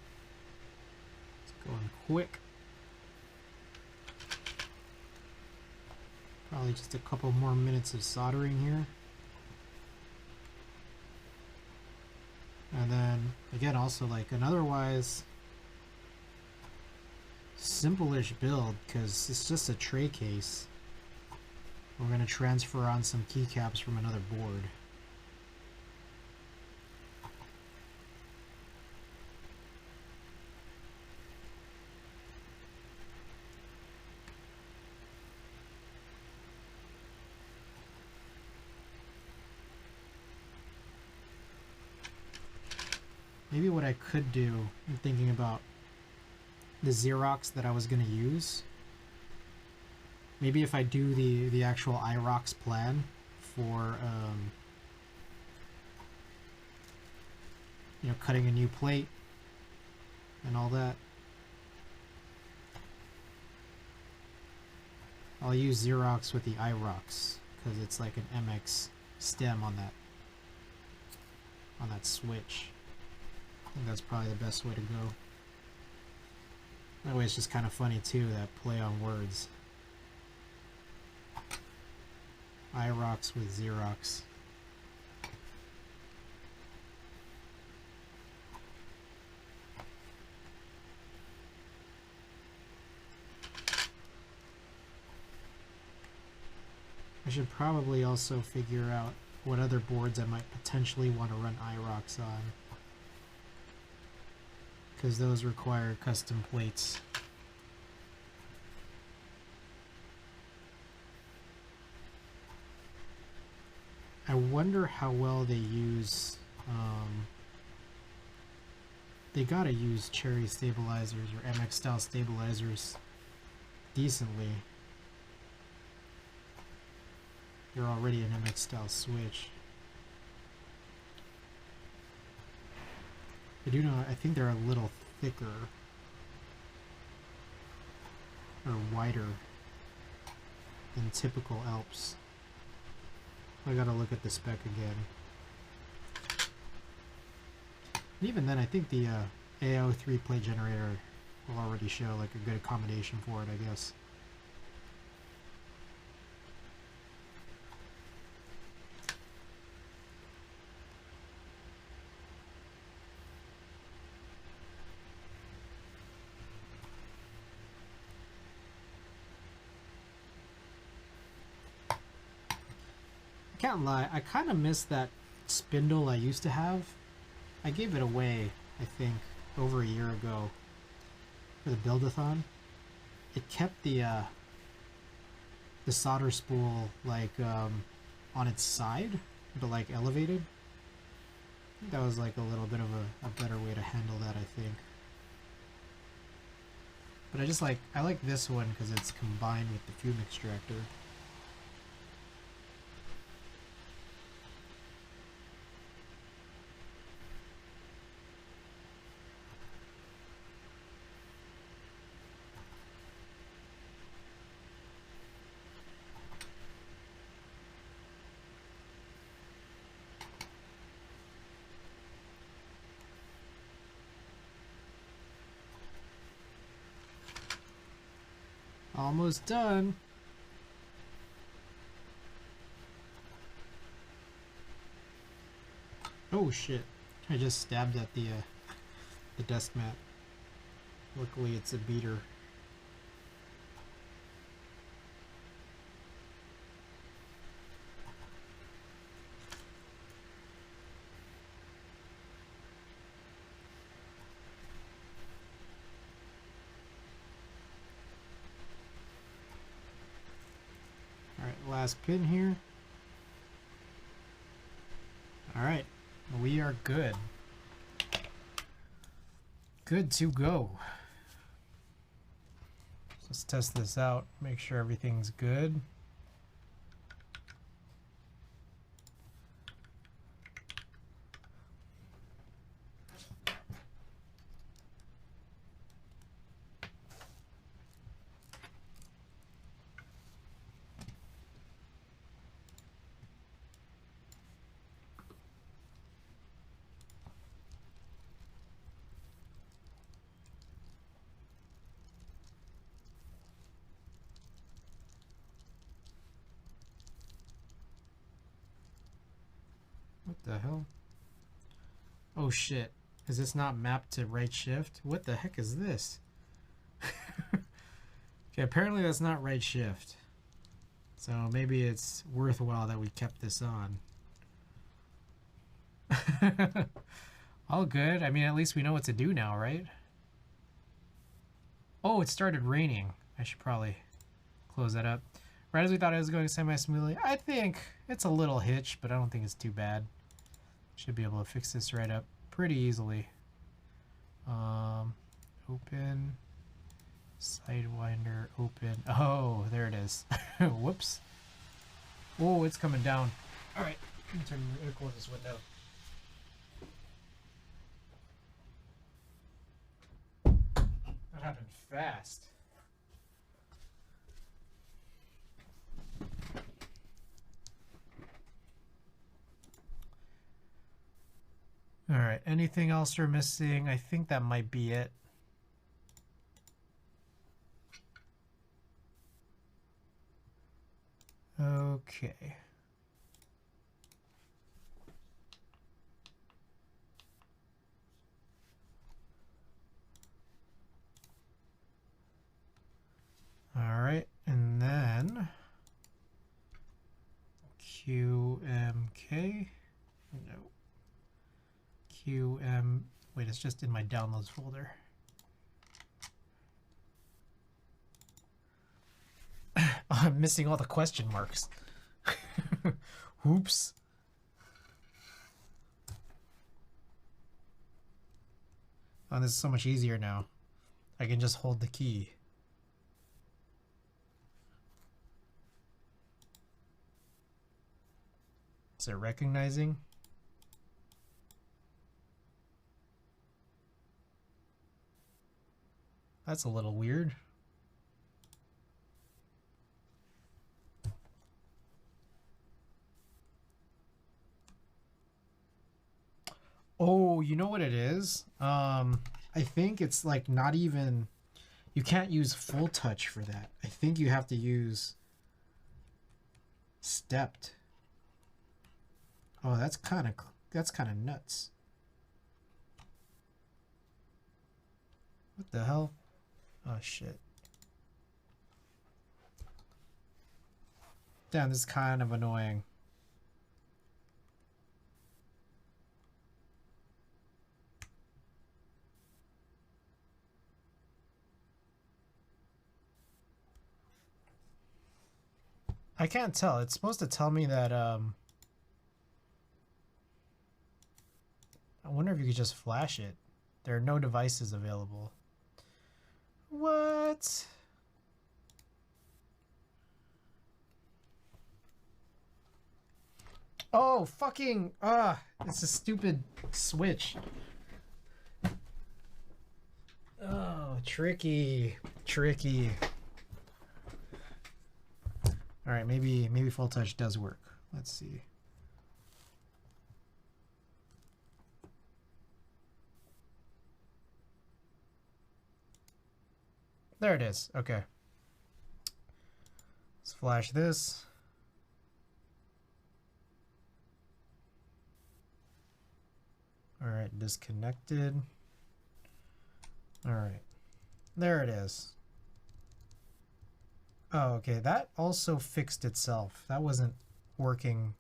It's going quick. Probably just a couple more minutes of soldering here. And then, again, also like an otherwise simple-ish build, because it's just a tray case. We're going to transfer on some keycaps from another board. Maybe what I could do, I'm thinking about the Xerox that I was going to use. Maybe if I do the actual IROX plan for you know, cutting a new plate and all that, I'll use Xerox with the IROX because it's like an MX stem on that switch. I think that's probably the best way to go. That way it's just kind of funny too, that play on words. IROX with Xerox. I should probably also figure out what other boards I might potentially want to run IROX on, because those require custom plates. I wonder how well they use, they gotta use cherry stabilizers or MX style stabilizers decently. They're already an MX style switch. I do know, I think they're a little thicker or wider than typical Alps. I gotta look at the spec again. And even then, I think the AO3 plate generator will already show like a good accommodation for it, I guess. Can't lie, I kind of miss that spindle I used to have. I gave it away, I think, over a year ago for the build-a-thon. It kept the solder spool like on its side, but like elevated. I think that was like a little bit of a better way to handle that, I think. But I like this one because it's combined with the fume extractor. Almost done. Oh shit. I just stabbed at the desk mat. Luckily it's a beater. Last pin here. Alright, we are good. Good to go. Let's test this out, make sure everything's good. What the hell? Oh shit. Is this not mapped to right shift? What the heck is this? Okay, apparently that's not right shift. So maybe it's worthwhile that we kept this on. All good. I mean, at least we know what to do now, right? Oh, it started raining. I should probably close that up. Right as we thought it was going semi-smoothly. I think it's a little hitch, but I don't think it's too bad. Should be able to fix this right up pretty easily. Open. Sidewinder, open. Oh, there it is. Whoops. Oh, it's coming down. Alright, let me turn the close this window. That happened fast. Alright, anything else we're missing? I think that might be it. Okay. All right, and then QMK. No. QM. Wait, it's just in my downloads folder. I'm missing all the question marks. Oops. Oh, this is so much easier now. I can just hold the key. Is it recognizing? That's a little weird. Oh, you know what it is? I think it's like not even, you can't use full touch for that. I think you have to use stepped. Oh, that's kind of nuts. What the hell? Oh shit. Damn, this is kind of annoying. I can't tell. It's supposed to tell me that, I wonder if you could just flash it. There are no devices available. What? Oh, fucking, it's a stupid switch. Oh, tricky. All right, maybe full touch does work. Let's see. There it is. Okay. Let's flash this. All right, disconnected. All right. There it is. Oh, okay. That also fixed itself. That wasn't working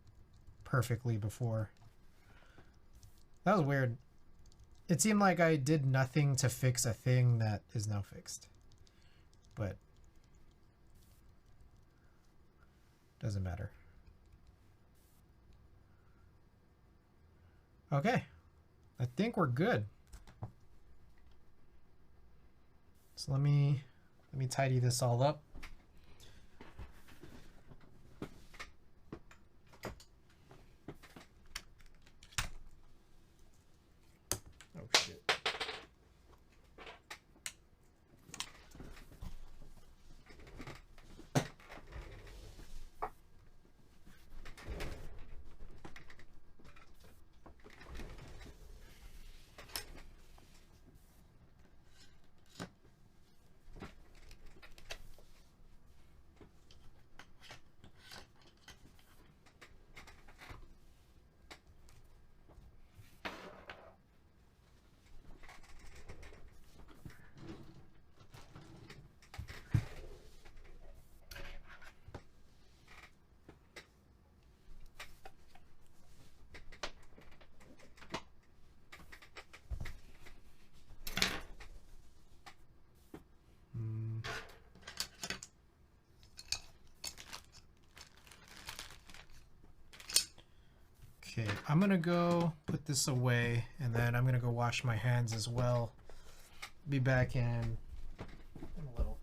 perfectly before. That was weird. It seemed like I did nothing to fix a thing that is now fixed. But doesn't matter. Okay. I think we're good. So let me tidy this all up. Oh shit. Okay, I'm gonna go put this away, and then I'm gonna go wash my hands as well. Be back in a little.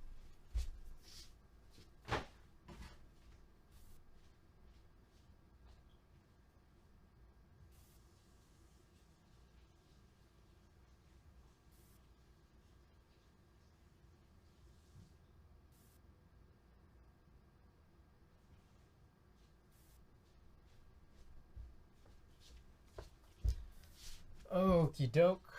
Okie doke.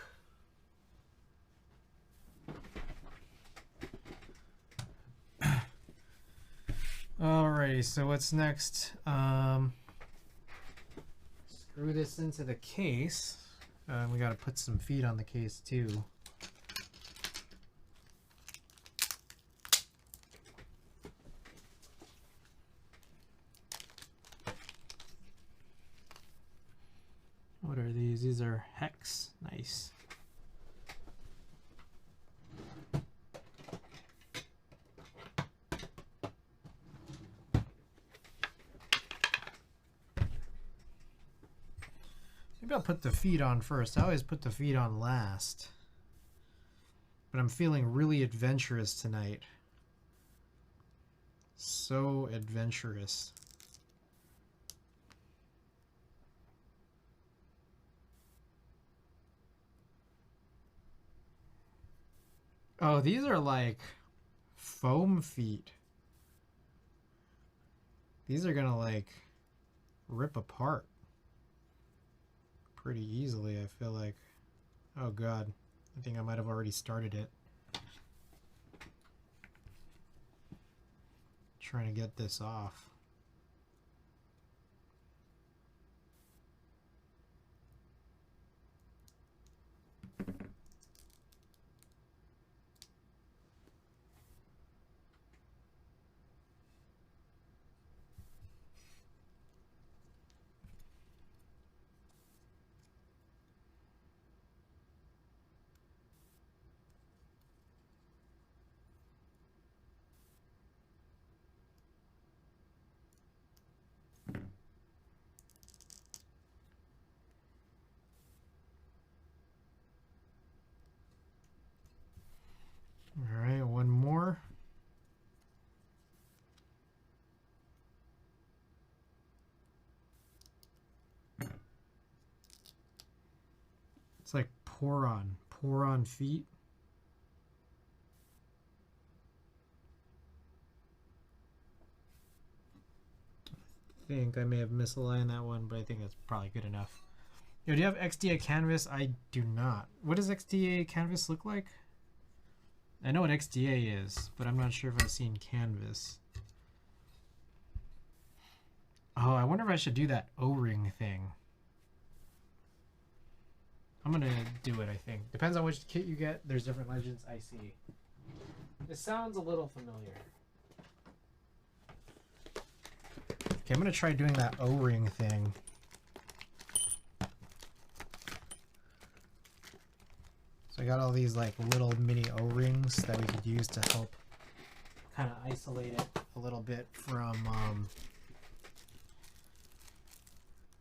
Alrighty, so what's next? Screw this into the case. We gotta put some feet on the case too. What are these? These are hex. Nice. Maybe I'll put the feet on first. I always put the feet on last. But I'm feeling really adventurous tonight. So adventurous. Oh, these are like foam feet. These are gonna like rip apart pretty easily, I feel like. Oh god, I think I might have already started it. Trying to get this off. All right, one more. It's like pour on feet. I think I may have misaligned that one, but I think that's probably good enough. Yo, do you have XDA canvas? I do not. What does XDA canvas look like? I know what XDA is, but I'm not sure if I've seen canvas. Oh, I wonder if I should do that O-ring thing. I'm gonna do it, I think. Depends on which kit you get. There's different legends I see. This sounds a little familiar. Okay, I'm gonna try doing that O-ring thing. So I got all these like little mini O-rings that we could use to help kind of isolate it a little bit from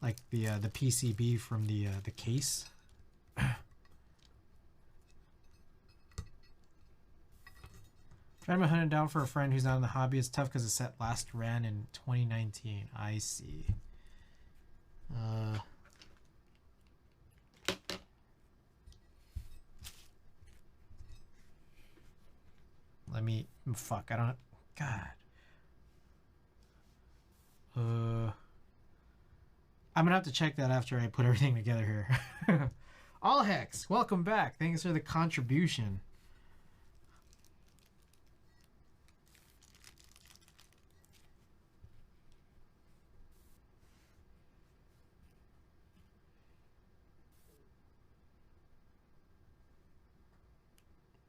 like the PCB from the case. Trying to hunt it down for a friend who's not in the hobby. It's tough because the set last ran in 2019. I see. Let me... Fuck, I don't... God. I'm gonna have to check that after I put everything together here. All Hex, welcome back. Thanks for the contribution.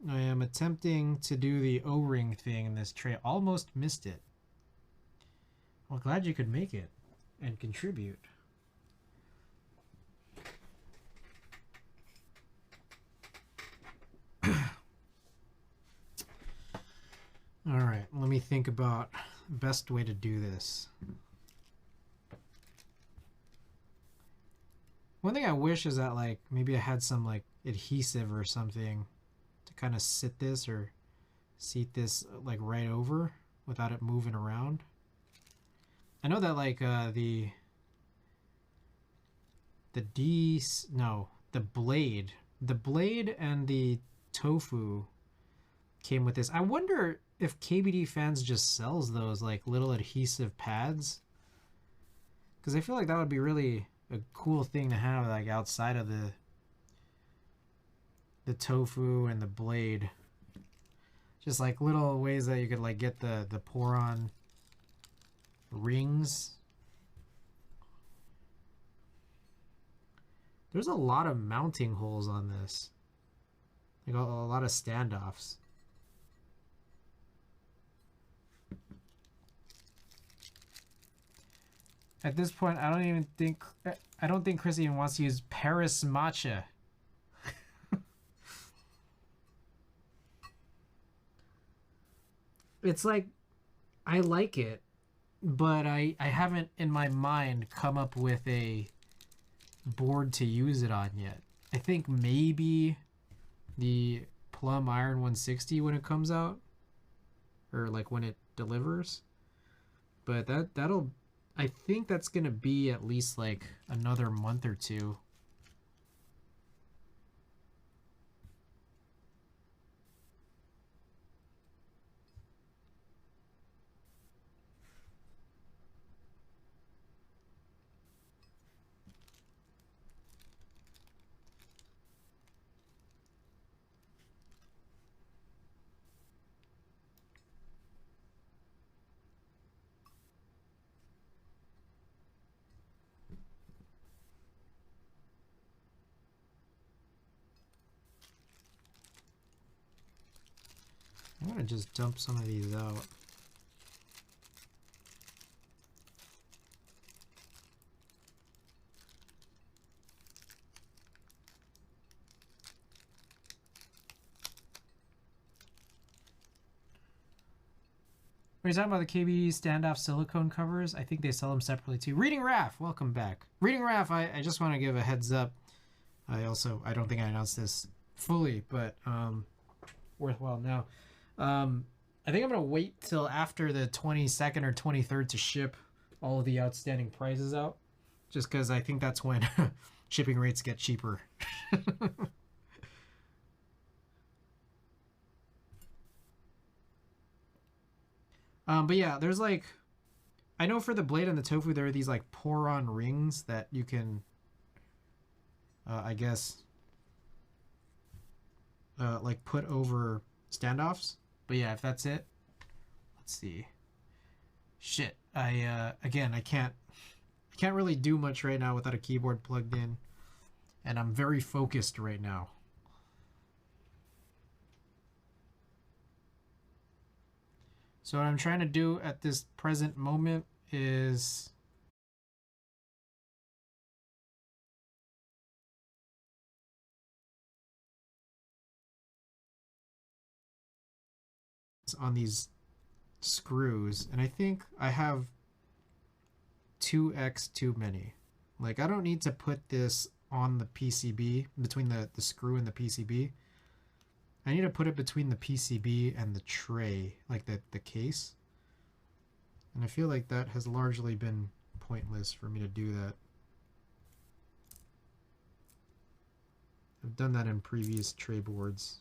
I am attempting to do the O-ring thing in this tray. Almost missed it. Well, glad you could make it and contribute. All right, let me think about the best way to do this. One thing I wish is that like maybe I had some like adhesive or something to kind of sit this or seat this like right over without it moving around. I know that like the blade and the tofu came with this. I wonder if KBD Fans just sells those like little adhesive pads, because I feel like that would be really a cool thing to have like outside of the tofu and the blade. Just like little ways that you could like get the pour-on rings. There's a lot of mounting holes on this. Like a lot of standoffs. At this point, I don't think Chris even wants to use Paris matcha. It's like, I like it, but I haven't in my mind come up with a board to use it on yet. I think maybe the Plum Iron 160 when it comes out, or like when it delivers, but that'll, I think that's gonna be at least like another month or two. I'm gonna just dump some of these out. Are you talking about the KB standoff silicone covers? I think they sell them separately too. Reading Raf, welcome back. Reading Raf, I just want to give a heads up. I don't think I announced this fully, but worthwhile now. I think I'm going to wait till after the 22nd or 23rd to ship all of the outstanding prices out, just because I think that's when shipping rates get cheaper. But yeah, there's like, I know for the blade and the tofu, there are these like pour-on rings that you can, I guess, like put over standoffs. But yeah, if that's it, let's see. Shit, again, I can't really do much right now without a keyboard plugged in, and I'm very focused right now. So what I'm trying to do at this present moment is on these screws, and I think I have 2x too many. Like, I don't need to put this on the PCB, between the screw and the PCB. I need to put it between the PCB and the tray, like the case. And I feel like that has largely been pointless for me to do that. I've done that in previous tray boards.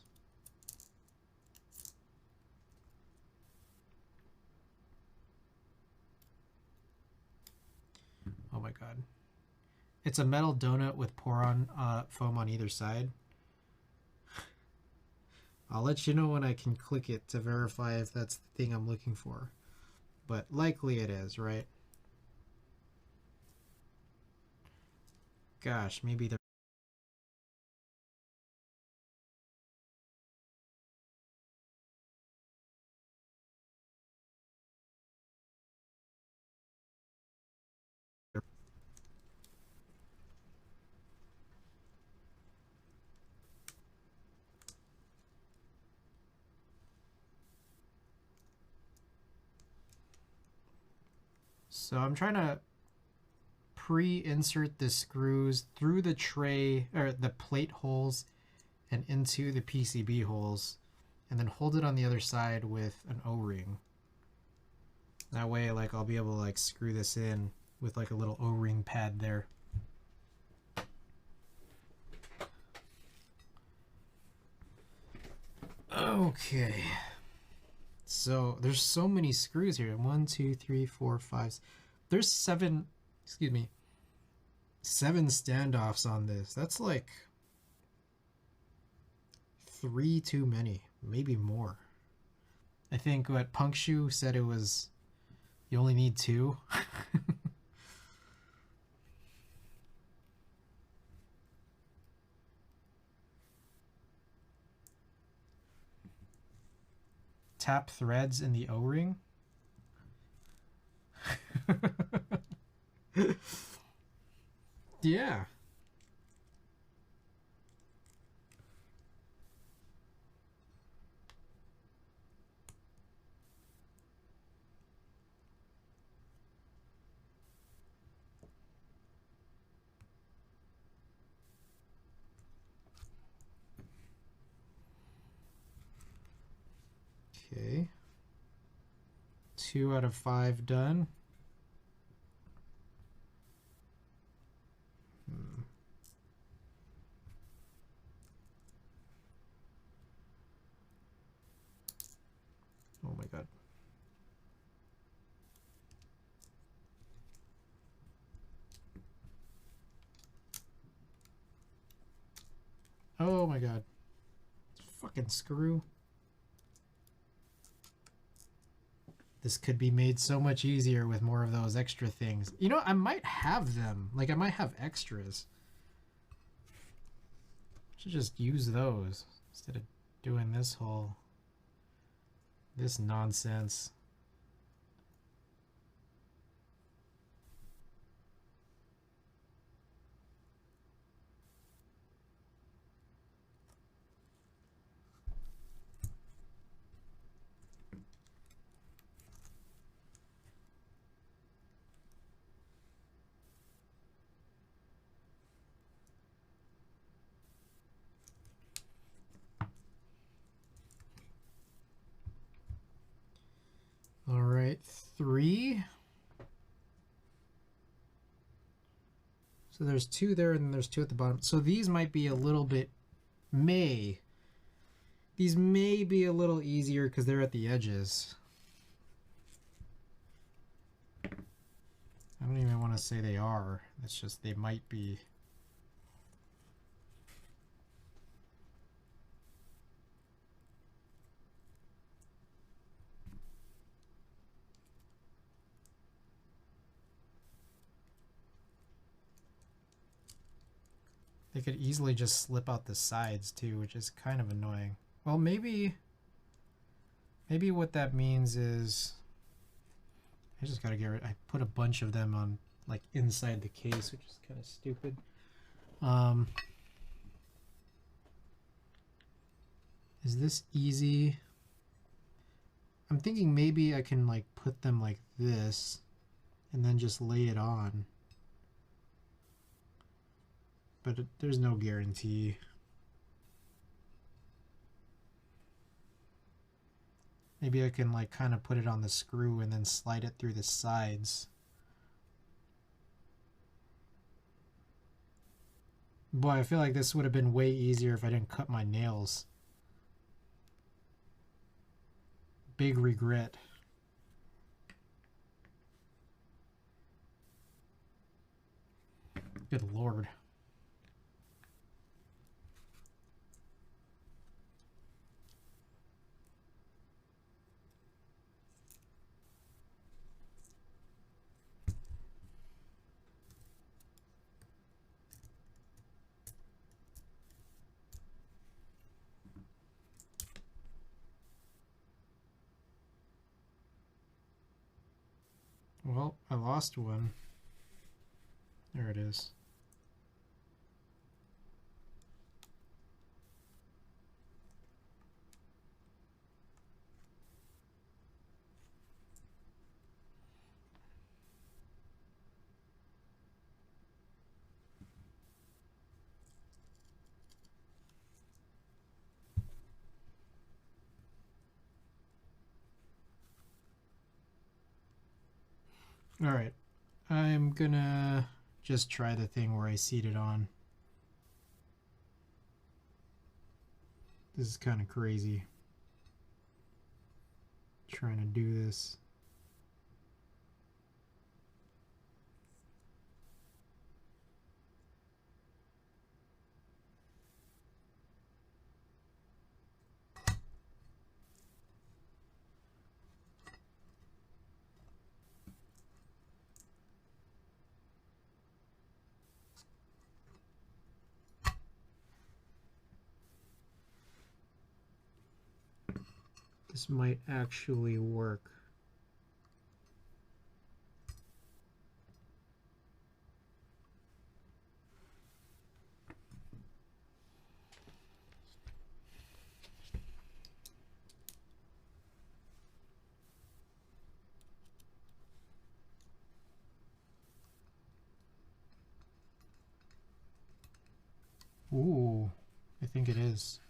Oh my god. It's a metal donut with pour-on foam on either side. I'll let you know when I can click it to verify if that's the thing I'm looking for. But likely it is, right? Gosh, maybe they're... So I'm trying to pre-insert the screws through the tray or the plate holes and into the PCB holes, and then hold it on the other side with an O-ring. That way, like, I'll be able to like screw this in with like a little O-ring pad there. Okay. So there's so many screws here. 1, 2, 3, 4, 5. There's 7, excuse me, 7 standoffs on this. That's like 3 too many, maybe more. I think what Punkshoe said, it was you only need 2. Tap threads in the O-ring. Yeah. Okay. 2 out of 5 done. Oh my god. Oh my god. Fucking screw. This could be made so much easier with more of those extra things. You know, I might have them. Like, I might have extras. Should just use those instead of doing this nonsense. All right, 3. So there's 2 there and then there's 2 at the bottom. So these might be a little bit, these may be a little easier because they're at the edges. I don't even want to say they are. It's just they might be. They could easily just slip out the sides too, which is kind of annoying. Well, maybe what that means is I just gotta get rid. I put a bunch of them on like inside the case, which is kind of stupid. Is this easy? I'm thinking maybe I can like put them like this and then just lay it on. But there's no guarantee. Maybe I can like kind of put it on the screw and then slide it through the sides. Boy, I feel like this would have been way easier if I didn't cut my nails. Big regret. Good lord. Well, I lost one. There it is. All right, I'm gonna just try the thing where I seat it on. This is kind of crazy. Trying to do this. This might actually work. Ooh, I think it is.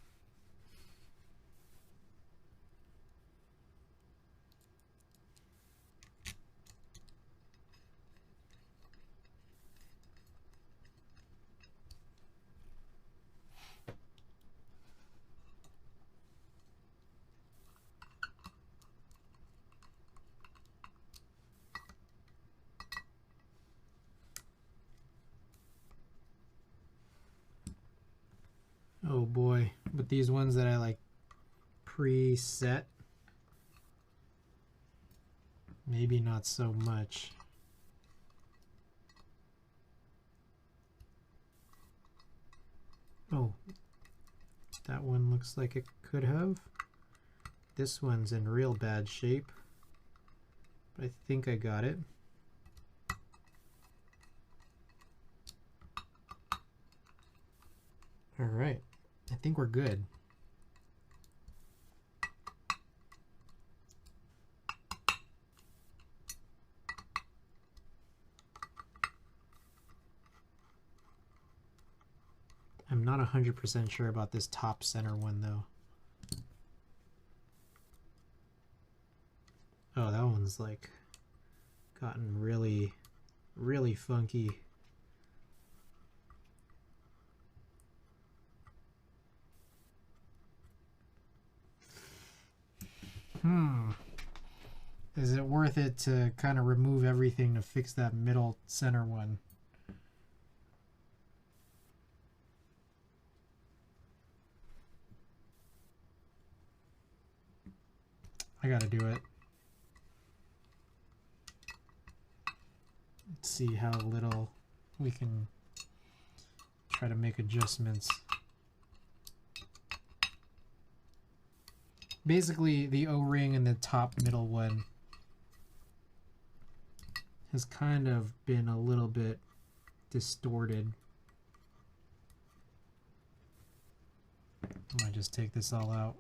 Oh boy, but these ones that I like preset, maybe not so much. Oh, that one looks like it could have. This one's in real bad shape, but I think I got it. All right, I think we're good. I'm not 100% sure about this top center one though. Oh, that one's like gotten really, really funky. Is it worth it to kind of remove everything to fix that middle center one? I gotta do it. Let's see how little we can try to make adjustments. Basically, the O-ring in the top middle one has kind of been a little bit distorted. I might just take this all out.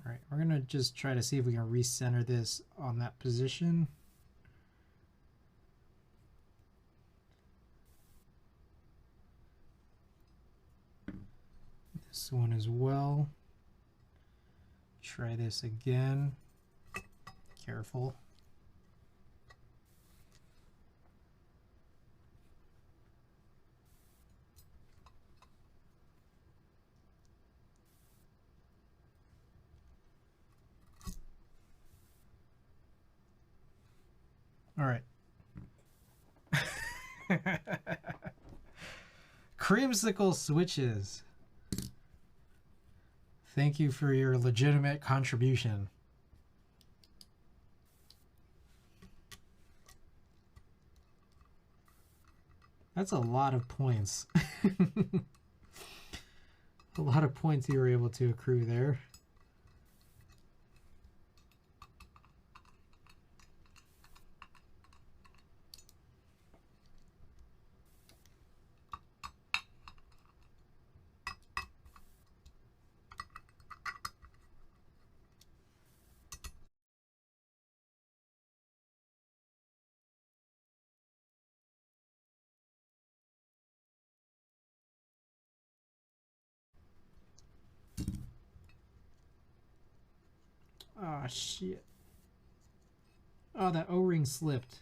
All right, we're gonna just try to see if we can recenter this on that position. This one as well. Try this again. Careful. All right. Creamsicle switches. Thank you for your legitimate contribution. That's a lot of points. A lot of points you were able to accrue there. Oh, shit. Oh, that O-ring slipped.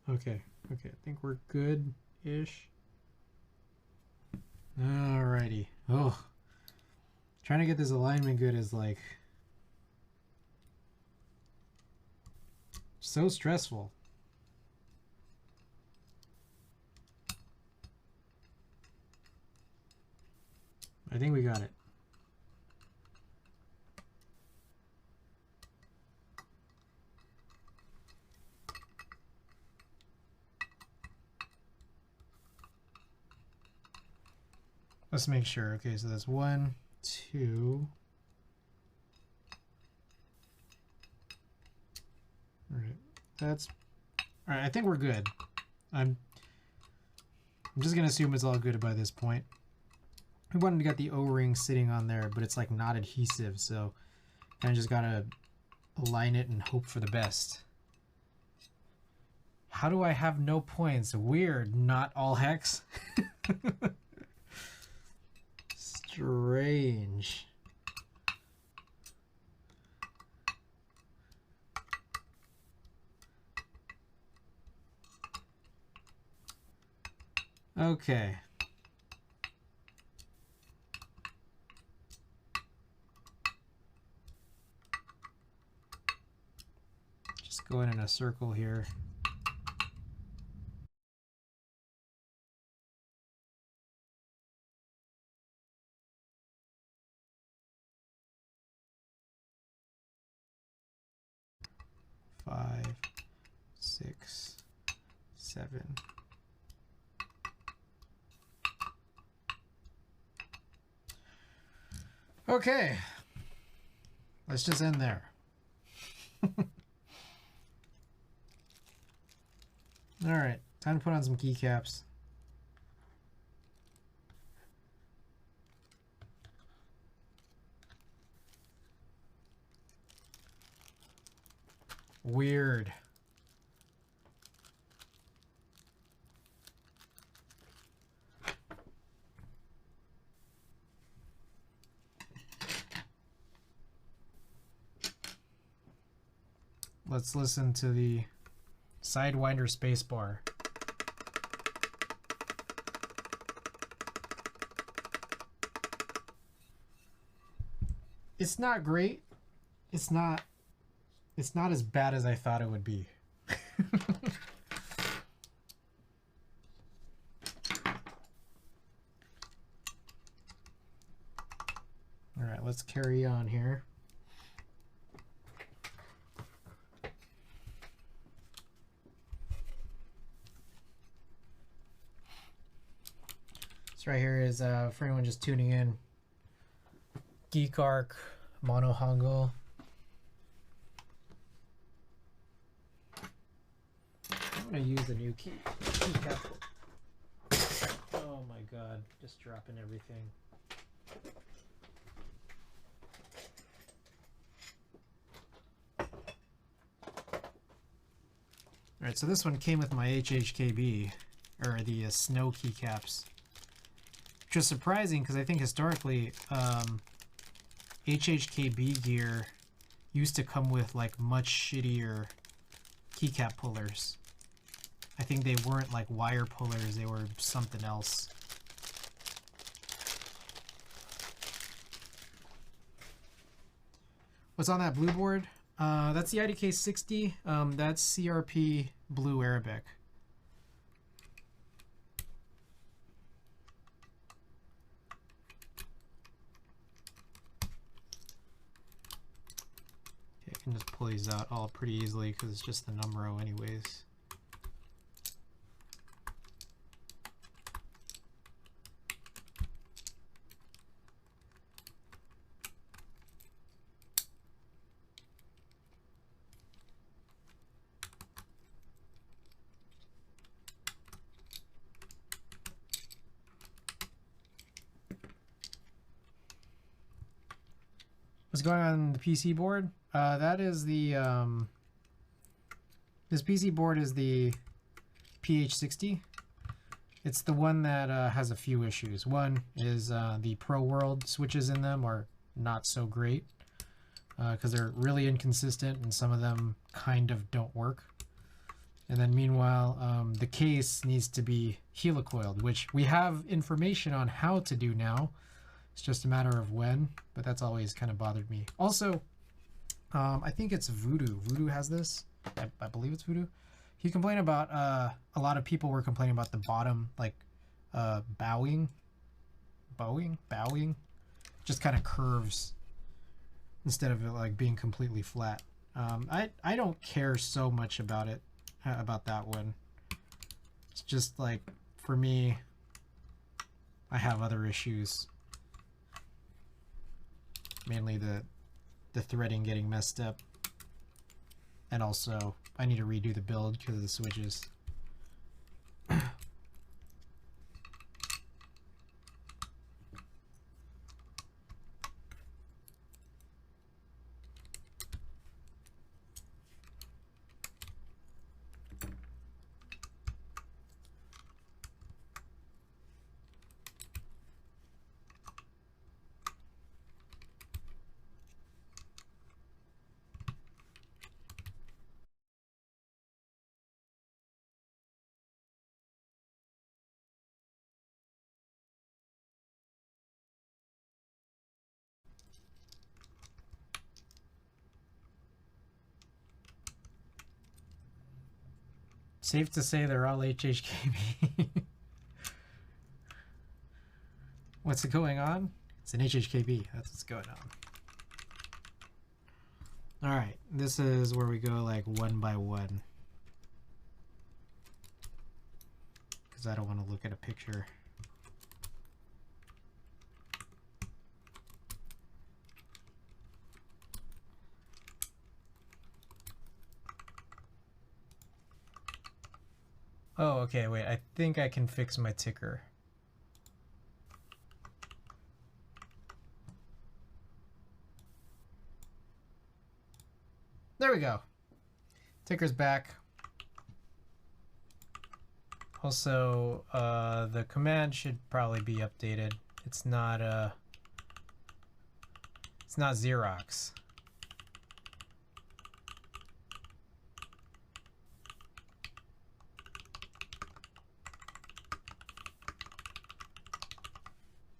Okay, okay, I think we're good-ish. Alrighty. Oh. Trying to get this alignment good is like so stressful. I think we got it. Let's make sure. Okay, so that's 1, 2. All right, that's all right. I think we're good. I'm just gonna assume it's all good by this point. We wanted to get the O-ring sitting on there, but it's like not adhesive, so kind of just gotta align it and hope for the best. How do I have no points? Weird. Not all hex. Strange. Okay. Just going in a circle here. Five, 6, 7. Okay. Let's just end there. All right, time to put on some keycaps. Weird. Let's listen to the Sidewinder spacebar. It's not great. It's not as bad as I thought it would be. All right, let's carry on here. This right here is for anyone just tuning in, GeekArk Mono Hangul. I'm gonna use the new keycap. Oh my god, just dropping everything. Alright, so this one came with my HHKB, or the snow keycaps. Which was surprising because I think historically HHKB gear used to come with like much shittier keycap pullers. I think they weren't like wire pullers, they were something else. What's on that blue board? That's the IDK 60. That's CRP Blue Arabic. Okay, I can just pull these out all pretty easily because it's just the numero anyways. What's going on the PC board? That is the this PC board is the PH60. It's the one that has a few issues. One is the Pro World switches in them are not so great because they're really inconsistent and some of them kind of don't work. And then meanwhile, the case needs to be helicoiled, which we have information on how to do now. It's just a matter of when, but that's always kind of bothered me. Also, I think it's Voodoo. Voodoo has this. I believe it's Voodoo. He complained about, a lot of people were complaining about the bottom, like, bowing, just kind of curves instead of it, like, being completely flat. I don't care so much about it, about that one. It's just, like, for me, I have other issues. Mainly the threading getting messed up, and also I need to redo the build because of the switches. Safe to say they're all HHKB. What's going on? It's an HHKB. That's what's going on. Alright, this is where we go like one by one. Because I don't want to look at a picture. Oh, okay, wait, I think I can fix my ticker. There we go. Ticker's back. Also, the command should probably be updated. It's not Xerox.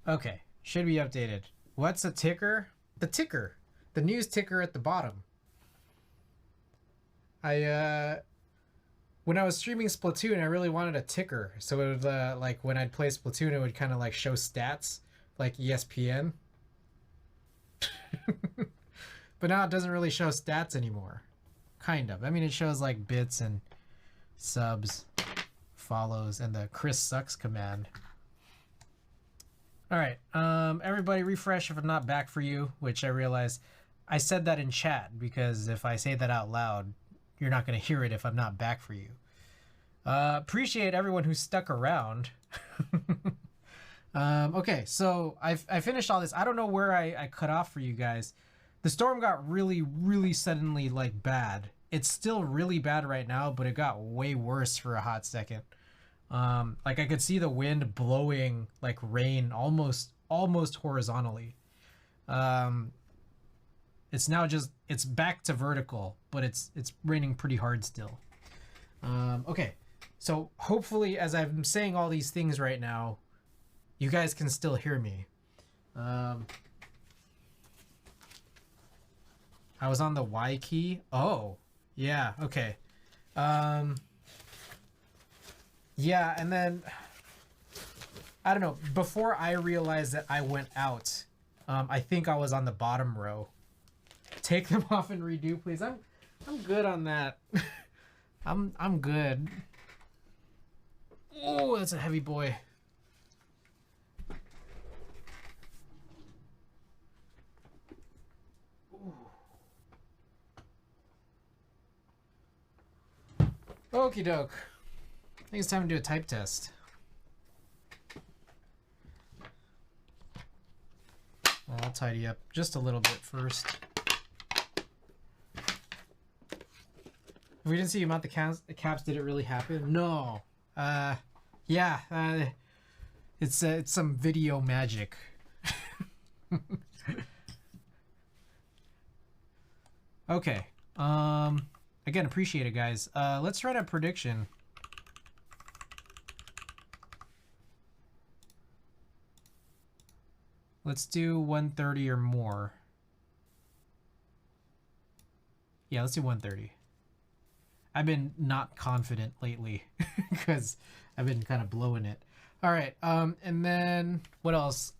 Okay, should be updated. What's a ticker? The ticker. The news ticker at the bottom. When I was streaming Splatoon, I really wanted a ticker. So it would, like, when I'd play Splatoon, it would kind of, like, show stats, like ESPN. But now it doesn't really show stats anymore. Kind of. I mean, it shows, like, bits and subs, follows, and the Chris Sucks command. Alright, everybody refresh if I'm not back for you, which I realize I said that in chat because if I say that out loud, you're not going to hear it if I'm not back for you. Appreciate everyone who stuck around. Okay, so I finished all this. I don't know where I cut off for you guys. The storm got really, really suddenly, like, bad. It's still really bad right now, but it got way worse for a hot second. Like I could see the wind blowing like rain almost horizontally. It's now just, it's back to vertical, but it's raining pretty hard still. Okay, so hopefully as I'm saying all these things right now, you guys can still hear me. I was on the Y key. Oh, yeah. Okay. Yeah, and then I don't know. Before I realized that I went out, I think I was on the bottom row. Take them off and redo, please. I'm good on that. I'm good. Oh, that's a heavy boy. Okie doke. I think it's time to do a type test. I'll tidy up just a little bit first. If we didn't see you mount the caps, did it really happen? No. Yeah. It's some video magic. Okay. Again, appreciate it, guys. Let's try a prediction. Let's do 130 or more. Yeah, let's do 130. I've been not confident lately because I've been kind of blowing it. All right, and then what else?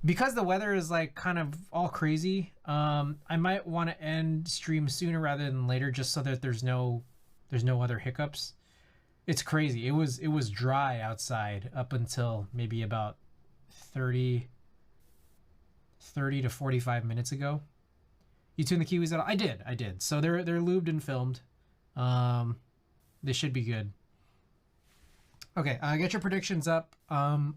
Because the weather is like kind of all crazy, I might want to end stream sooner rather than later, just so that there's no other hiccups. It's crazy. It was dry outside up until maybe about 30 to 45 minutes ago. You tuned the Kiwis out? I did. So they're lubed and filmed. They should be good. Okay, get your predictions up. I'll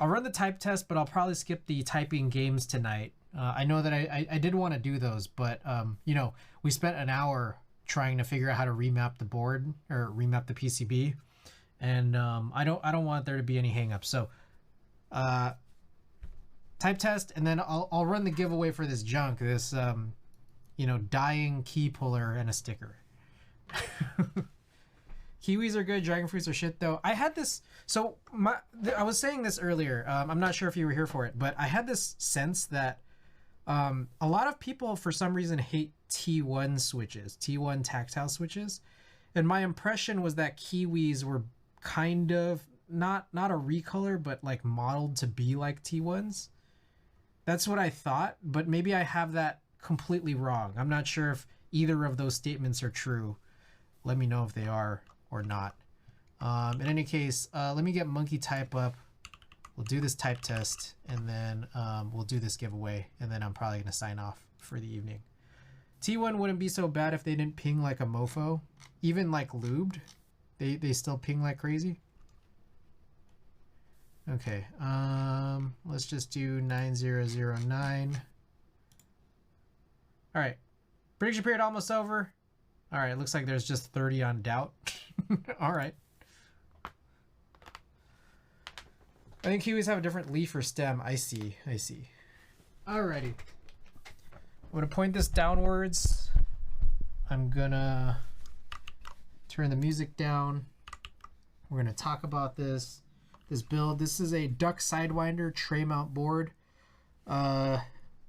run the type test, but I'll probably skip the typing games tonight. I know that I did want to do those, but you know, we spent an hour trying to figure out how to remap the board or remap the PCB, and I don't want there to be any hangups. So type test, and then I'll run the giveaway for this junk, this you know, dying key puller and a sticker. Kiwis are good. Dragon fruits are shit, though. I had this. So I was saying this earlier. I'm not sure if you were here for it, but I had this sense that a lot of people, for some reason, hate T1 switches, T1 tactile switches, and my impression was that Kiwis were kind of not a recolor, but like modeled to be like T1s. That's what I thought, but maybe I have that completely wrong. I'm not sure if either of those statements are true. Let me know if they are or not. In any case, let me get monkey type up. We'll do this type test, and then we'll do this giveaway, and then I'm probably gonna sign off for the evening. T1 wouldn't be so bad if they didn't ping like a mofo. Even like lubed, they still ping like crazy. Okay, let's just do 9009. All right, prediction period almost over. All right, looks like there's just 30 on doubt. All right. I think Kiwis have a different leaf or stem. I see. Alrighty. I'm gonna point this downwards. I'm gonna turn the music down. We're gonna talk about this build. This is a duck Sidewinder tray mount board.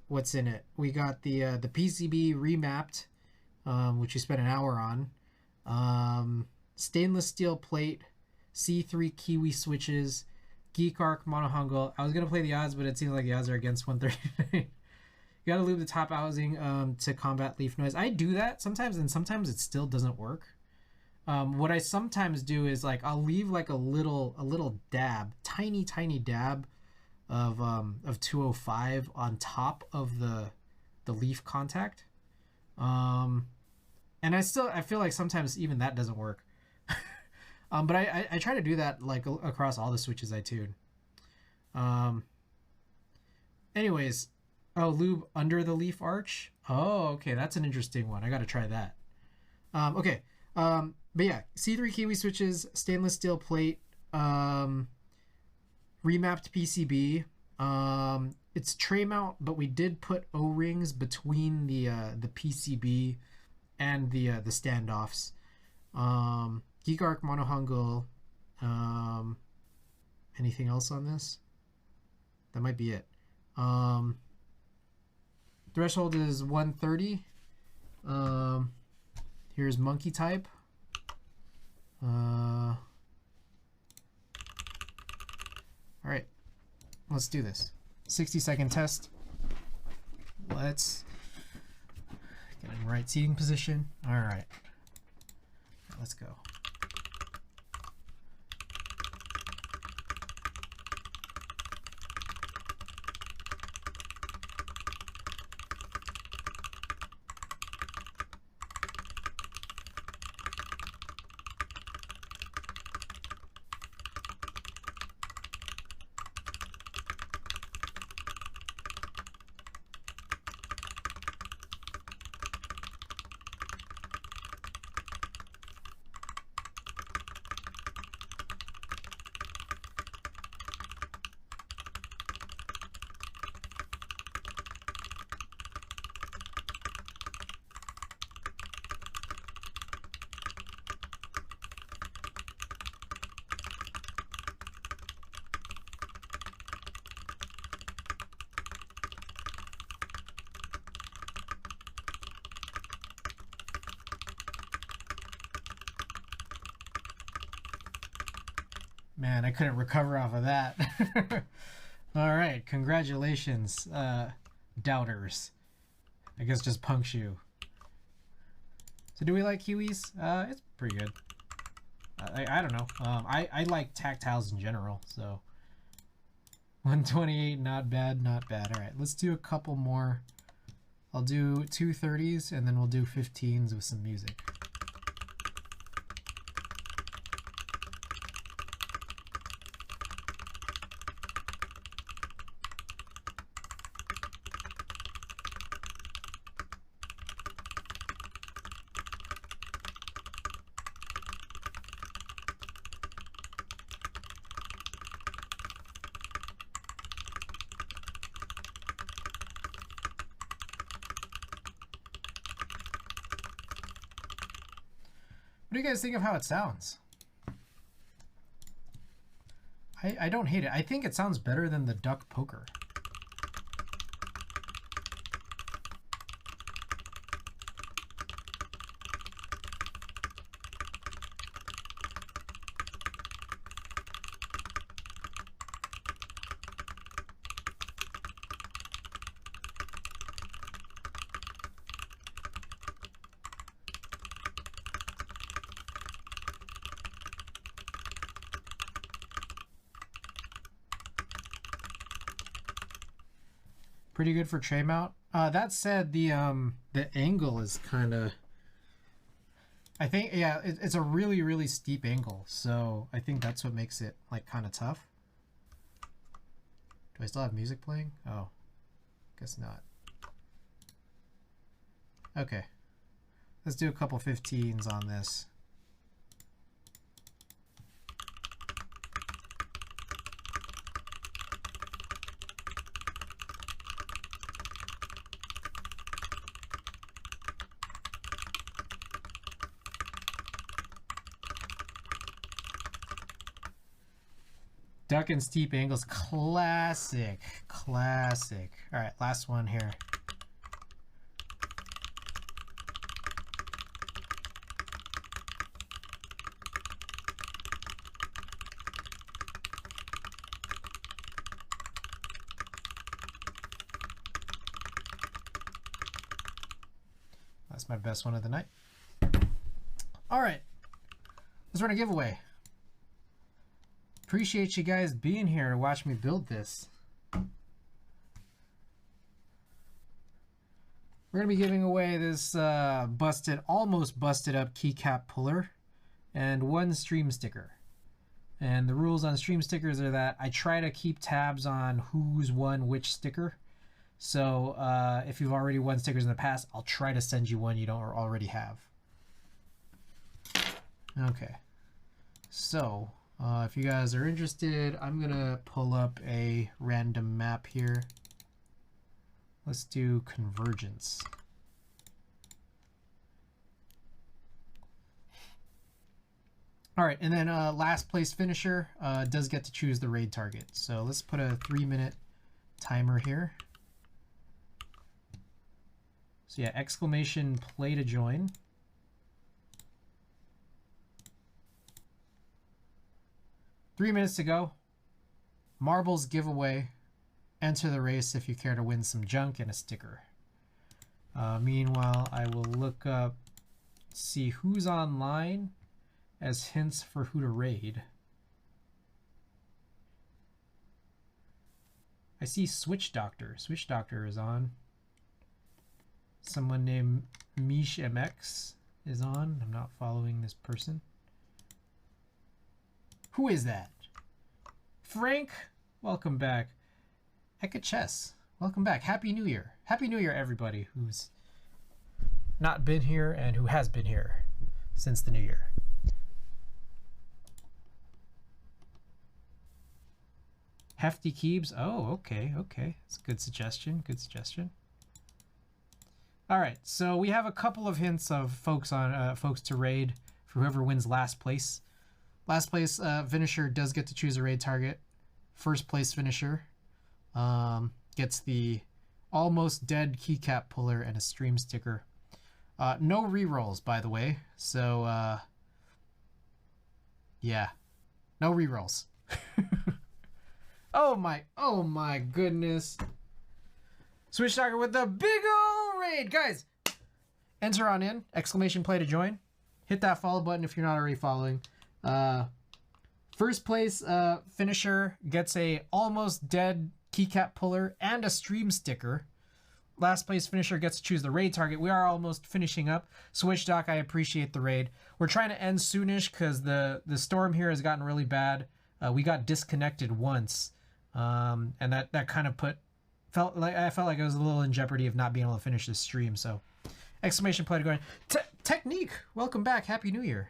What's in it? We got the PCB remapped, which we spent an hour on. Stainless steel plate, C3 Kiwi switches, GeekArk Mono Hangul. I was gonna play the odds, but it seems like the odds are against 139. You gotta lube the top housing to combat leaf noise. I do that sometimes, and sometimes it still doesn't work. What I sometimes do is like I'll leave like a little dab, tiny dab of 205 on top of the leaf contact. And I feel like sometimes even that doesn't work. But I try to do that like across all the switches I tune. Anyways, oh, lube under the leaf arch. Oh, okay, that's an interesting one. I got to try that. Okay. But yeah, C3 Kiwi switches, stainless steel plate, remapped PCB. It's tray mount, but we did put O-rings between the PCB and the standoffs. GeekArk Mono Hangul. Anything else on this? That might be it. Threshold is 130. Here's monkey type. All right, let's do this. 60-second test. Let's get in right seating position. All right, let's go. Man, I couldn't recover off of that. All right, congratulations, doubters. I guess just punks you. So do we like Kiwis? It's pretty good. I don't know. I like tactiles in general, so 128, not bad, not bad. All right, let's do a couple more. I'll do 2 30s and then we'll do 15s with some music. What do you guys think of how it sounds? I don't hate it. I think it sounds better than the duck poker. Pretty good for tray mount. That said, the angle is kind of, I think, yeah, it's a really steep angle, so I think that's what makes it like kind of tough. Do I still have music playing? Oh, guess not. Okay, let's do a couple 15s on this. Duck and steep angles, classic. All right, last one here. That's my best one of the night. All right, let's run a giveaway. Appreciate you guys being here to watch me build this. We're gonna be giving away this almost busted up keycap puller and 1 stream sticker. And the rules on stream stickers are that I try to keep tabs on who's won which sticker. So if you've already won stickers in the past, I'll try to send you one you don't already have. Okay, so if you guys are interested, I'm gonna pull up a random map here. Let's do convergence. All right, and then last place finisher does get to choose the raid target. So let's put a 3-minute timer here. So yeah, exclamation play to join. Three minutes to go. Marbles giveaway. Enter the race if you care to win some junk and a sticker. Meanwhile, I will look up, see who's online as hints for who to raid. I see Switch Doctor. Switch Doctor is on. Someone named Mish MX is on. I'm not following this person. Who is that? Frank, welcome back. Eka Chess, welcome back. Happy New Year. Happy New Year, everybody who's not been here and who has been here since the new year. Hefty Keebs. Oh, okay, okay. It's a good suggestion. Good suggestion. All right, so we have a couple of hints of folks on folks to raid for whoever wins last place. Last place finisher does get to choose a raid target. First place finisher gets the almost dead keycap puller and a stream sticker. No rerolls, by the way. So yeah, no rerolls. Oh my goodness. Switch Talker with the big ol' raid. Guys, enter on in, exclamation play to join. Hit that follow button if you're not already following. First place finisher gets a almost dead keycap puller and a stream sticker. Last place finisher gets to choose the raid target. We are almost finishing up. Switch Doc, I appreciate the raid. We're trying to end soonish because the storm here has gotten really bad. We got disconnected once, and that kind of I felt like I was a little in jeopardy of not being able to finish this stream. So, exclamation play to go in. Technique, welcome back. Happy New Year.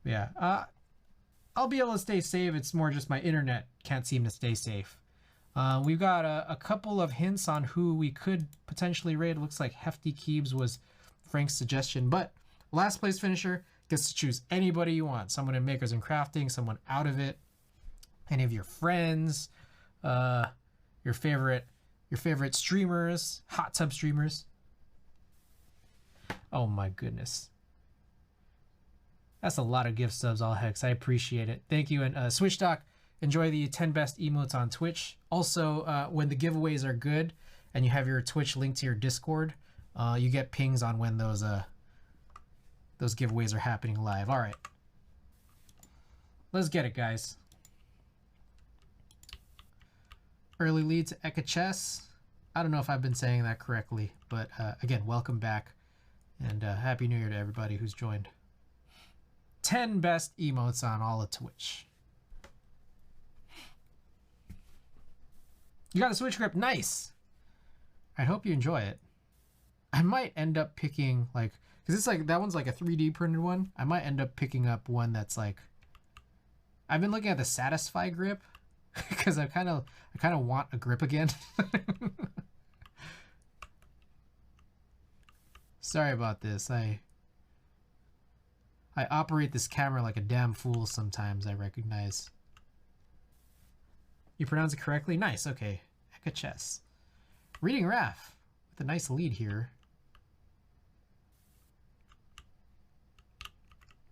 Yeah, I'll be able to stay safe. It's more just my internet can't seem to stay safe. We've got a couple of hints on who we could potentially raid. It looks like Hefty Keebs was Frank's suggestion, but last place finisher gets to choose anybody you want. Someone in Makers and Crafting, someone out of it, any of your friends, your favorite streamers, hot tub streamers. Oh my goodness. That's a lot of gift subs, all hex. I appreciate it. Thank you. And Switch Doc, enjoy the 10 best emotes on Twitch. Also, when the giveaways are good and you have your Twitch linked to your Discord, you get pings on when those giveaways are happening live. All right. Let's get it, guys. Early lead to Eka Chess. I don't know if I've been saying that correctly, but again, welcome back. And Happy New Year to everybody who's joined. 10 best emotes on all of Twitch. You got a Switch grip. Nice. I hope you enjoy it. I might end up picking, like, because it's like, that one's like a 3D printed one. I might end up picking up one that's like, I've been looking at the Satisfy grip because I kind of want a grip again. Sorry about this. I operate this camera like a damn fool sometimes, I recognize. You pronounce it correctly? Nice, okay. Eka Chess. Reading Raf with a nice lead here.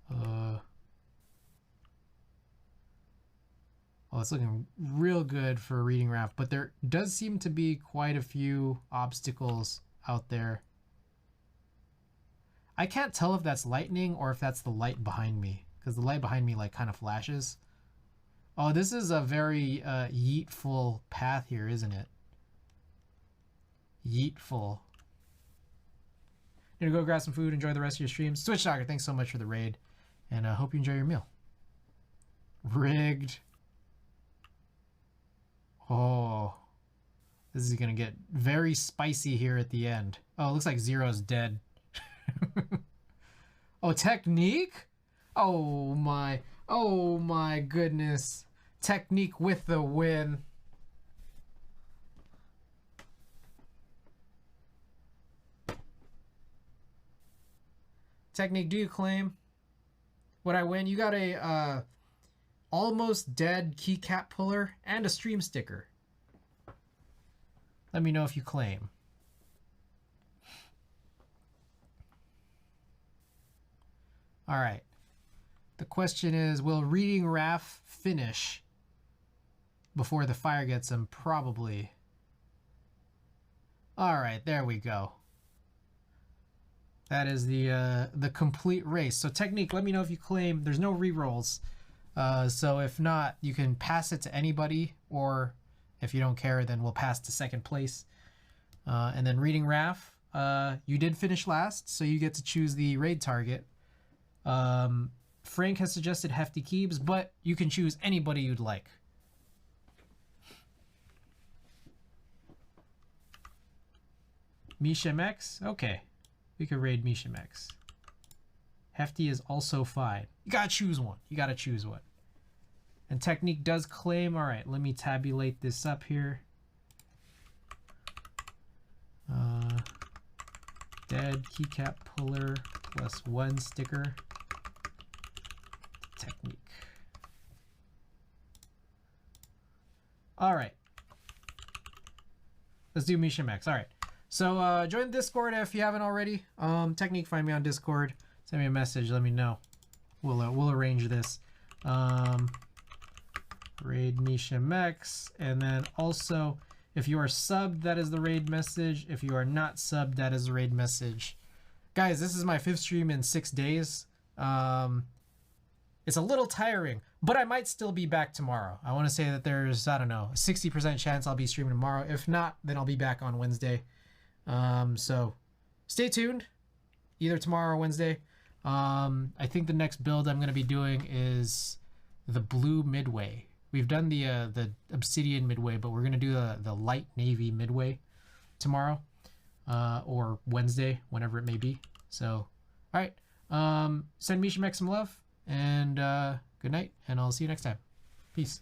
Oh, it's looking real good for Reading Raf, but there does seem to be quite a few obstacles out there. I can't tell if that's lightning or if that's the light behind me, because the light behind me like kind of flashes. Oh, this is a very yeetful path here, isn't it? Yeetful. Gonna go grab some food, enjoy the rest of your stream. Switch Talker, thanks so much for the raid, and I hope you enjoy your meal. Rigged. Oh, this is gonna get very spicy here at the end. Oh, it looks like Zero's dead. Oh, Technique? Oh my goodness. Technique with the win. Technique, do you claim? Would I win? You got a almost dead keycap puller and a stream sticker. Let me know if you claim. All right. The question is, will reading Raph finish before the fire gets him? Probably. All right, there we go. That is the complete race. So Technique, let me know if you claim. There's no rerolls. So if not, you can pass it to anybody, or if you don't care, then we'll pass to second place. And then Reading Raph, you did finish last, so you get to choose the raid target. Frank has suggested Hefty Keebs, but you can choose anybody you'd like. Misha Mex? Okay. We could raid Misha Mex. Hefty is also fine. You gotta choose one. You gotta choose one. And Technique does claim. All right, let me tabulate this up here. Dead keycap puller plus 1 sticker. Technique. All right. Let's do Misha Max. All right. So join Discord if you haven't already. Technique, find me on Discord. Send me a message. Let me know. We'll arrange this. Raid Misha Mex, and then also if you are subbed, that is the raid message. If you are not subbed, that is the raid message. Guys, this is my 5th stream in 6 days. It's a little tiring, but I might still be back tomorrow. I want to say that there's, I don't know, a 60% chance I'll be streaming tomorrow. If not, then I'll be back on Wednesday. So stay tuned, either tomorrow or Wednesday. I think the next build I'm going to be doing is the blue midway. We've done the obsidian midway, but we're going to do the light navy midway tomorrow, or Wednesday, whenever it may be. So, all right. Send Misha Mex some love, and good night, and I'll see you next time. Peace.